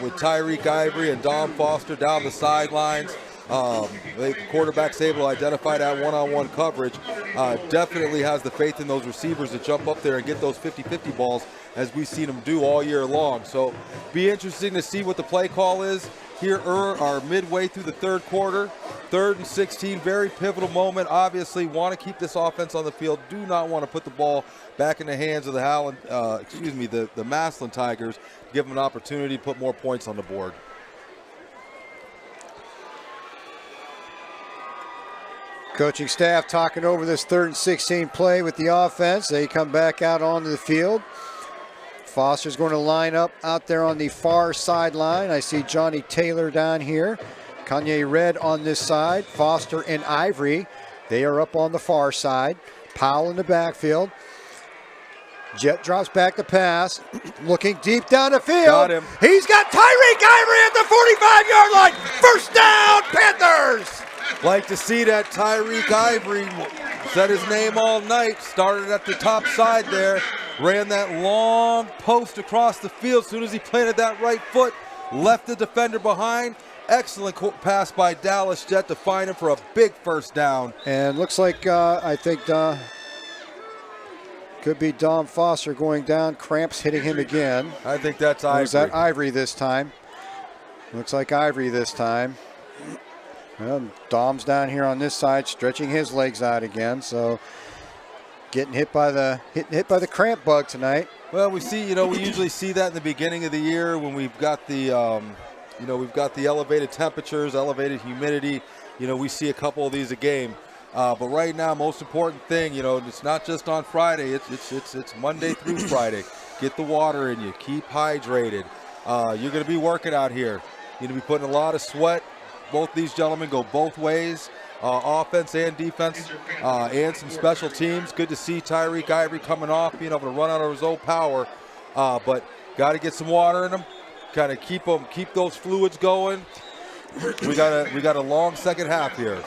with Tyreek Ivory and Dom Foster down the sidelines. The quarterback's able to identify that one-on-one coverage. Definitely has the faith in those receivers to jump up there and get those 50-50 balls, as we've seen them do all year long. So be interesting to see what the play call is here are midway through the third quarter. 3rd and 16, very pivotal moment. Obviously want to keep this offense on the field. Do not want to put the ball back in the hands of the Massillon Tigers to give them an opportunity to put more points on the board. Coaching staff talking over this 3rd and 16 play with the offense. They come back out onto the field. Foster's going to line up out there on the far sideline. I see Johnny Taylor down here. Kanye Red on this side. Foster and Ivory, they are up on the far side. Powell in the backfield. Jet drops back the pass. Looking deep down the field. Got him. He's got Tyreek Ivory at the 45-yard line. First down, Panthers. Like to see that. Tyreek Ivory said his name all night. Started at the top side there. Ran that long post across the field. As soon as he planted that right foot, left the defender behind. Excellent pass by Dallas Jet to find him for a big first down. And looks like, I think, could be Dom Foster going down. Cramps hitting him again. I think that's Ivory. Or is that Ivory this time? Looks like Ivory this time. Well, Dom's down here on this side, stretching his legs out again. So getting hit by the cramp bug tonight. Well, we see, we usually see that in the beginning of the year when we've got the, we've got the elevated temperatures, elevated humidity. We see a couple of these a game. But right now, most important thing, it's not just on Friday. It's Monday through Friday. Get the water in you. Keep hydrated. You're going to be working out here. You're going to be putting a lot of sweat. Both these gentlemen go both ways, offense and defense, and some special teams. Good to see Tyreek Ivory coming off, being able to run out of his own power. But got to get some water in them. Kind of keep those fluids going. We got a long second half here.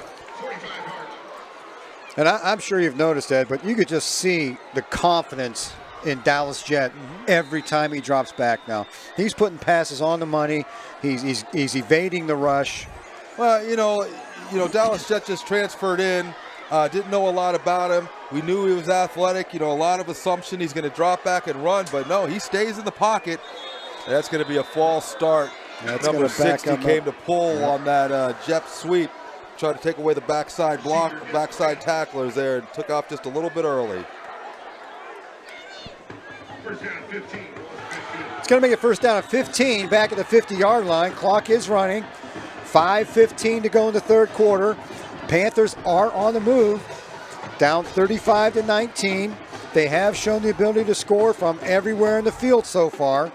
And I'm sure you've noticed that, but you could just see the confidence in Dallas Jet every time he drops back now. He's putting passes on the money. He's evading the rush. Well, Dallas Jet just transferred in Didn't know a lot about him. We knew he was athletic. You know, a lot of assumption he's going to drop back and run, but no, he stays in the pocket. That's going to be a false start. That's Number gonna back 60 him came up. to pull on that jet sweep, tried to take away the backside block, backside tacklers there, and took off just a little bit early. First down, 15. It's going to make it first down at 15, back at the 50-yard line. Clock is running. 5:15 to go in the third quarter. Panthers are on the move, down 35-19. They have shown the ability to score from everywhere in the field so far.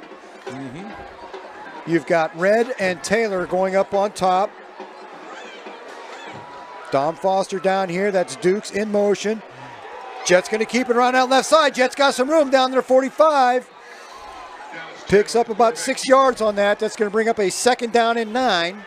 You've got Red and Taylor going up on top. Dom Foster down here. That's Dukes in motion. Jets going to keep it around that left side. Jets got some room down there, 45. Picks up about 6 yards on that. That's going to bring up a second down and 9.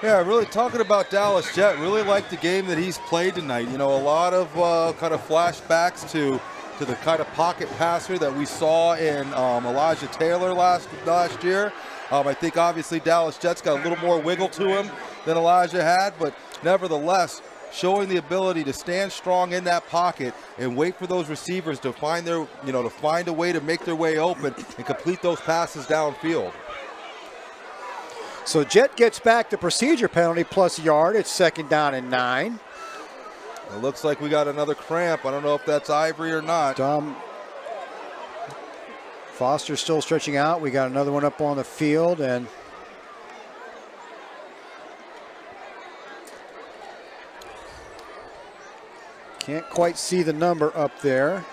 Yeah, really talking about Dallas Jet. Really like the game that he's played tonight. You know, a lot of kind of flashbacks to the kind of pocket passer that we saw in Elijah Taylor last year. I think obviously Dallas Jet's got a little more wiggle to him than Elijah had, but nevertheless, showing the ability to stand strong in that pocket and wait for those receivers to find their, to find a way to make their way open and complete those passes downfield. So Jet gets back the procedure penalty plus yard. It's second down and 9. It looks like we got another cramp. I don't know if that's Ivory or not. Foster still stretching out. We got another one up on the field, and can't quite see the number up there.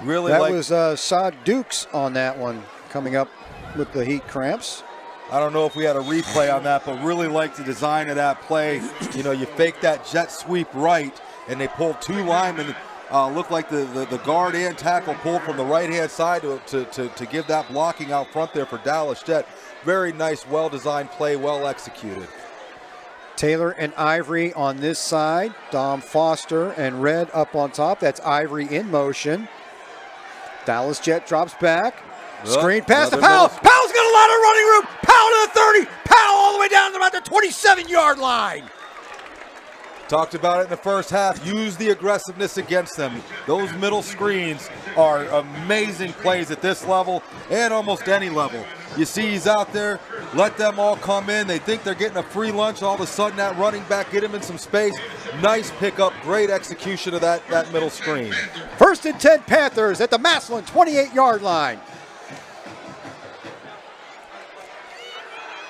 Really, that was Saad Dukes on that one, coming up with the heat cramps. I don't know if we had a replay on that, but really like the design of that play. You fake that jet sweep right, and they pulled two linemen. Looked like the guard and tackle pulled from the right-hand side to give that blocking out front there for Dallas Jet. Very nice, well-designed play, well executed. Taylor and Ivory on this side. Dom Foster and Red up on top. That's Ivory in motion. Dallas Jet drops back. Screen pass to Powell. Powell's got a lot of running room. Powell to the 30. Powell all the way down to about the 27-yard line. Talked about it in the first half. Use the aggressiveness against them. Those middle screens are amazing plays at this level and almost any level. You see he's out there. Let them all come in. They think they're getting a free lunch. All of a sudden, that running back get him in some space. Nice pickup. Great execution of that middle screen. First and 10 Panthers at the Massillon 28-yard line.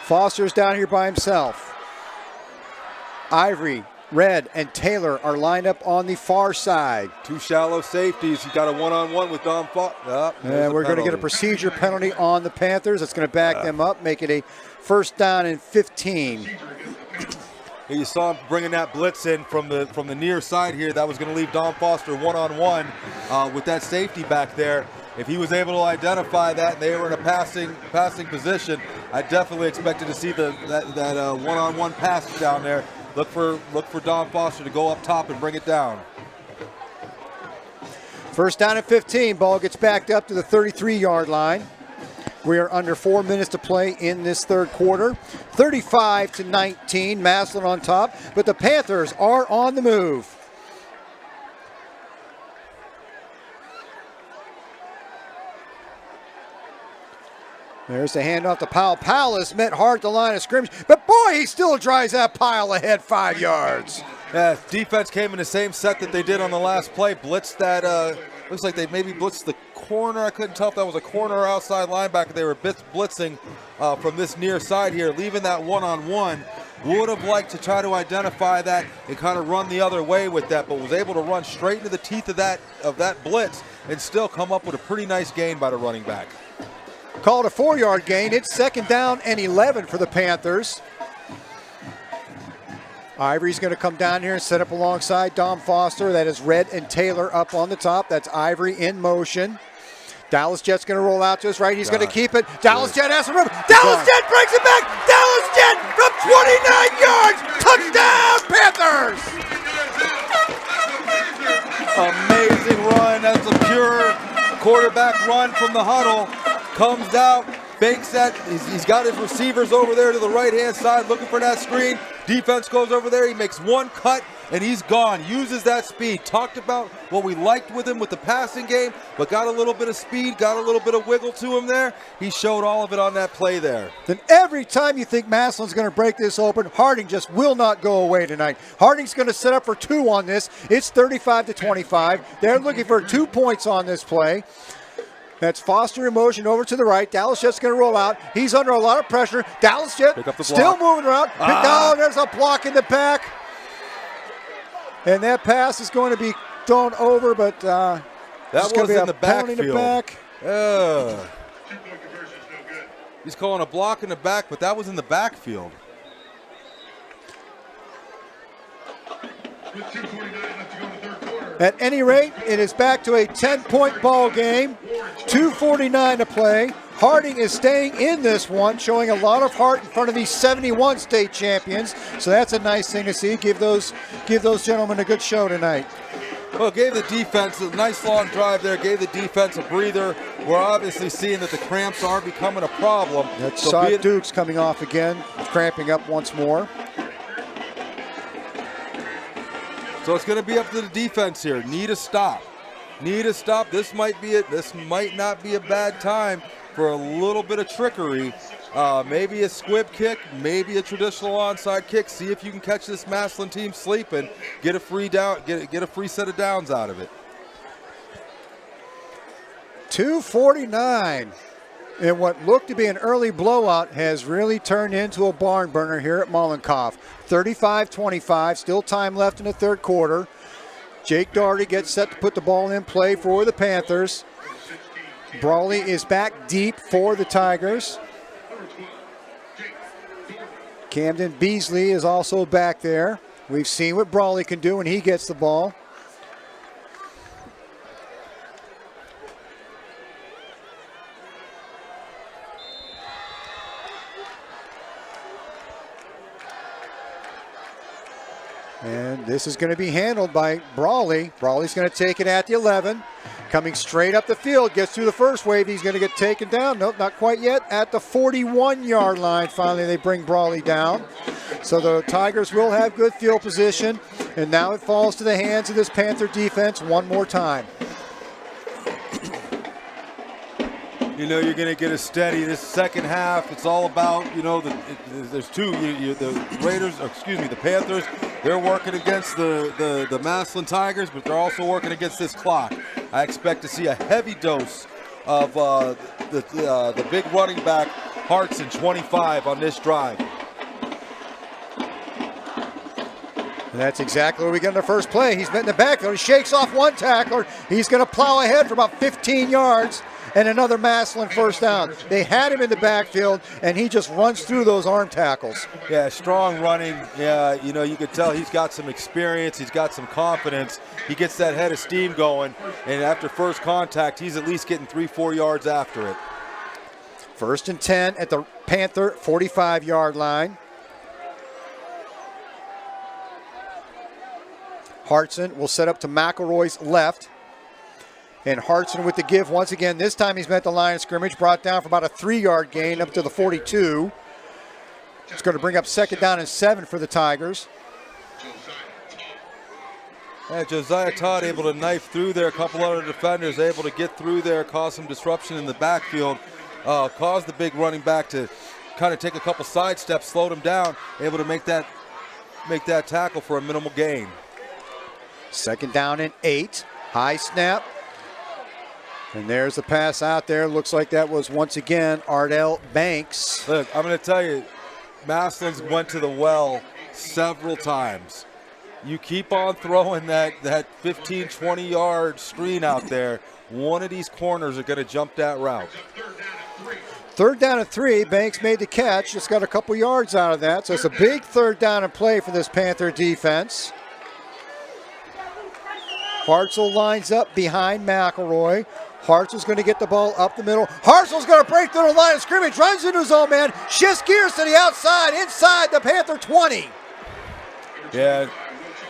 Foster's down here by himself. Ivory, Red, and Taylor are lined up on the far side. Two shallow safeties. He's got a one-on-one with Dom Foster. And we're going to get a procedure penalty on the Panthers. That's going to back them up, make it a first down and 15. You saw him bringing that blitz in from the near side here. That was going to leave Dom Foster one-on-one with that safety back there. If he was able to identify that and they were in a passing position, I definitely expected to see that one-on-one pass down there. Look for Dom Foster to go up top and bring it down. First down at 15. Ball gets backed up to the 33-yard line. We are under 4 minutes to play in this third quarter. 35-19, Massillon on top, but the Panthers are on the move. There's the handoff to Powell. Powell is met hard at the line of scrimmage, but boy, he still drives that pile ahead 5 yards. Yeah, defense came in the same set that they did on the last play. Blitzed that, looks like they maybe blitzed the corner. I couldn't tell if that was a corner or outside linebacker. They were blitzing from this near side here, leaving that one-on-one. Would have liked to try to identify that and kind of run the other way with that, but was able to run straight into the teeth of that blitz and still come up with a pretty nice gain by the running back. Called a 4-yard gain. It's second down and 11 for the Panthers. Ivory's going to come down here and set up alongside Dom Foster. That is Red and Taylor up on the top. That's Ivory in motion. Dallas Jet's going to roll out to his right. He's going to keep it. Dallas Jet has some room. Dallas Jet breaks it back. Dallas Jet from 29 yards. Touchdown, Panthers. Amazing run. That's a pure quarterback run from the huddle. Comes out, fakes that. He's got his receivers over there to the right-hand side looking for that screen. Defense goes over there. He makes one cut, and he's gone. Uses that speed. Talked about what we liked with him with the passing game, but got a little bit of speed, got a little bit of wiggle to him there. He showed all of it on that play there. Then every time you think Massillon's going to break this open, Harding just will not go away tonight. Harding's going to set up for 2 on this. It's 35-25. They're looking for 2 points on this play. That's Foster in motion over to the right. Dallas Jett's going to roll out. He's under a lot of pressure. Dallas Jett still moving around. No, there's a block in the back. And that pass is going to be thrown over, but that was in the backfield. He's calling a block in the back, but that was in the backfield. With 2:49 left to go in the third quarter. At any rate, it is back to a 10-point ball game. 2:49 to play. Harding is staying in this one, showing a lot of heart in front of these 71 state champions. So that's a nice thing to see. Give those gentlemen a good show tonight. Well, gave the defense a nice long drive there, gave the defense a breather. We're obviously seeing that the cramps are becoming a problem. That's Dukes coming off again, cramping up once more. So it's going to be up to the defense here. Need a stop. Need a stop. This might be it. This might not be a bad time for a little bit of trickery. Maybe a squib kick, maybe a traditional onside kick. See if you can catch this Massillon team sleeping. Get a free down. Get a free set of downs out of it. 2:49. And what looked to be an early blowout has really turned into a barn burner here at Mollenkopf. 35-25, still time left in the third quarter. Jake Doherty gets set to put the ball in play for the Panthers. Brawley is back deep for the Tigers. Camden Beasley is also back there. We've seen what Brawley can do when he gets the ball. And this is going to be handled by Brawley. Brawley's going to take it at the 11. Coming straight up the field, gets through the first wave. He's going to get taken down. Nope, not quite yet. At the 41-yard line, finally they bring Brawley down. So the Tigers will have good field position. And now it falls to the hands of this Panther defense one more time. You know you're going to get a steady this second half. It's all about, there's two. The Panthers, they're working against the Massillon Tigers, but they're also working against this clock. I expect to see a heavy dose of the big running back, Hartson, 25 on this drive. And that's exactly what we get in the first play. He's met in the backfield. He shakes off one tackler. He's going to plow ahead for about 15 yards. And another Massillon first down. They had him in the backfield, and he just runs through those arm tackles. Yeah, strong running. Yeah, you could tell he's got some experience. He's got some confidence. He gets that head of steam going, and after first contact, he's at least getting 3-4 yards after it. 1st and 10 at the Panther 45-yard line. Hartson will set up to McElroy's left. And Hartson with the give once again. This time he's met the line of scrimmage, brought down for about a 3-yard gain up to the 42. It's going to bring up 2nd down and 7 for the Tigers. Yeah, Josiah Todd able to knife through there. A couple other defenders able to get through there, cause some disruption in the backfield, caused the big running back to kind of take a couple side steps, slowed him down, able to make that tackle for a minimal gain. 2nd down and 8. High snap. And there's the pass out there. Looks like that was once again Ardell Banks. Look, I'm going to tell you, Massillon's went to the well several times. You keep on throwing that 15, 20-yard screen out there, one of these corners are going to jump that route. 3rd down and 3. Banks made the catch. Just got a couple yards out of that. So it's a big 3rd down and play for this Panther defense. Hartzell lines up behind McElroy. Hartzell's going to get the ball up the middle. Hartzell's going to break through the line of scrimmage, runs into his own man, shifts gears to the outside, inside the Panther 20. Yeah,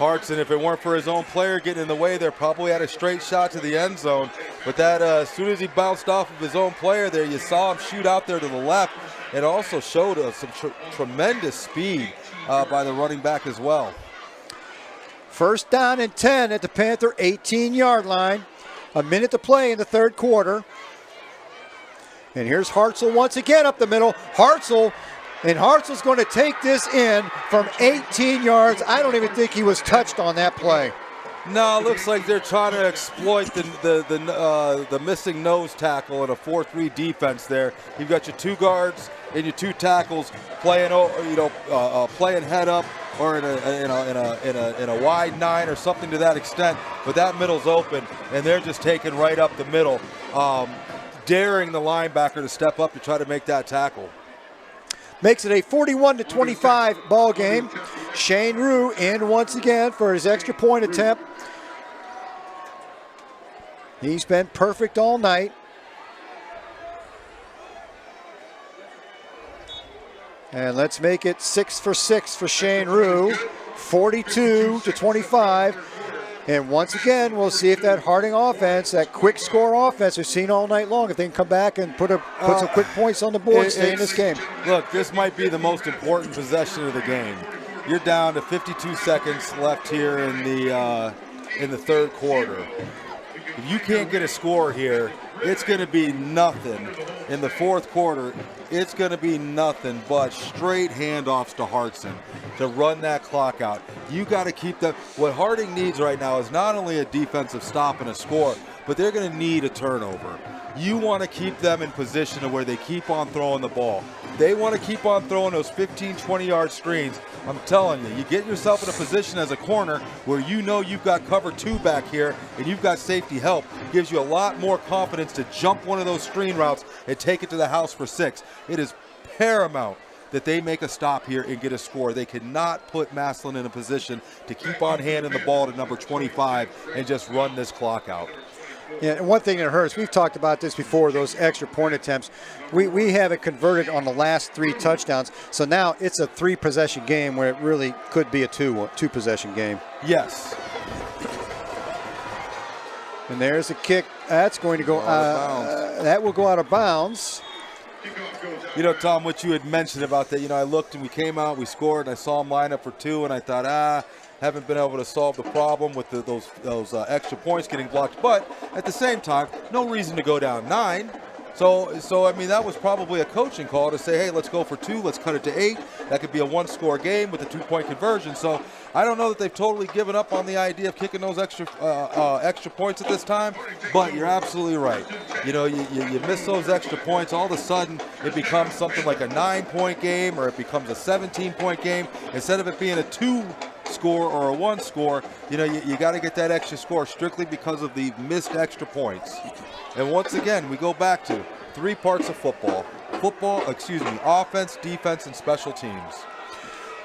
Hartson, if it weren't for his own player getting in the way, there probably had a straight shot to the end zone. But that as soon as he bounced off of his own player there, you saw him shoot out there to the left. It also showed some tremendous speed by the running back as well. First down and 10 at the Panther 18-yard line. A minute to play in the third quarter. And here's Hartzell once again up the middle. Hartzell's going to take this in from 18 yards. I don't even think he was touched on that play. No, it looks like they're trying to exploit the missing nose tackle in a 4-3 defense there. You've got your 2 guards and your 2 tackles playing, playing head up or in a wide 9 or something to that extent. But that middle's open, and they're just taking right up the middle, daring the linebacker to step up to try to make that tackle. Makes it a 41-25 ball game. Shane Rue in once again for his extra point attempt. He's been perfect all night. And let's make it 6 for 6 for Shane Rue. 42-25. And once again, we'll see if that Harding offense, that quick score offense we've seen all night long, if they can come back and put some quick points on the board, stay in this game. Look, this might be the most important possession of the game. You're down to 52 seconds left here in the third quarter. If you can't get a score here, it's going to be nothing. In the fourth quarter, it's going to be nothing but straight handoffs to Hartson to run that clock out. You got to keep them. What Harding needs right now is not only a defensive stop and a score, but they're going to need a turnover. You want to keep them in position to where they keep on throwing the ball. They want to keep on throwing those 15, 20-yard screens. I'm telling you, you get yourself in a position as a corner where you know you've got cover 2 back here and you've got safety help. Gives you a lot more confidence to jump one of those screen routes and take it to the house for 6. It is paramount that they make a stop here and get a score. They cannot put Massillon in a position to keep on handing the ball to number 25 and just run this clock out. Yeah, and one thing that hurts, we've talked about this before, those extra point attempts. We have it converted on the last 3 touchdowns, so now it's a 3-possession game where it really could be a 2-possession game. Yes. And there's a kick. That's going to go that will go out of bounds. You know, Tom, what you had mentioned about that, I looked and we came out, we scored, and I saw them line up for 2, and I thought, haven't been able to solve the problem with those extra points getting blocked. But at the same time, no reason to go down 9. So I mean, that was probably a coaching call to say, hey, let's go for 2, let's cut it to 8. That could be a 1-score game with a 2-point conversion. So I don't know that they've totally given up on the idea of kicking those extra points at this time, but you're absolutely right. You miss those extra points, all of a sudden it becomes something like a 9-point game, or it becomes a 17-point game. Instead of it being a 2-score or a 1-score, you got to get that extra score strictly because of the missed extra points. And once again, we go back to 3 parts of football. Offense, defense, and special teams.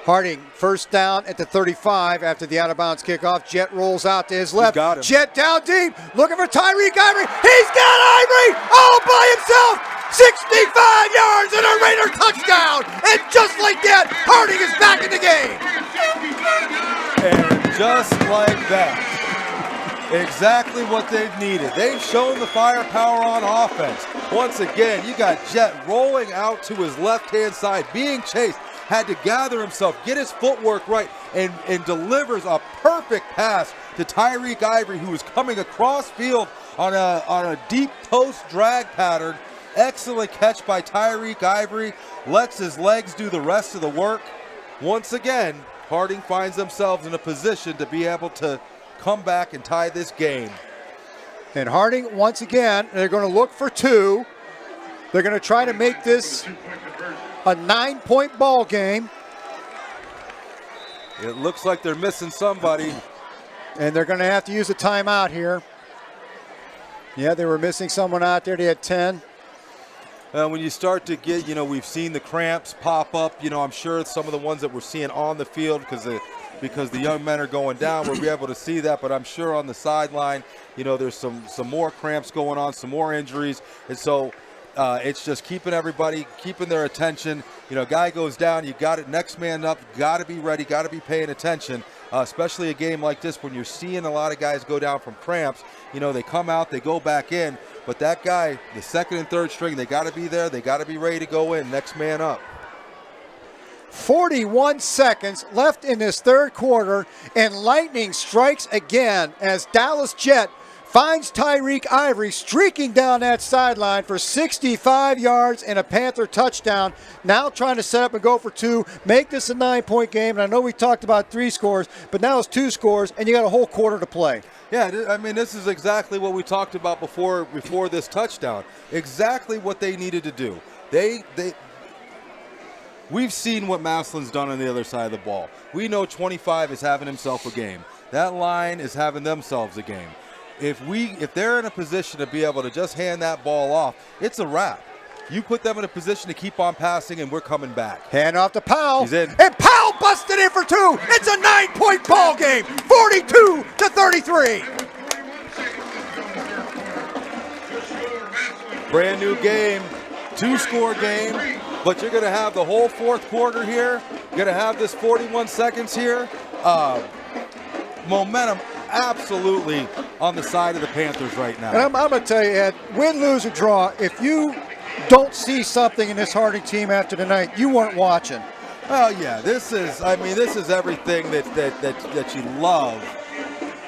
Harding, first down at the 35 after the out-of-bounds kickoff. Jet rolls out to his left. Got him. Jet down deep, looking for Tyreek Ivory. He's got Ivory all by himself. 65 yards and a Raider touchdown. And just like that, Harding is back in the game. And just like that, exactly what they've needed. They've shown the firepower on offense. Once again, you got Jet rolling out to his left-hand side, being chased. Had to gather himself, get his footwork right, and delivers a perfect pass to Tyreek Ivory, who is coming across field on a deep post drag pattern. Excellent catch by Tyreek Ivory. Lets his legs do the rest of the work. Once again, Harding finds themselves in a position to be able to come back and tie this game. And Harding, once again, they're going to look for 2. They're going to try to make this a 9-point ball game. It looks like they're missing somebody. And they're going to have to use a timeout here. Yeah, they were missing someone out there. They had 10. When you start to get, we've seen the cramps pop up. I'm sure some of the ones that we're seeing on the field because the young men are going down, we'll be able to see that. But I'm sure on the sideline, there's some more cramps going on, some more injuries. And so it's just keeping their attention. Guy goes down, you got it, next man up, got to be ready, got to be paying attention. especially a game like this when you're seeing a lot of guys go down from cramps. You know, they come out, they go back in, but that guy, the second and third string, they got to be there. They got to be ready to go in. Next man up. 41 seconds left in this third quarter, and lightning strikes again as Dallas Jet finds Tyreek Ivory streaking down that sideline for 65 yards and a Panther touchdown. Now trying to set up and go for two, make this a 9-point game. And I know we talked about 3 scores, but now it's 2 scores, and you got a whole quarter to play. Yeah, I mean, this is exactly what we talked about before this touchdown. Exactly what they needed to do. We've seen what Massillon's done on the other side of the ball. We know 25 is having himself a game. That line is having themselves a game. If they're in a position to be able to just hand that ball off, it's a wrap. You put them in a position to keep on passing, and we're coming back. Hand off to Powell. He's in. And Powell busted in for 2. It's a 9-point ball game, 42-33. Brand new game, 2-score game, but you're going to have the whole fourth quarter here. You're going to have this 41 seconds here. Momentum absolutely on the side of the Panthers right now. And I'm going to tell you, Ed, win, lose, or draw, if you don't see something in this Harding team after tonight, you weren't watching. Well, yeah, this is everything that you love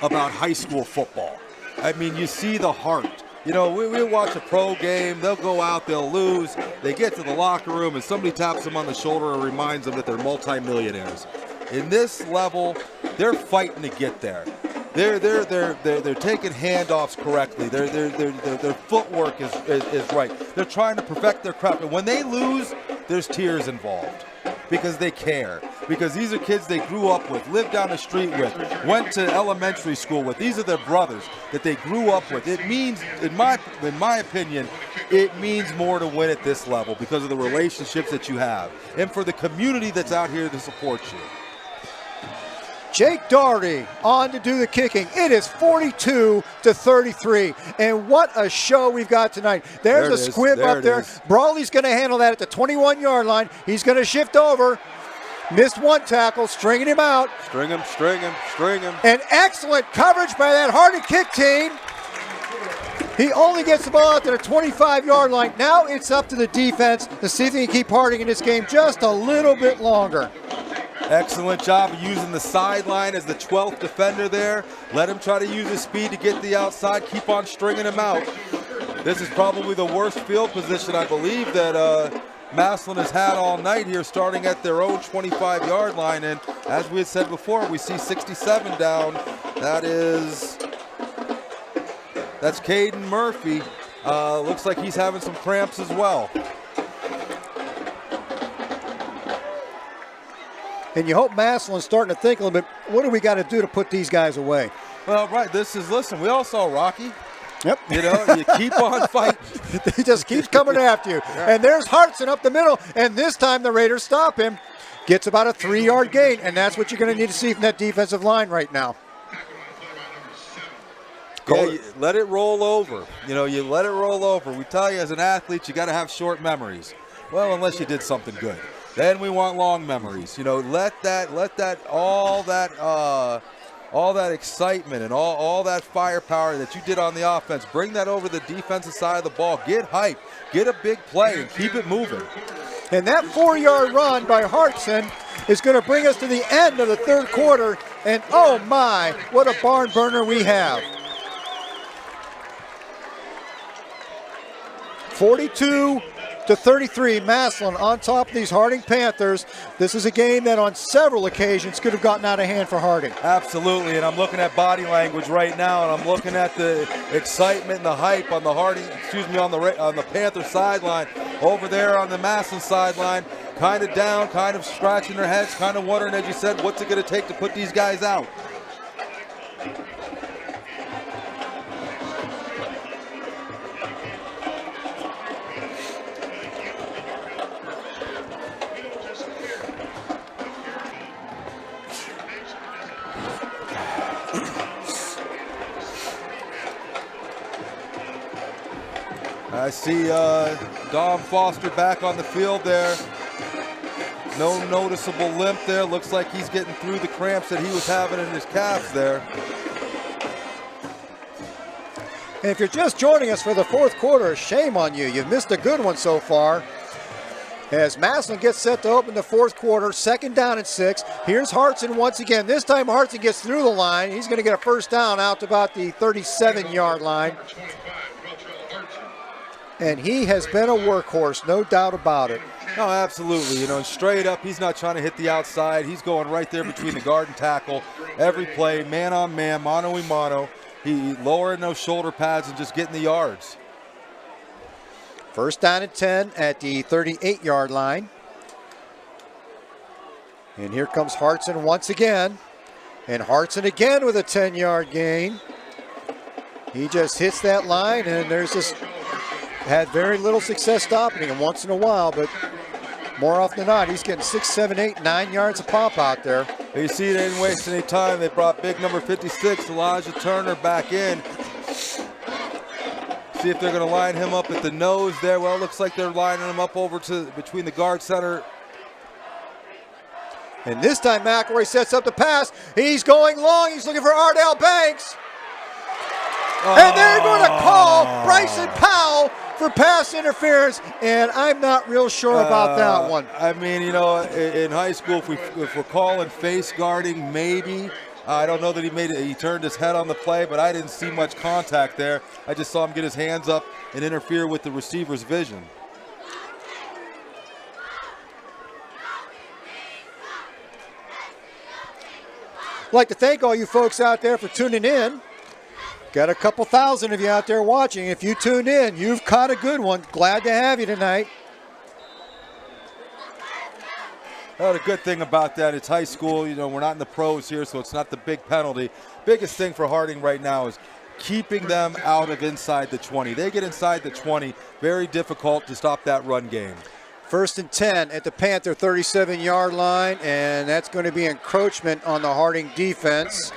about high school football. I mean, you see the heart. You know, we watch a pro game, they'll go out, they'll lose, they get to the locker room, and somebody taps them on the shoulder and reminds them that they're multimillionaires. In this level, they're fighting to get there. They're taking handoffs correctly. Their footwork is right. They're trying to perfect their craft. And when they lose, there's tears involved because they care. Because these are kids they grew up with, lived down the street with, went to elementary school with. These are their brothers that they grew up with. It means, in my opinion, it means more to win at this level because of the relationships that you have and for the community that's out here to support you. Jake Doherty on to do the kicking. It is 42-33. And what a show we've got tonight. There's a squib up there. Brawley's going to handle that at the 21-yard line. He's going to shift over. Missed one tackle, stringing him out. String him. And excellent coverage by that Harding kick team. He only gets the ball out to the 25-yard line. Now it's up to the defense to see if they can keep Harding in this game just a little bit longer. Excellent job of using the sideline as the 12th defender there. Let him try to use his speed to get the outside. Keep on stringing him out. This is probably the worst field position, I believe, that Massillon has had all night here, starting at their own 25-yard line. And as we had said before, we see 67 down. That's Caden Murphy. Looks like he's having some cramps as well. And you hope Massillon's starting to think a little bit, what do we got to do to put these guys away? Well, right, listen, we all saw Rocky. Yep. You know, you keep on fighting. He just keeps coming after you. Yeah. And there's Hartson up the middle, and this time the Raiders stop him. Gets about a 3-yard gain, and that's what you're going to need to see from that defensive line right now. Yeah, you let it roll over. You know, you let it roll over. We tell you as an athlete, you got to have short memories. Well, unless you did something good. Then we want long memories. You know, let all that excitement and all that firepower that you did on the offense, bring that over the defensive side of the ball. Get hype, get a big play, and keep it moving. And that 4-yard run by Hartson is going to bring us to the end of the third quarter. And oh my, what a barn burner we have. 42-33, Massillon on top of these Harding Panthers. This is a game that on several occasions could have gotten out of hand for Harding. Absolutely, and I'm looking at body language right now, and I'm looking at the excitement and the hype on the on the Panther sideline. Over there on the Massillon sideline, kind of down, kind of scratching their heads, kind of wondering, as you said, what's it going to take to put these guys out? I see Dom Foster back on the field there. No noticeable limp there. Looks like he's getting through the cramps that he was having in his calves there. And if you're just joining us for the fourth quarter, shame on you. You've missed a good one so far. As Massillon gets set to open the fourth quarter, 2nd down and 6. Here's Hartson once again. This time Hartson gets through the line. He's going to get a first down out to about the 37-yard line. And he has been a workhorse, no doubt about it. No, absolutely. You know, and straight up, he's not trying to hit the outside. He's going right there between the guard and tackle. Every play, man on man, mano a mano. He lowering those shoulder pads and just getting the yards. First down and 10 at the 38-yard line. And here comes Hartson once again. And Hartson again with a 10-yard gain. He just hits that line, and there's just had very little success stopping him once in a while, but more often than not, he's getting 6, 7, 8, 9 yards a pop out there. You see, they didn't waste any time. They brought big number 56, Elijah Turner, back in. See if they're going to line him up at the nose there. Well, it looks like they're lining him up over to between the guard center. And this time McElroy sets up the pass. He's going long. He's looking for Ardell Banks. And they're going to call Bryson Powell for pass interference, and I'm not real sure about that one. I mean, you know, in high school, if we're calling face guarding, maybe. I don't know that he made it. He turned his head on the play, but I didn't see much contact there. I just saw him get his hands up and interfere with the receiver's vision. I'd like to thank all you folks out there for tuning in. Got a couple thousand of you out there watching. If you tuned in, you've caught a good one. Glad to have you tonight. Well, the good thing about that, it's high school. You know, we're not in the pros here, so it's not the big penalty. Biggest thing for Harding right now is keeping them out of inside the 20. They get inside the 20, very difficult to stop that run game. 1st and 10 at the Panther 37-yard line, and that's going to be encroachment on the Harding defense.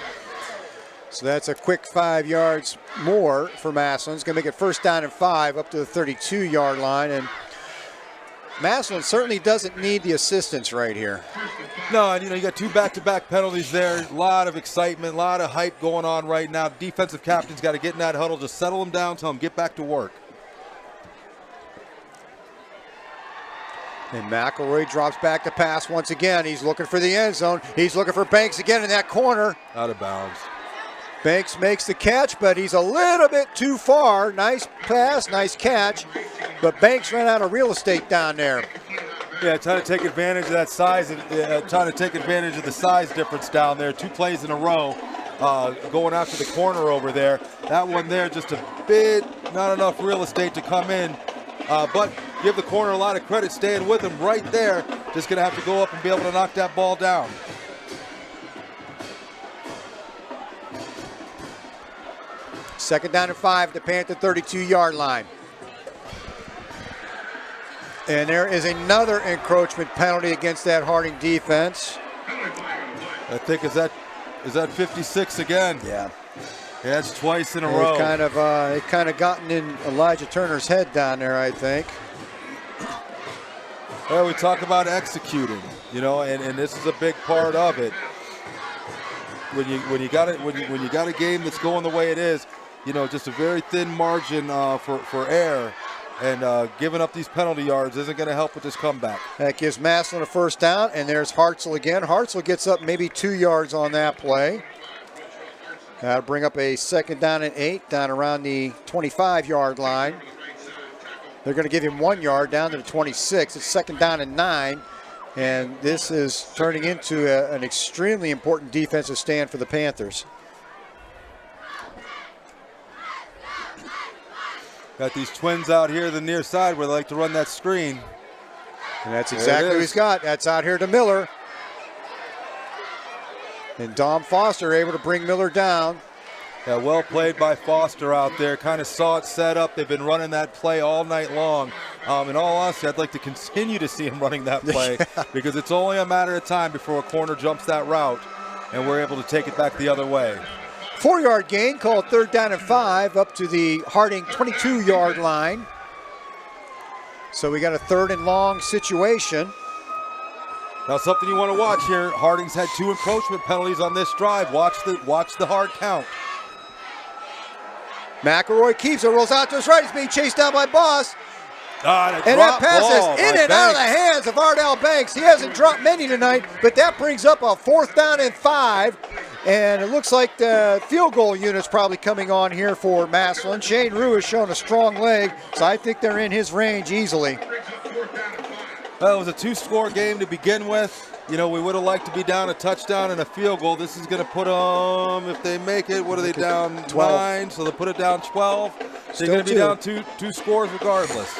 So that's a quick 5 yards more for Massillon. It's going to make it 1st down and 5 up to the 32-yard line. And Massillon certainly doesn't need the assistance right here. No, and you know, you got 2 back-to-back penalties there. A lot of excitement, a lot of hype going on right now. Defensive captain's got to get in that huddle, just settle them down, tell them get back to work. And McElroy drops back to pass once again. He's looking for the end zone. He's looking for Banks again in that corner. Out of bounds. Banks makes the catch, but he's a little bit too far. Nice pass, nice catch. But Banks ran out of real estate down there. Yeah, trying to take advantage of that size, trying to take advantage of the size difference down there. 2 plays in a row going after the corner over there. That one there, just a bit, not enough real estate to come in. But give the corner a lot of credit staying with him right there. Just going to have to go up and be able to knock that ball down. Second down and 5 at the Panther 32-yard line. And there is another encroachment penalty against that Harding defense. I think is that 56 again? Yeah. Yeah, it's twice in a row. It kind of gotten in Elijah Turner's head down there, I think. Well, we talk about executing, you know, and this is a big part of it. When you got a game that's going the way it is, you know, just a very thin margin for error, and giving up these penalty yards isn't going to help with this comeback. That gives Massillon a first down, and there's Hartzell again. Hartzell gets up maybe 2 yards on that play. That'll bring up a 2nd down and 8 down around the 25-yard line. They're going to give him 1 yard down to the 26. It's 2nd down and 9. And this is turning into an extremely important defensive stand for the Panthers. Got these twins out here the near side where they like to run that screen. And that's exactly what he's got. That's out here to Miller. And Dom Foster able to bring Miller down. Yeah, well played by Foster out there. Kind of saw it set up. They've been running that play all night long. In all honesty, I'd like to continue to see him running that play because it's only a matter of time before a corner jumps that route and we're able to take it back the other way. 4-yard gain called 3rd down and 5 up to the Harding 22-yard line. So we got a 3rd and long situation. Now, something you want to watch here. Harding's had 2 encroachment penalties on this drive. Watch the hard count. McElroy keeps it, rolls out to his right. He's being chased down by Boss. And that pass is in and out of the hands of Ardell Banks. He hasn't dropped many tonight, but that brings up a 4th down and 5. And it looks like the field goal unit's probably coming on here for Massillon. Shane Rue has shown a strong leg, so I think they're in his range easily. Well, it was a 2-score game to begin with. You know, we would have liked to be down a touchdown and a field goal. This is going to put them, if they make it, what are they down? 12. 9, so they'll put it down 12. They're going to be down two scores regardless.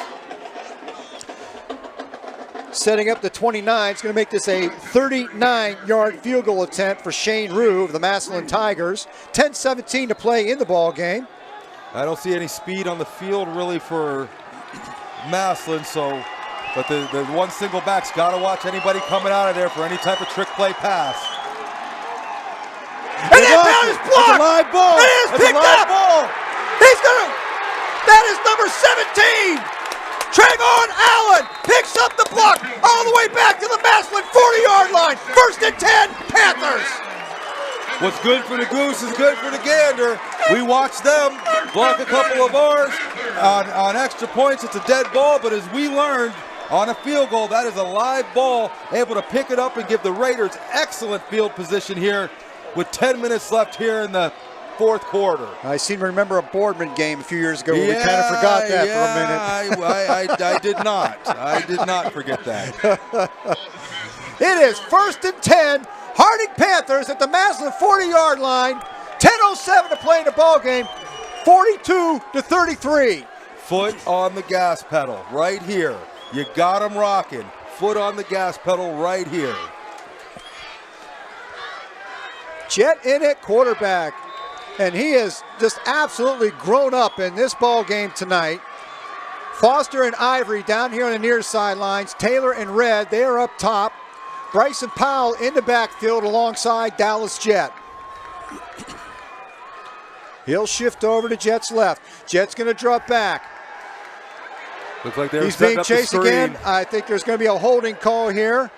Setting up the 29. It's going to make this a 39-yard field goal attempt for Shane Rue of the Massillon Tigers. 10-17 to play in the ball game. I don't see any speed on the field really for Massillon, but the one single back's got to watch anybody coming out of there for any type of trick play pass. And that ball is blocked! It's a live ball! It is picked up! That is number 17! Trayvon Allen picks up the block all the way back to the Massillon 40-yard line. 1st and 10, Panthers. What's good for the goose is good for the gander. We watched them block a couple of ours on extra points. It's a dead ball, but as we learned on a field goal, that is a live ball, able to pick it up and give the Raiders excellent field position here with 10 minutes left here in the 4th quarter. I seem to remember a Boardman game a few years ago where we kind of forgot that for a minute. I did not. I did not forget that. It is 1st and 10. Harding Panthers at the Massillon 40-yard line. 10:07 to play in the ball game. 42-33. Foot on the gas pedal right here. You got them rocking. Foot on the gas pedal right here. Jet in at quarterback. And he has just absolutely grown up in this ball game tonight. Foster and Ivory down here on the near sidelines. Taylor and Red, they are up top. Bryson Powell in the backfield alongside Dallas Jet. He'll shift over to Jet's left. Jet's going to drop back. Looks like they're He's setting being up the chased screen. again. I think there's going to be a holding call here.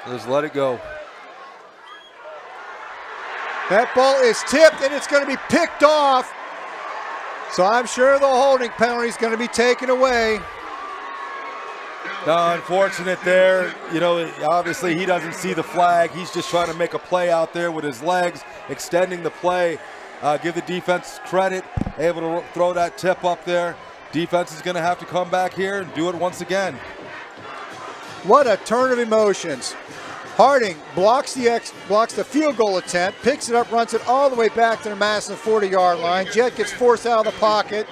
Just let it go. That ball is tipped and it's going to be picked off. So I'm sure the holding penalty is going to be taken away. No, unfortunate there. You know, obviously he doesn't see the flag. He's just trying to make a play out there with his legs, extending the play. Give the defense credit, able to throw that tip up there. Defense is going to have to come back here and do it once again. What a turn of emotions. Harding blocks the field goal attempt, picks it up, runs it all the way back to the Massillon 40-yard line. Jet gets forced out of the pocket,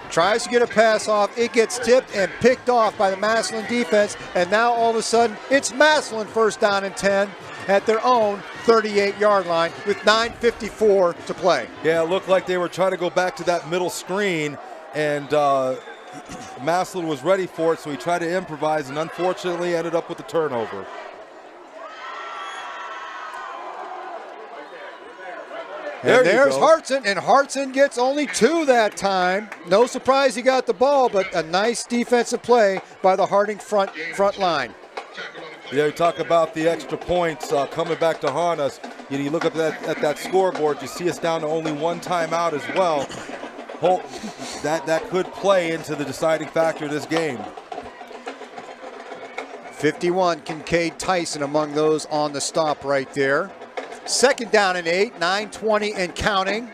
tries to get a pass off. It gets tipped and picked off by the Massillon defense, and now all of a sudden it's Massillon 1st down and 10 at their own 38-yard line with 9:54 to play. Yeah, it looked like they were trying to go back to that middle screen, and Massillon was ready for it, so he tried to improvise and unfortunately ended up with the turnover. And there's Hartson, and Hartson gets only 2 that time. No surprise he got the ball, but a nice defensive play by the Harding front line. Yeah, you talk about the extra points coming back to haunt us. You look up at that scoreboard, you see us down to only 1 timeout as well. That could play into the deciding factor of this game. 51, Kincaid Tyson among those on the stop right there. 2nd down and 8, 9:20 and counting.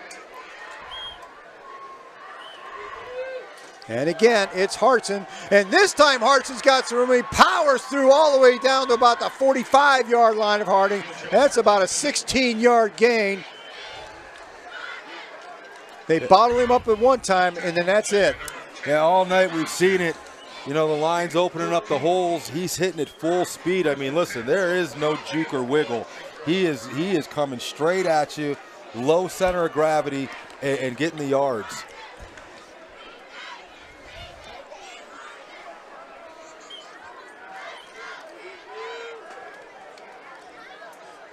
And again, it's Hartson. And this time Hartson's got some room. He powers through all the way down to about the 45-yard line of Harding. That's about a 16-yard gain. They bottle him up at one time, and then that's it. Yeah, all night we've seen it. You know, the line's opening up the holes. He's hitting it full speed. I mean, listen, there is no juke or wiggle. He is coming straight at you, low center of gravity, and getting the yards.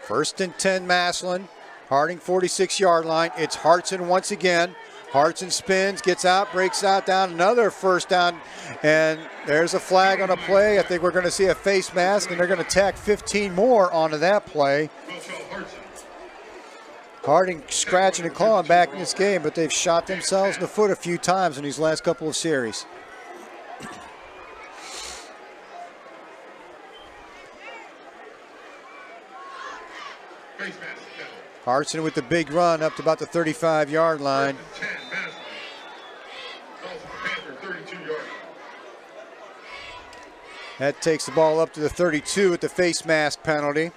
First and 10, Massillon. Harding 46-yard line. It's Hartson once again. Hartson spins, gets out, breaks out down, another first down, and there's a flag on a play. I think we're going to see a face mask, and they're going to tack 15 more onto that play. Harding scratching and clawing back in this game, but they've shot themselves in the foot a few times in these last couple of series. Hartson with the big run up to about the 35-yard line. That takes the ball up to the 32 with the face mask penalty.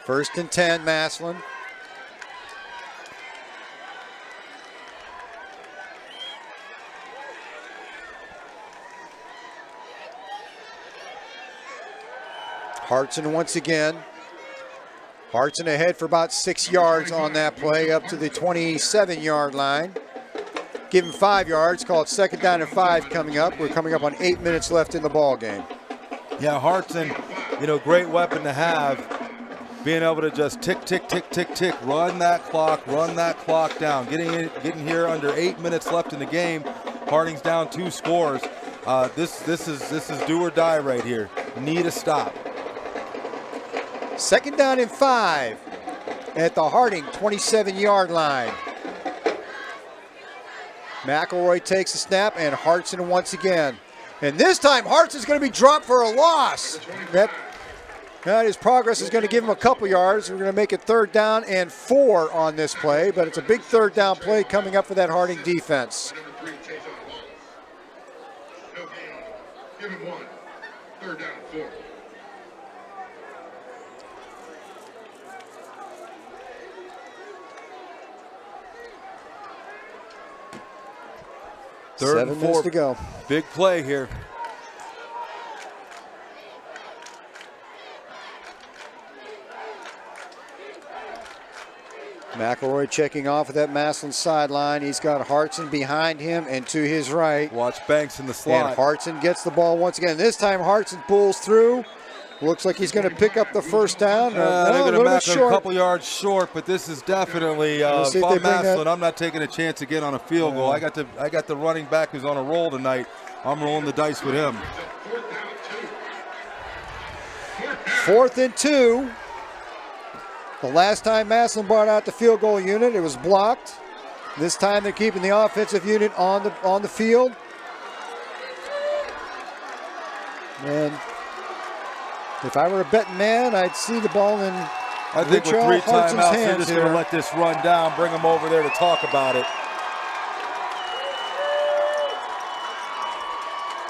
1st and 10, Massillon. Hartson once again. Hartson ahead for about 6 yards on that play, up to the 27-yard line. Give him 5 yards, call it 2nd down and 5 coming up. We're coming up on 8 minutes left in the ball game. Yeah, Hartson, great weapon to have. Being able to just tick, tick, tick, tick, tick, run that clock down. Getting here under 8 minutes left in the game. Harding's down 2 scores. This is do or die right here. Need a stop. 2nd down and 5 at the Harding 27-yard line. McElroy takes the snap, and Hartson once again. And this time, Hartson's going to be dropped for a loss. That his progress is going to give him a couple yards. We're going to make it 3rd down and 4 on this play, but it's a big 3rd down play coming up for that Harding defense. Give him 1. 3rd down and 4. Third 7 and 4. minutes to go. Big play here. McElroy checking off at that Massillon sideline. He's got Hartson behind him and to his right. Watch Banks in the slot. And Hartson gets the ball once again. This time Hartson pulls through. Looks like he's going to pick up the 1st down. They're going to match him a couple yards short, but this is definitely, if I'm Massillon, I'm not taking a chance again on a field goal. I got the running back who's on a roll tonight. I'm rolling the dice with him. 4th and 2. The last time Massillon brought out the field goal unit, it was blocked. This time they're keeping the offensive unit on the field. And if I were a betting man, I'd see the ball in I think with 3 timeouts, they're just going to here. let this run down, bring them over there to talk about it.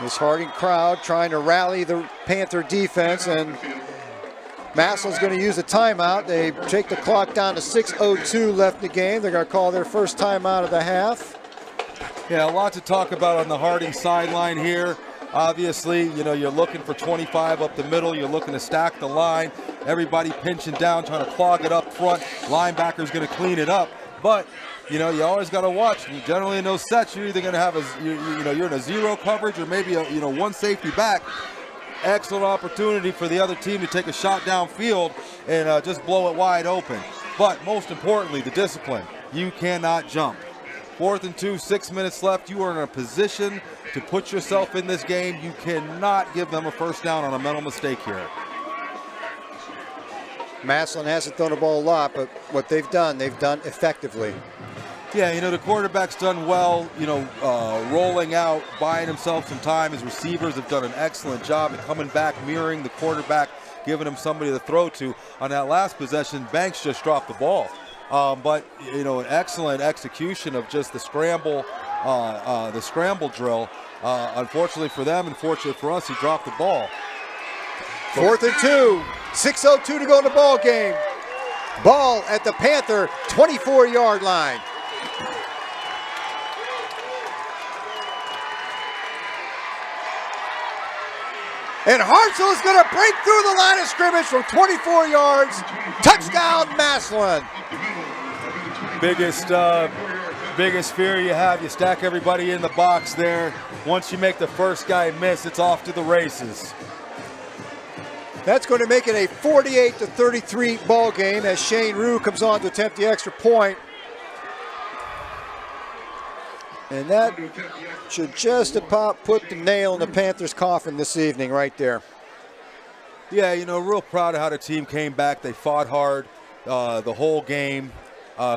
This Harding crowd trying to rally the Panther defense, and Massillon's going to use a timeout. They take the clock down to 6:02 left in the game. They're going to call their first timeout of the half. Yeah, a lot to talk about on the Harding sideline here. Obviously, you're looking for 25 up the middle. You're looking to stack the line. Everybody pinching down, trying to clog it up front. Linebacker's going to clean it up. But, you always got to watch. Generally in those sets, you're either going to have you're in a zero coverage or maybe one safety back. Excellent opportunity for the other team to take a shot downfield and just blow it wide open. But most importantly, the discipline. You cannot jump. 4th and 2, 6 minutes left. You are in a position to put yourself in this game. You cannot give them a 1st down on a mental mistake here. Massillon hasn't thrown the ball a lot, but what they've done effectively. Yeah, the quarterback's done well, rolling out, buying himself some time. His receivers have done an excellent job of coming back, mirroring the quarterback, giving him somebody to throw to. On that last possession, Banks just dropped the ball. But, an excellent execution of just the scramble drill. Unfortunately for them, and fortunate for us, he dropped the ball. 4th and 2, 6:02 to go in the ball game. Ball at the Panther 24-yard line. And Hartzell is going to break through the line of scrimmage from 24 yards. Touchdown, Massillon. Biggest fear you have, you stack everybody in the box there. Once you make the first guy miss, it's off to the races. That's going to make it a 48-33 ball game as Shane Rue comes on to attempt the extra point. And that should just about put the nail in the Panthers' coffin this evening right there. Yeah, you know, real proud of how the team came back. They fought hard the whole game.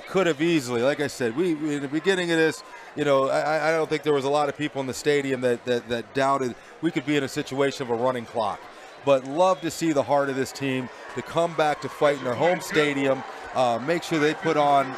Could have easily, like I said, we in the beginning of this, you know, I don't think there was a lot of people in the stadium that doubted we could be in a situation of a running clock. But love to see the heart of this team to come back to fight in their home stadium, make sure they put on,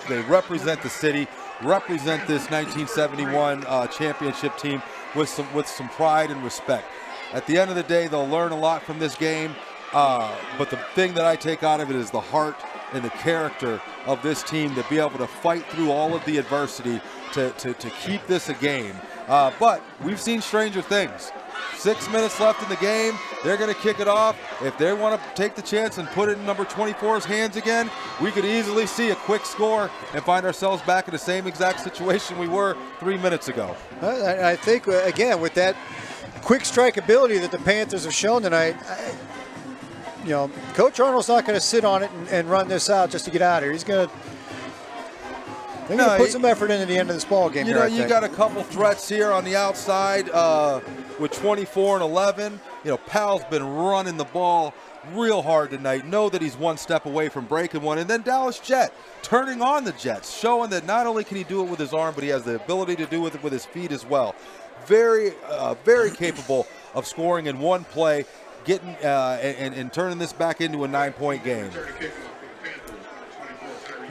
they represent the city, represent this 1971 championship team with some pride and respect. At the end of the day, they'll learn a lot from this game, but the thing that I take out of it is the heart and the character of this team to be able to fight through all of the adversity to keep this a game. But we've seen stranger things. 6 minutes left in the game. They're going to kick it off. If they want to take the chance and put it in number 24's hands again, we could easily see a quick score and find ourselves back in the same exact situation we were 3 minutes ago. I think, again, with that quick strike ability that the Panthers have shown tonight, you know, Coach Arnold's not going to sit on it and run this out just to get out of here. He's going to put some effort into the end of this ball game. You know, you got a couple threats here on the outside with 24 and 11. You know, Powell's been running the ball real hard tonight. Know that he's one step away from breaking one. And then Dallas Jet turning on the Jets, showing that not only can he do it with his arm, but he has the ability to do it with his feet as well. Very capable of scoring in one play, getting and turning this back into a 9-point game.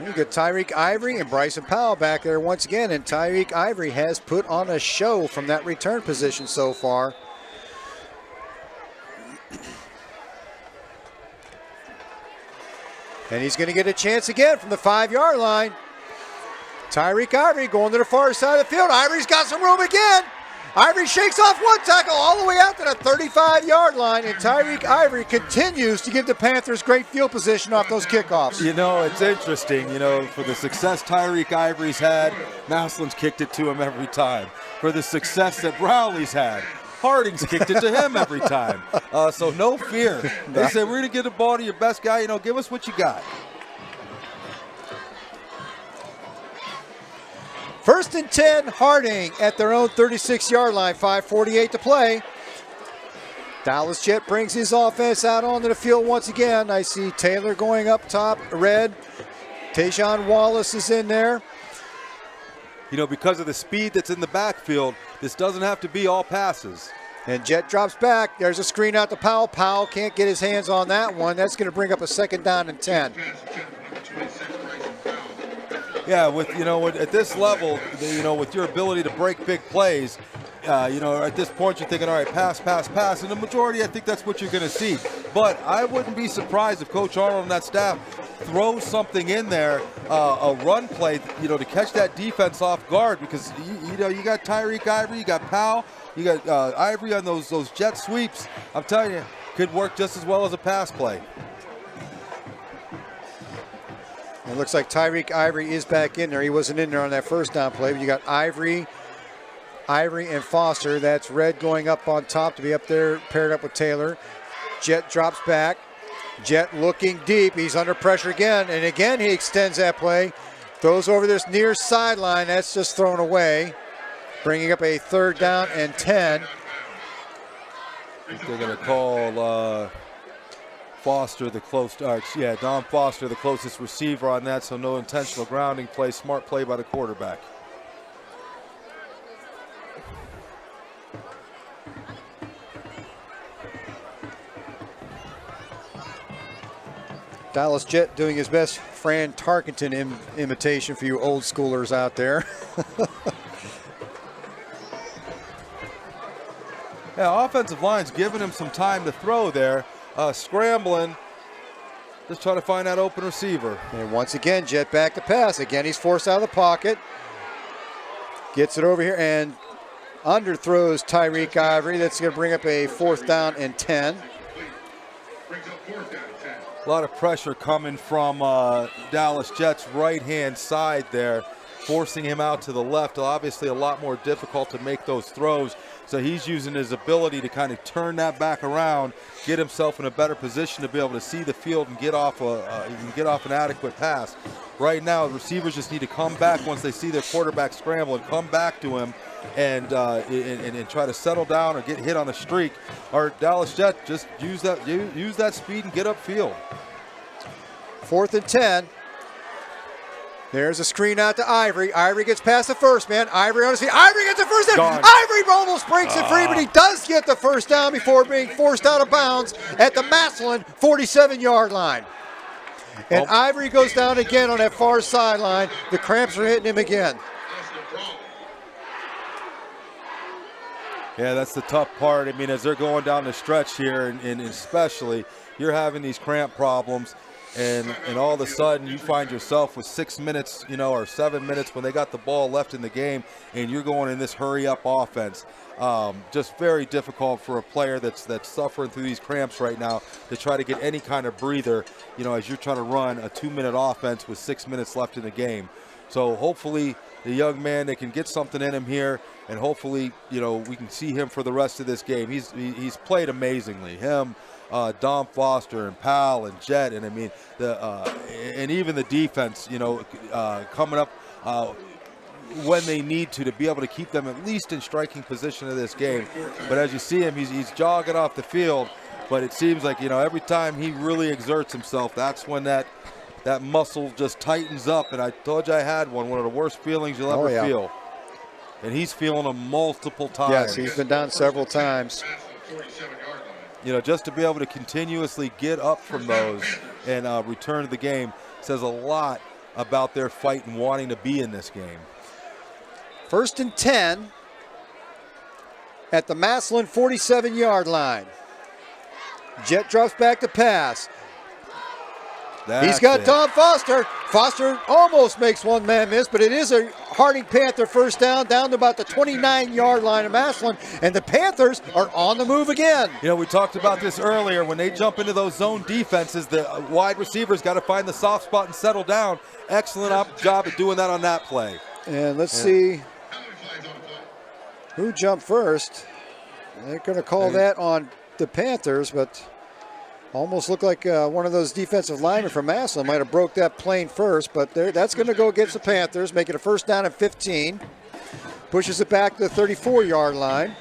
You got Tyreek Ivory and Bryson Powell back there once again, and Tyreek Ivory has put on a show from that return position so far. And he's going to get a chance again from the 5-yard line. Tyreek Ivory going to the far side of the field. Ivory's got some room again. Ivory shakes off one tackle all the way out to the 35-yard line, and Tyreek Ivory continues to give the Panthers great field position off those kickoffs. You know, it's interesting, you know, for the success Tyreek Ivory's had, Massillon's kicked it to him every time. For the success that Browley's had, Harding's kicked it to him every time. So no fear. They say, we're going to get the ball to your best guy. You know, give us what you got. First and 10, Harding at their own 36-yard line, 5:48 to play. Dallas Jet brings his offense out onto the field once again. I see Taylor going up top, red. Tajon Wallace is in there. You know, because of the speed that's in the backfield, this doesn't have to be all passes. And Jet drops back. There's a screen out to Powell. Powell can't get his hands on that one. That's going to bring up a 2nd down and 10. Yeah, with, you know, at this level, you know, with your ability to break big plays, you know, at this point you're thinking, all right, pass, pass, pass. And the majority, I think that's what you're going to see. But I wouldn't be surprised if Coach Arnold and that staff throws something in there, a run play, you know, to catch that defense off guard, because, you know, you got Tyreek Ivory, you got Powell, you got Ivory on those jet sweeps. I'm telling you, could work just as well as a pass play. It looks like Tyreek Ivory is back in there. He wasn't in there on that first down play, but you got Ivory and Foster. That's Red going up on top to be up there, paired up with Taylor. Jet drops back. Jet looking deep. He's under pressure again, and again he extends that play. Throws over this near sideline. That's just thrown away, bringing up a 3rd down and 10. I think they're going to call Foster the Don Foster the closest receiver on that, so no intentional grounding play. Smart play by the quarterback. Dallas Jet doing his best Fran Tarkenton imitation for you old schoolers out there. Yeah, offensive line's giving him some time to throw there. Scrambling, just trying to find that open receiver. And once again, Jet back to pass. Again, he's forced out of the pocket. Gets it over here and underthrows Tyreek Ivory. That's going to bring up a 4th down and 10. A lot of pressure coming from Dallas Jet's right-hand side there. forcing him out to the left. Obviously a lot more difficult to make those throws. So he's using his ability to kind of turn that back around, get himself in a better position to be able to see the field and get off an adequate pass. Right now, receivers just need to come back once they see their quarterback scramble and come back to him and try to settle down or get hit on a streak. Or Dallas Jet, just use that speed and get upfield. 4th and 10. There's a screen out to Ivory. Ivory gets past the first man. Ivory on his feet. Ivory gets the first down. Ivory almost breaks it free, but he does get the first down before being forced out of bounds at the Massillon 47-yard line. And Ivory goes down again on that far sideline. The cramps are hitting him again. Yeah, that's the tough part. I mean, as they're going down the stretch here, and especially, you're having these cramp problems. And all of a sudden you find yourself with 6 minutes, or 7 minutes when they got the ball left in the game, and you're going in this hurry-up offense. Just very difficult for a player that's suffering through these cramps right now to try to get any kind of breather, as you're trying to run a 2-minute offense with 6 minutes left in the game. So hopefully the young man, they can get something in him here, and hopefully, we can see him for the rest of this game. He's played amazingly. Him, Dom Foster and Powell and Jet, and I mean and even the defense, coming up when they need to be able to keep them at least in striking position of this game. But as you see him, he's jogging off the field. But it seems like every time he really exerts himself, that's when that muscle just tightens up. And I told you I had one of the worst feelings you'll ever feel. And he's feeling them multiple times. Yes, he's been down several times. Just to be able to continuously get up from those and return to the game says a lot about their fight and wanting to be in this game. 1st and 10 at the Massillon 47-yard line. Jet drops back to pass. He's got Tom Foster. Foster almost makes one man miss, but it is a Harding Panther first down to about the 29-yard line of Massillon, and the Panthers are on the move again. We talked about this earlier. When they jump into those zone defenses, the wide receivers got to find the soft spot and settle down. Excellent job at doing that on that play. And let's see who jumped first. They're going to call that on the Panthers, but almost looked like one of those defensive linemen from Massillon might have broke that plane first, but that's going to go against the Panthers, make it a first down and 15. Pushes it back to the 34-yard line.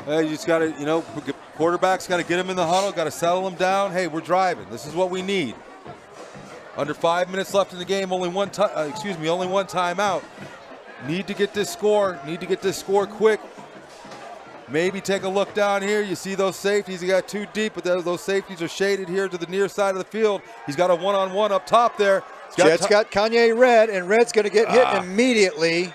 You just got to, quarterback's got to get him in the huddle, got to settle him down. Hey, we're driving. This is what we need. Under 5 minutes left in the game, only one timeout. Need to get this score quick. Maybe take a look down here. You see those safeties. He got too deep, but those safeties are shaded here to the near side of the field. He's got a one-on-one up top there. Jet's got Kanye Red, and Red's going to get hit immediately.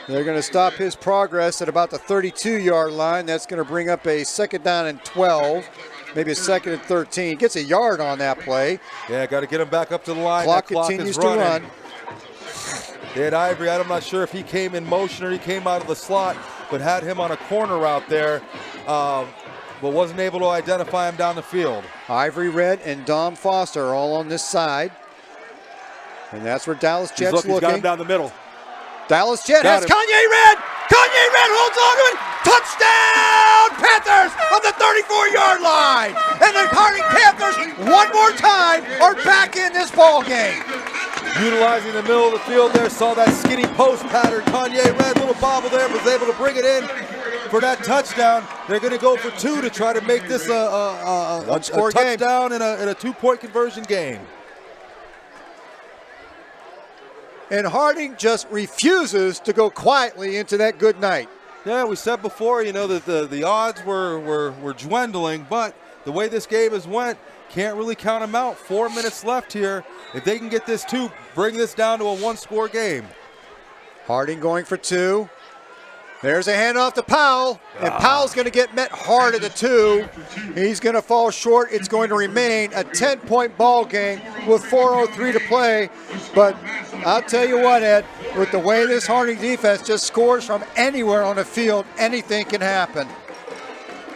They're going to stop his progress at about the 32-yard line. That's going to bring up a 2nd down and 12, maybe a 2nd and 13. Gets a yard on that play. Yeah, got to get him back up to the line. Clock continues to run. They had Ivory. I'm not sure if he came in motion or he came out of the slot, but had him on a corner out there, but wasn't able to identify him down the field. Ivory Red and Dom Foster are all on this side. And that's where Dallas Jet's looking. He's got him down the middle. Dallas Jet has Kanye Red. Kanye Red holds on to it. Touchdown, Panthers on the 34-yard line. And the Harding Panthers, one more time, are back in this ball game. Utilizing the middle of the field there, saw that skinny post pattern. Kanye Red, little bobble there, was able to bring it in for that touchdown. They're going to go for 2 to try to make this a touchdown and a 2-point conversion game. And Harding just refuses to go quietly into that good night. Yeah, we said before, that the odds were dwindling, but the way this game has went, can't really count them out. 4 minutes left here. If they can get this 2, bring this down to a 1-score game. Harding going for 2. There's a handoff to Powell, and Powell's going to get met hard at the 2. He's going to fall short. It's going to remain a 10-point ball game with 4:03 to play. But I'll tell you what, Ed, with the way this Harding defense just scores from anywhere on the field, anything can happen.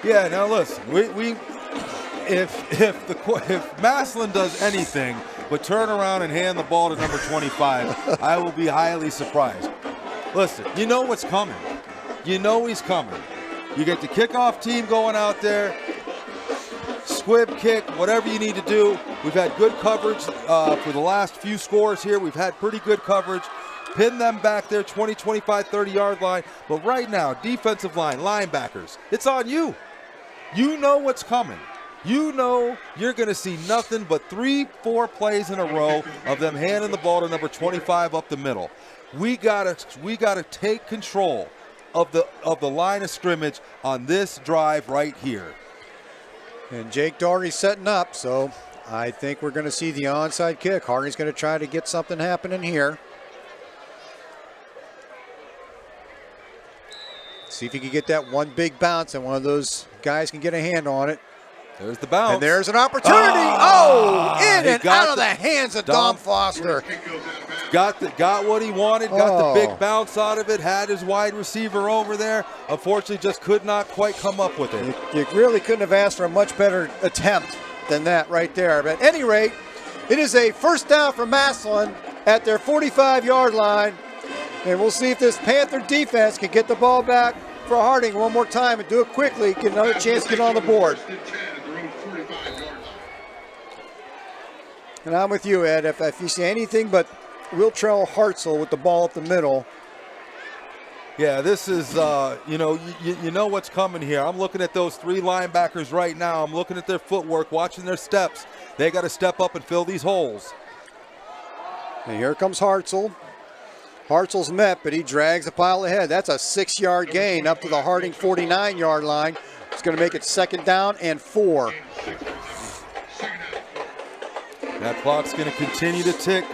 Yeah, now listen, if Massillon does anything but turn around and hand the ball to number 25, I will be highly surprised. Listen, you know what's coming. You know he's coming. You get the kickoff team going out there, squib kick, whatever you need to do. We've had good coverage for the last few scores here. We've had pretty good coverage. Pin them back there, 20, 25, 30-yard line. But right now, defensive line, linebackers, it's on you. You know what's coming. You know you're going to see nothing but 3-4 plays in a row of them handing the ball to number 25 up the middle. We gotta take control of the line of scrimmage on this drive right here. And Jake Doherty's setting up, so I think we're going to see the onside kick. Harding's going to try to get something happening here. See if he can get that one big bounce, and one of those guys can get a hand on it. There's the bounce. And there's an opportunity. In and out of the hands of Dom Foster. Got what he wanted, got the big bounce out of it, had his wide receiver over there. Unfortunately, just could not quite come up with it. You really couldn't have asked for a much better attempt than that right there. But at any rate, it is a first down for Massillon at their 45-yard line. And we'll see if this Panther defense can get the ball back for Harding one more time and do it quickly, get another chance to get on the board. And I'm with you, Ed. If you see anything but Wiltrell Hartzell with the ball up the middle. Yeah, this is, you know what's coming here. I'm looking at those three linebackers right now. I'm looking at their footwork, watching their steps. They got to step up and fill these holes. And here comes Hartzell. Hartzell's met, but he drags the pile ahead. That's a 6-yard gain up to the Harding 49-yard line. It's going to make it 2nd down and 4. That clock's going to continue to tick,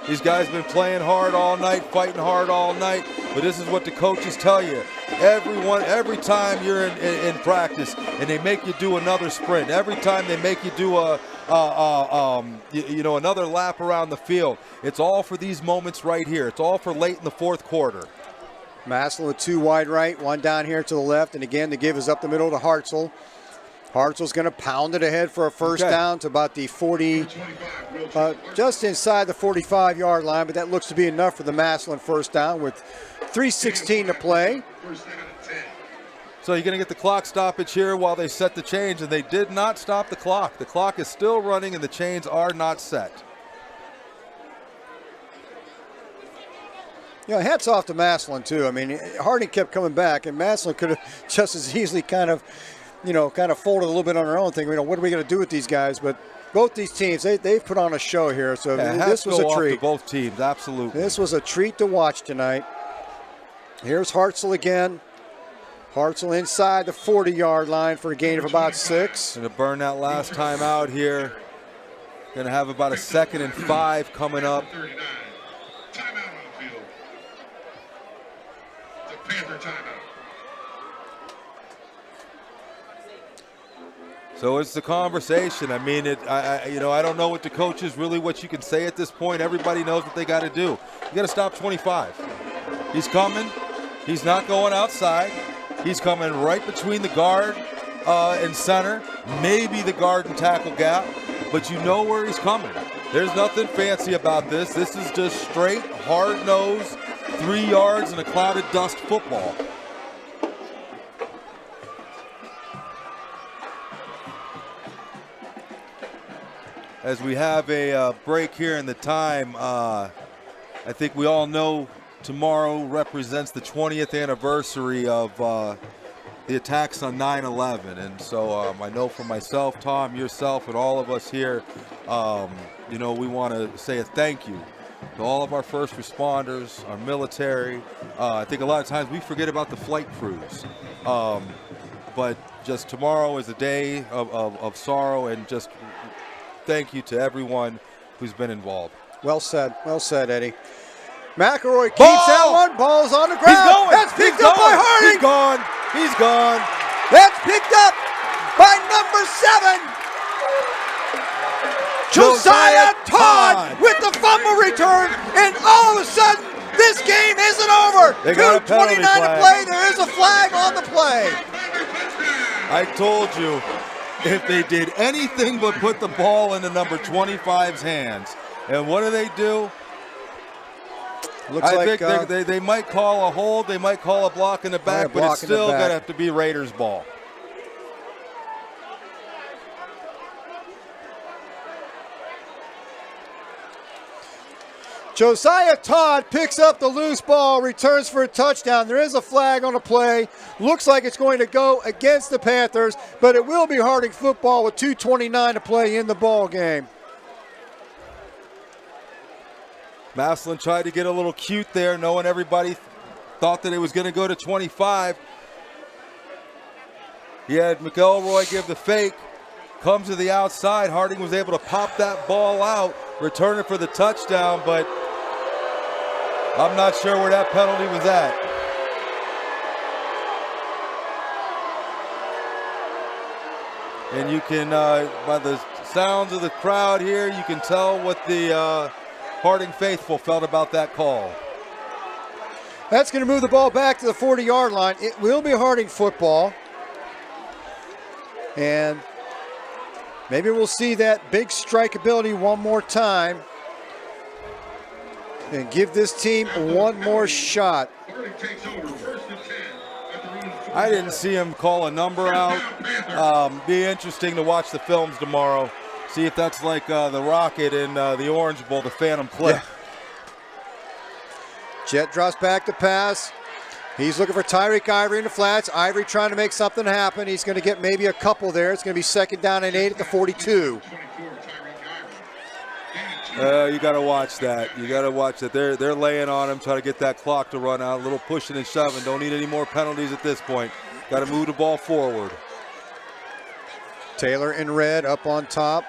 These guys have been playing hard all night, fighting hard all night, but this is what the coaches tell you. Every time you're in practice and they make you do another sprint, every time they make you do another lap around the field, it's all for these moments right here. It's all for late in the 4th quarter. Massillon with 2 wide right, 1 down here to the left, and again the give is up the middle to Hartzell. Hartzell's going to pound it ahead for a first down to about the 40, just inside the 45-yard line, but that looks to be enough for the Massillon first down with 3:16 to play. So you're going to get the clock stoppage here while they set the chains, and they did not stop the clock. The clock is still running, and the chains are not set. You know, hats off to Massillon, too. I mean, Harding kept coming back, and Massillon could have just as easily kind of folded a little bit on their own thing. What are we going to do with these guys? But both these teams, they've put on a show here. So this was a treat. To both teams, absolutely. This was a treat to watch tonight. Here's Hartzell again. Hartzell inside the 40-yard line for a gain of about 6. Going to burn that last time out here. Going to have about a 2nd and 5 coming up. Timeout on the field. It's a Panther timeout. So it's the conversation. I mean, I don't know what the coaches really what you can say at this point. Everybody knows what they got to do. You got to stop 25. He's coming. He's not going outside. He's coming right between the guard and center, maybe the guard and tackle gap, but you know where he's coming. There's nothing fancy about this. This is just straight, hard-nosed, 3 yards and a cloud of dust football. As we have a break here in the time, I think we all know tomorrow represents the 20th anniversary of the attacks on 9/11. And so I know for myself, Tom, yourself, and all of us here, we want to say a thank you to all of our first responders, our military. I think a lot of times we forget about the flight crews. But just tomorrow is a day of sorrow, and just thank you to everyone who's been involved. Well said, Eddie. McElroy keeps that one. Ball's on the ground. He's going. That's picked up by Harding. He's gone. That's picked up by number 7. Josiah Todd with the fumble return, and all of a sudden, this game isn't over. 2:29 to play. There is a flag on the play. I told you. if they did anything but put the ball into number 25's hands. And what do? Looks I like think they might call a hold, they might call a block in the back, but it's still going to have to be Raiders ball. Josiah Todd picks up the loose ball, returns for a touchdown. There is a flag on the play. Looks like it's going to go against the Panthers, but it will be Harding football with 2:29 to play in the ball game. Massillon tried to get a little cute there, knowing everybody thought that it was going to go to 25. He had McElroy give the fake, comes to the outside. Harding was able to pop that ball out, return it for the touchdown, but I'm not sure where that penalty was at. And you can, by the sounds of the crowd here, you can tell what the Harding faithful felt about that call. That's going to move the ball back to the 40-yard line. It will be Harding football. And maybe we'll see that big strike ability one more time and give this team one more shot. I didn't see him call a number out. Be interesting to watch the films tomorrow. See if that's like the Rocket in the Orange Bowl, the Phantom Clip. Yeah. Jet drops back to pass. He's looking for Tyreek Ivory in the flats. Ivory trying to make something happen. He's going to get maybe a couple there. It's going to be 2nd down and 8 at the 42. You got to watch that. You got to watch that. They're laying on him, trying to get that clock to run out. A little pushing and shoving. Don't need any more penalties at this point. Got to move the ball forward. Taylor in red up on top.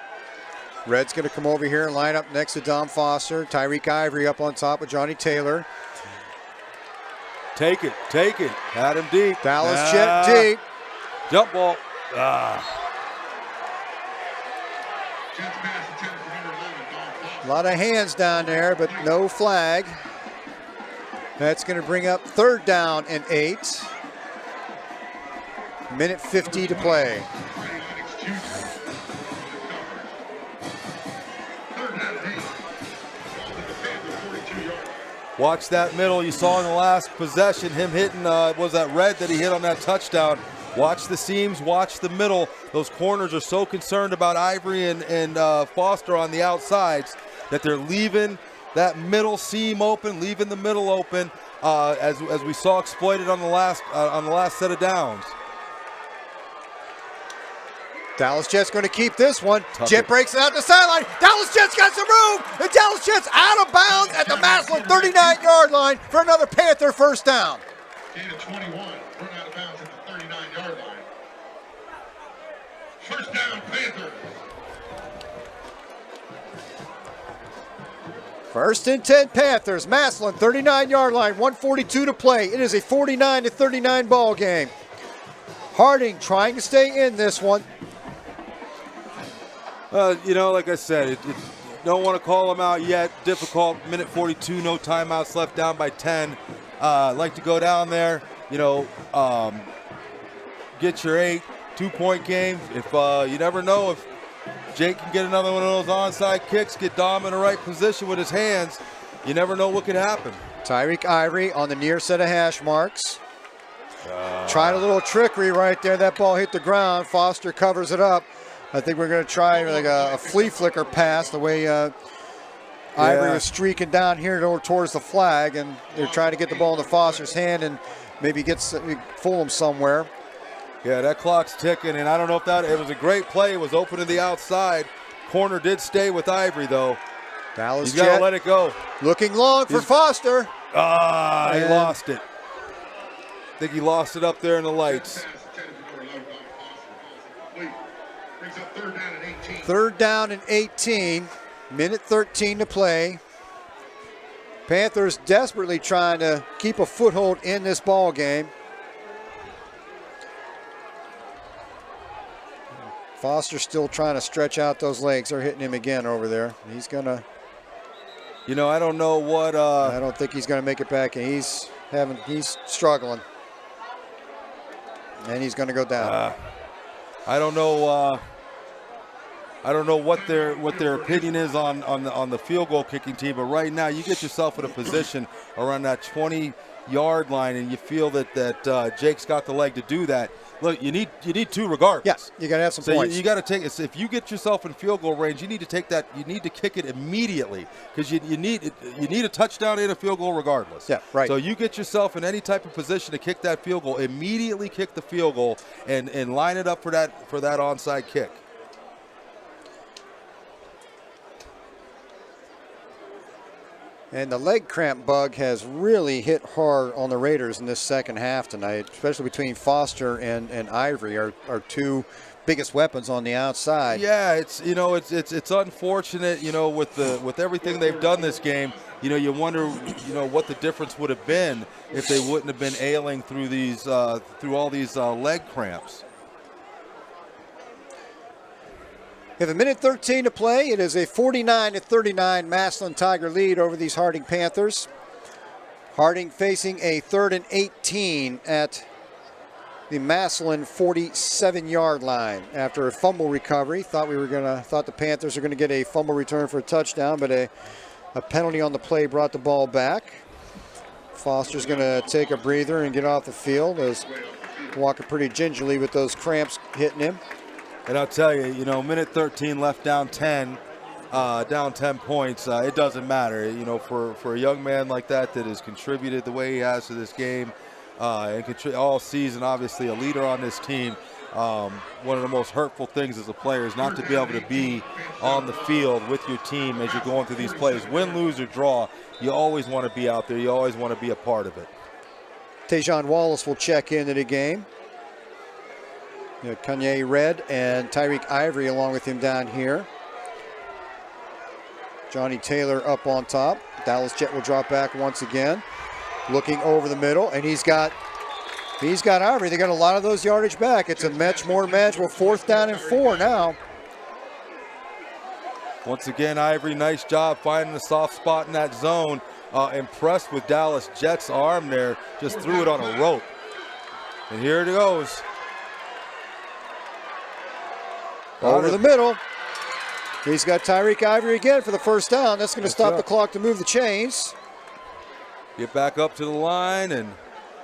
Red's going to come over here and line up next to Dom Foster. Tyreek Ivory up on top with Johnny Taylor. Take it. Had him deep. Dallas Jet deep. Jump ball. A lot of hands down there, but no flag. That's going to bring up 3rd down and 8. Minute 50 to play. Watch that middle. You saw in the last possession him hitting, was that red that he hit on that touchdown. Watch the seams, watch the middle. Those corners are so concerned about Ivory and Foster on the outsides that they're leaving that middle seam open, leaving the middle open, as we saw exploited on the last set of downs. Dallas Jet's going to keep this one. Jet breaks it out the sideline. Dallas Jet's got some room. And Dallas Jet's out of bounds at the Massillon 39-yard line for another Panther 1st down. Gain of 21. Run out of bounds at the 39-yard line. 1st down, Panther. 1st and 10 Panthers. Massillon 39-yard line. 1:42 to play. It is a 49-39 ball game. Harding trying to stay in this one. Like I said, don't want to call them out yet. Difficult. Minute 42, no timeouts left, down by 10. Like to go down there, get your 8 2-point game. If you never know if Jake can get another one of those onside kicks, get Dom in the right position with his hands, you never know what could happen. Tyreek Ivory on the near set of hash marks. Tried a little trickery right there. That ball hit the ground. Foster covers it up. I think we're going to try like a flea flicker pass the way Ivory was streaking down here towards the flag, and they're trying to get the ball into Foster's hand and maybe fool him somewhere. Yeah, that clock's ticking, and I don't know if it was a great play. It was open to the outside. Corner did stay with Ivory, though. Dallas He's got to let it go. Looking long for Foster. He lost it. I think he lost it up there in the lights. 3rd down and 18. Minute 13 to play. Panthers desperately trying to keep a foothold in this ball game. Foster still trying to stretch out those legs. They're hitting him again over there. He's going to... I don't know what... I don't think he's going to make it back. He's struggling. And he's going to go down. I don't know. I don't know what their opinion is on the field goal kicking team, but right now you get yourself in a position around that 20-yard line, and you feel that Jake's got the leg to do that. Look, you need two regardless. Yes, you got to have some points. You got to take it. If you get yourself in field goal range, you need to take that. You need to kick it immediately because you need a touchdown and a field goal regardless. Yeah, right. So you get yourself in any type of position to kick that field goal, immediately kick the field goal and line it up for that onside kick. And the leg cramp bug has really hit hard on the Raiders in this second half tonight, especially between Foster and Ivory, our two biggest weapons on the outside. Yeah, it's unfortunate, with everything they've done this game. You wonder, what the difference would have been if they wouldn't have been ailing through all these leg cramps. We have 1:13 to play. It is a 49-39 Massillon Tiger lead over these Harding Panthers. Harding facing a 3rd and 18 at the Massillon 47-yard line after a fumble recovery. Thought the Panthers were going to get a fumble return for a touchdown, but a penalty on the play brought the ball back. Foster's going to take a breather and get off the field as walking pretty gingerly with those cramps hitting him. And I'll tell you, minute 13 left, down 10 points. It doesn't matter, for a young man like that has contributed the way he has to this game and all season. Obviously, a leader on this team. One of the most hurtful things as a player is not to be able to be on the field with your team as you're going through these plays. Win, lose, or draw, you always want to be out there. You always want to be a part of it. Tejon Wallace will check into the game. Kanye Red and Tyreek Ivory along with him down here. Johnny Taylor up on top. Dallas Jet will drop back once again. Looking over the middle, and he's got Ivory. They got a lot of those yardage back. It's a more manageable 4th down and 4 now. Once again, Ivory, nice job finding a soft spot in that zone. Impressed with Dallas Jet's arm there. Just threw it on a rope. And here it goes. Over the middle. He's got Tyreek Ivory again for the 1st down. That's going to stop the clock to move the chains. Get back up to the line and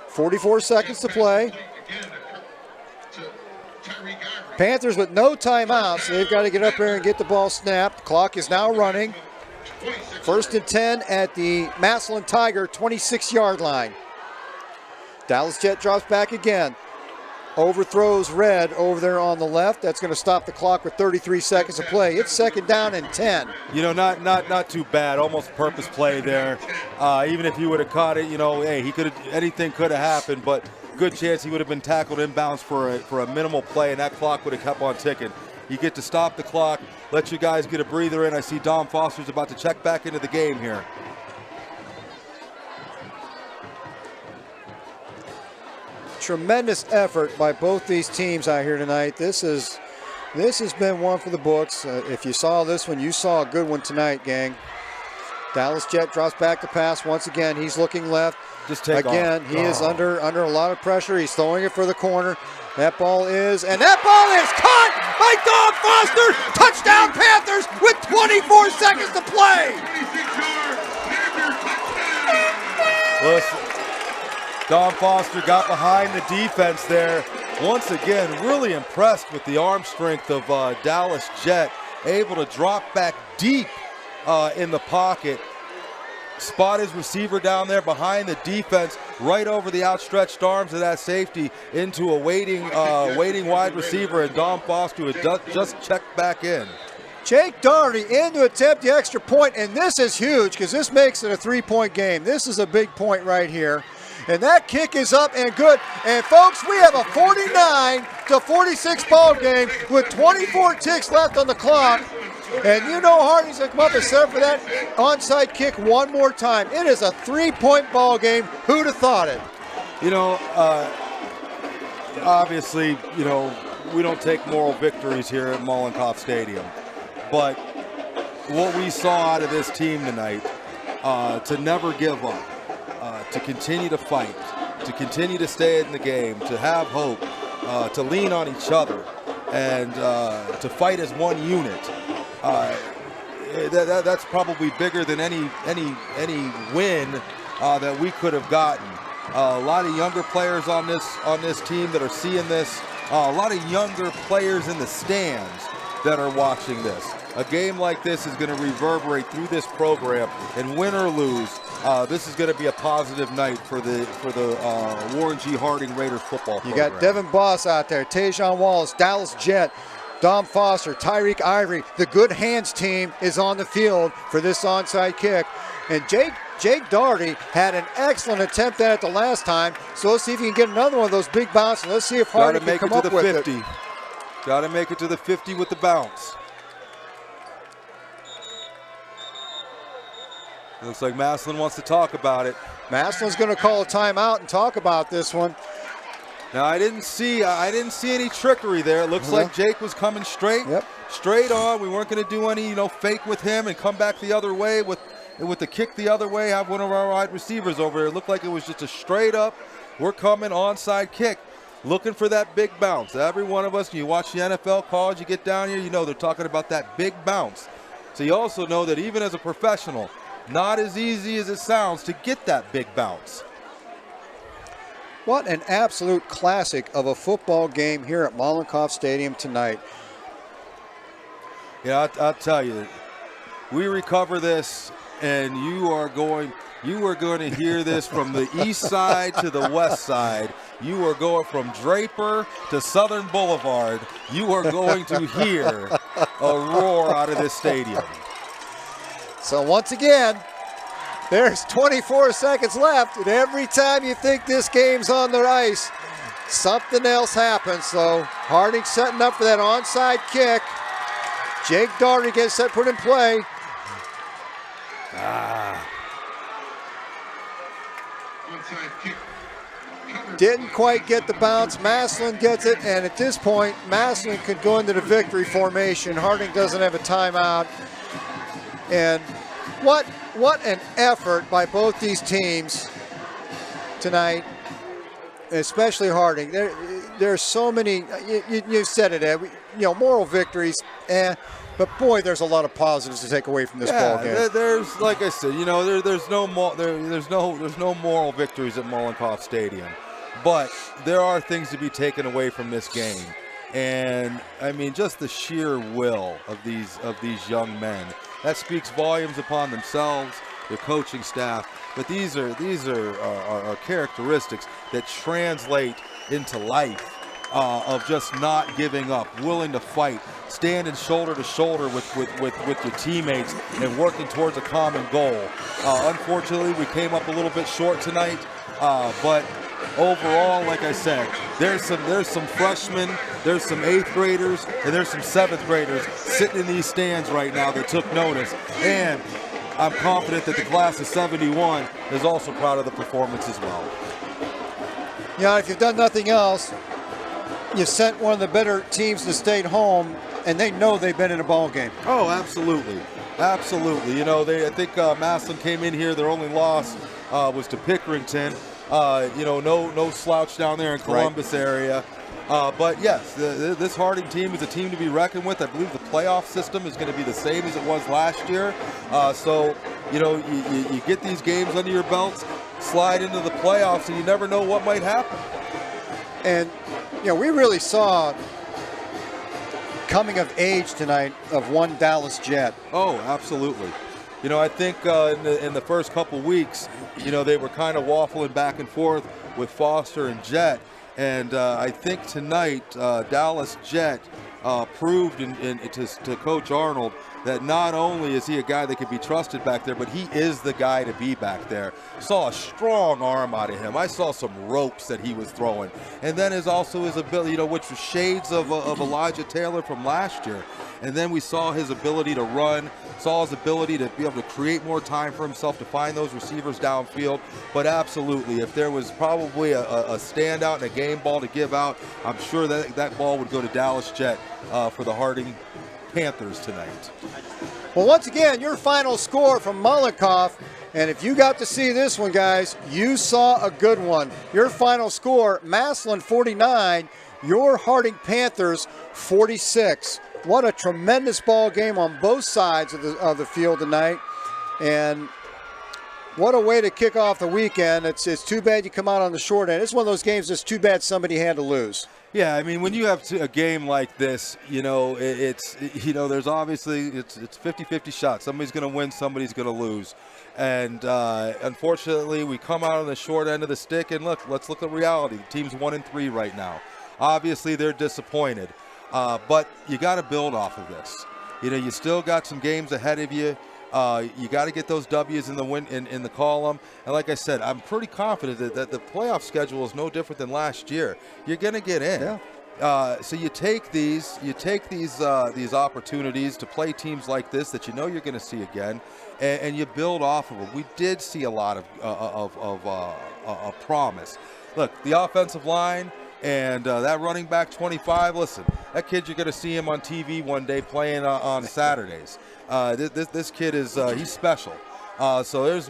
44 seconds to play. Panthers with no timeouts, so they've got to get up there and get the ball snapped. Clock is now running. 1st and 10 at the Massillon Tiger 26-yard line. Dallas Jet drops back again. Overthrows Red over there on the left. That's going to stop the clock with 33 seconds to play. It's 2nd down and 10. Not too bad. Almost purpose play there. Even if he would have caught it, hey, anything could have happened, but good chance he would have been tackled inbounds for a minimal play, and that clock would have kept on ticking. You get to stop the clock, let you guys get a breather in. I see Dom Foster's about to check back into the game here. Tremendous effort by both these teams out here tonight. This has been one for the books. If you saw this one, you saw a good one tonight, gang. Dallas Jet drops back to pass once again. He's looking left. Just take again. off. He is under a lot of pressure. He's throwing it for the corner. That ball is caught by Dom Foster. Touchdown Panthers with 24 seconds to play. Listen. Don Foster got behind the defense there. Once again, really impressed with the arm strength of Dallas Jet. Able to drop back deep in the pocket. Spot his receiver down there behind the defense, right over the outstretched arms of that safety into a waiting wide receiver, and Don Foster had just checked back in. Jake Doherty in to attempt the extra point, and this is huge because this makes it a 3-point game. This is a big point right here. And that kick is up and good. And folks, we have a 49-46 ball game with 24 ticks left on the clock. And Harding's going to come up and set up for that onside kick one more time. It is a 3-point ball game. Who'd have thought it? Obviously, we don't take moral victories here at Mollenkopf Stadium. But what we saw out of this team tonight, to never give up, to continue to fight, to continue to stay in the game, to have hope, to lean on each other. and to fight as one unit. That's probably bigger than any win that we could have gotten. A lot of younger players on this team that are seeing this. A lot of younger players in the stands that are watching this. A game like this is going to reverberate through this program, and win or lose, this is going to be a positive night for the Warren G. Harding Raiders football program. You got Devin Boss out there, Tajon Wallace, Dallas Jett, Dom Foster, Tyreek Ivory. The Good Hands team is on the field for this onside kick. And Jake Doherty had an excellent attempt at it the last time. So let's see if he can get another one of those big bounces. Let's see if Harding can come up with it. Got to make it to the 50 with the bounce. Looks like Massillon wants to talk about it. Massillon's going to call a timeout and talk about this one. Now I didn't see any trickery there. It looks like Jake was coming straight on. We weren't going to do any fake with him and come back the other way with the kick the other way. Have one of our wide receivers over there. It looked like it was just a straight up, we're coming onside kick, looking for that big bounce. Every one of us, you watch the NFL calls, you get down here, they're talking about that big bounce. So you also know that even as a professional, not as easy as it sounds to get that big bounce. What an absolute classic of a football game here at Mollenkopf Stadium tonight. Yeah, I'll tell you, we recover this, and you are going to hear this from the east side to the west side. You are going from Draper to Southern Boulevard. You are going to hear a roar out of this stadium. So once again, there's 24 seconds left, and every time you think this game's on the ice, something else happens. So Harding setting up for that onside kick. Jake Doherty gets that put in play. Onside kick. Didn't quite get the bounce. Massillon gets it, and at this point, Massillon could go into the victory formation. Harding doesn't have a timeout. And what an effort by both these teams tonight, especially Harding. There's so many, you said it, Ed, moral victories, but boy, there's a lot of positives to take away from this ball game. There's, like I said, there's no moral victories at Mollenkopf Stadium, but there are things to be taken away from this game. And I mean, just the sheer will of these young men. That speaks volumes upon themselves, their coaching staff. But these are characteristics that translate into life, of just not giving up, willing to fight, standing shoulder to shoulder with your teammates and working towards a common goal. Unfortunately, we came up a little bit short tonight, but overall, like I said, there's some freshmen, there's some 8th graders, and there's some 7th graders sitting in these stands right now that took notice. And I'm confident that the class of 71 is also proud of the performance as well. If you've done nothing else, you sent one of the better teams to stay home, and they know they've been in a ball game. Oh, absolutely. Absolutely. I think Massillon came in here, their only loss was to Pickerington. No slouch down there in Columbus area. But yes, this Harding team is a team to be reckoned with. I believe the playoff system is going to be the same as it was last year. So you get these games under your belts, slide into the playoffs, and you never know what might happen. And, we really saw coming of age tonight of one Dallas Jett. Oh, absolutely. I think in the first couple weeks, they were kind of waffling back and forth with Foster and Jett. And I think tonight, Dallas Jett proved to Coach Arnold that not only is he a guy that can be trusted back there, but he is the guy to be back there. Saw a strong arm out of him. I saw some ropes that he was throwing. And then also his ability, which was shades of Elijah Taylor from last year. And then we saw his ability to run, saw his ability to be able to create more time for himself to find those receivers downfield. But absolutely, if there was probably a standout and a game ball to give out, I'm sure that ball would go to Dallas Jett for the Harding Panthers tonight. Well, once again, your final score from Mollenkopf, and if you got to see this one, guys, you saw a good one. Your final score, Massillon 49, your Harding Panthers 46. What a tremendous ball game on both sides of the field tonight. And what a way to kick off the weekend. It's too bad you come out on the short end. It's one of those games that's too bad somebody had to lose. Yeah, I mean, when you have a game like this, you know, there's obviously, it's 50-50 shot. Somebody's going to win, somebody's going to lose. And unfortunately, we come out on the short end of the stick, and let's look at reality. The team's 1-3 right now. Obviously, they're disappointed. But you got to build off of this. You know, you still got some games ahead of you. You got to get those W's in the column. And like I said, I'm pretty confident that the playoff schedule is no different than last year. You're going to get in. Yeah. So you take these opportunities to play teams like this that you know you're going to see again, and you build off of them. We did see a lot of promise. Look, the offensive line and that running back 25. Listen, that kid, you're going to see him on TV one day playing on Saturdays. This kid is he's special. So it's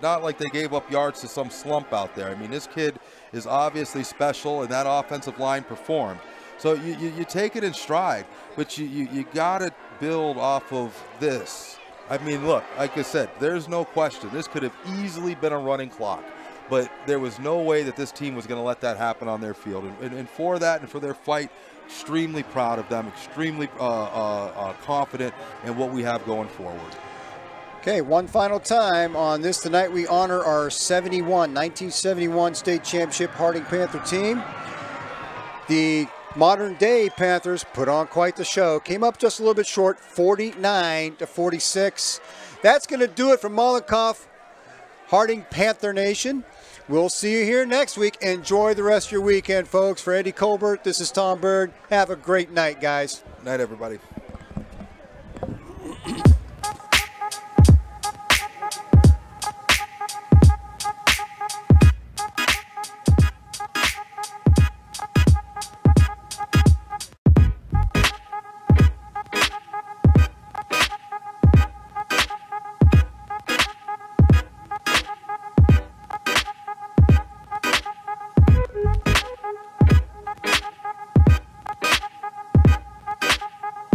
not like they gave up yards to some slump out there. I mean, this kid is obviously special, and that offensive line performed. So you take it in stride, but you got to build off of this. I mean, look, like I said, there's no question. This could have easily been a running clock, but there was no way that this team was going to let that happen on their field. And for that and for their fight, extremely proud of them, extremely confident in what we have going forward. Okay, one final time on this tonight, we honor our 1971 state championship Harding Panther team. The modern day Panthers put on quite the show. Came up just a little bit short, 49-46. That's going to do it for Mollenkopf, Harding Panther Nation. We'll see you here next week. Enjoy the rest of your weekend, folks. For Eddie Colbert, this is Tom Bird. Have a great night, guys. Night, everybody.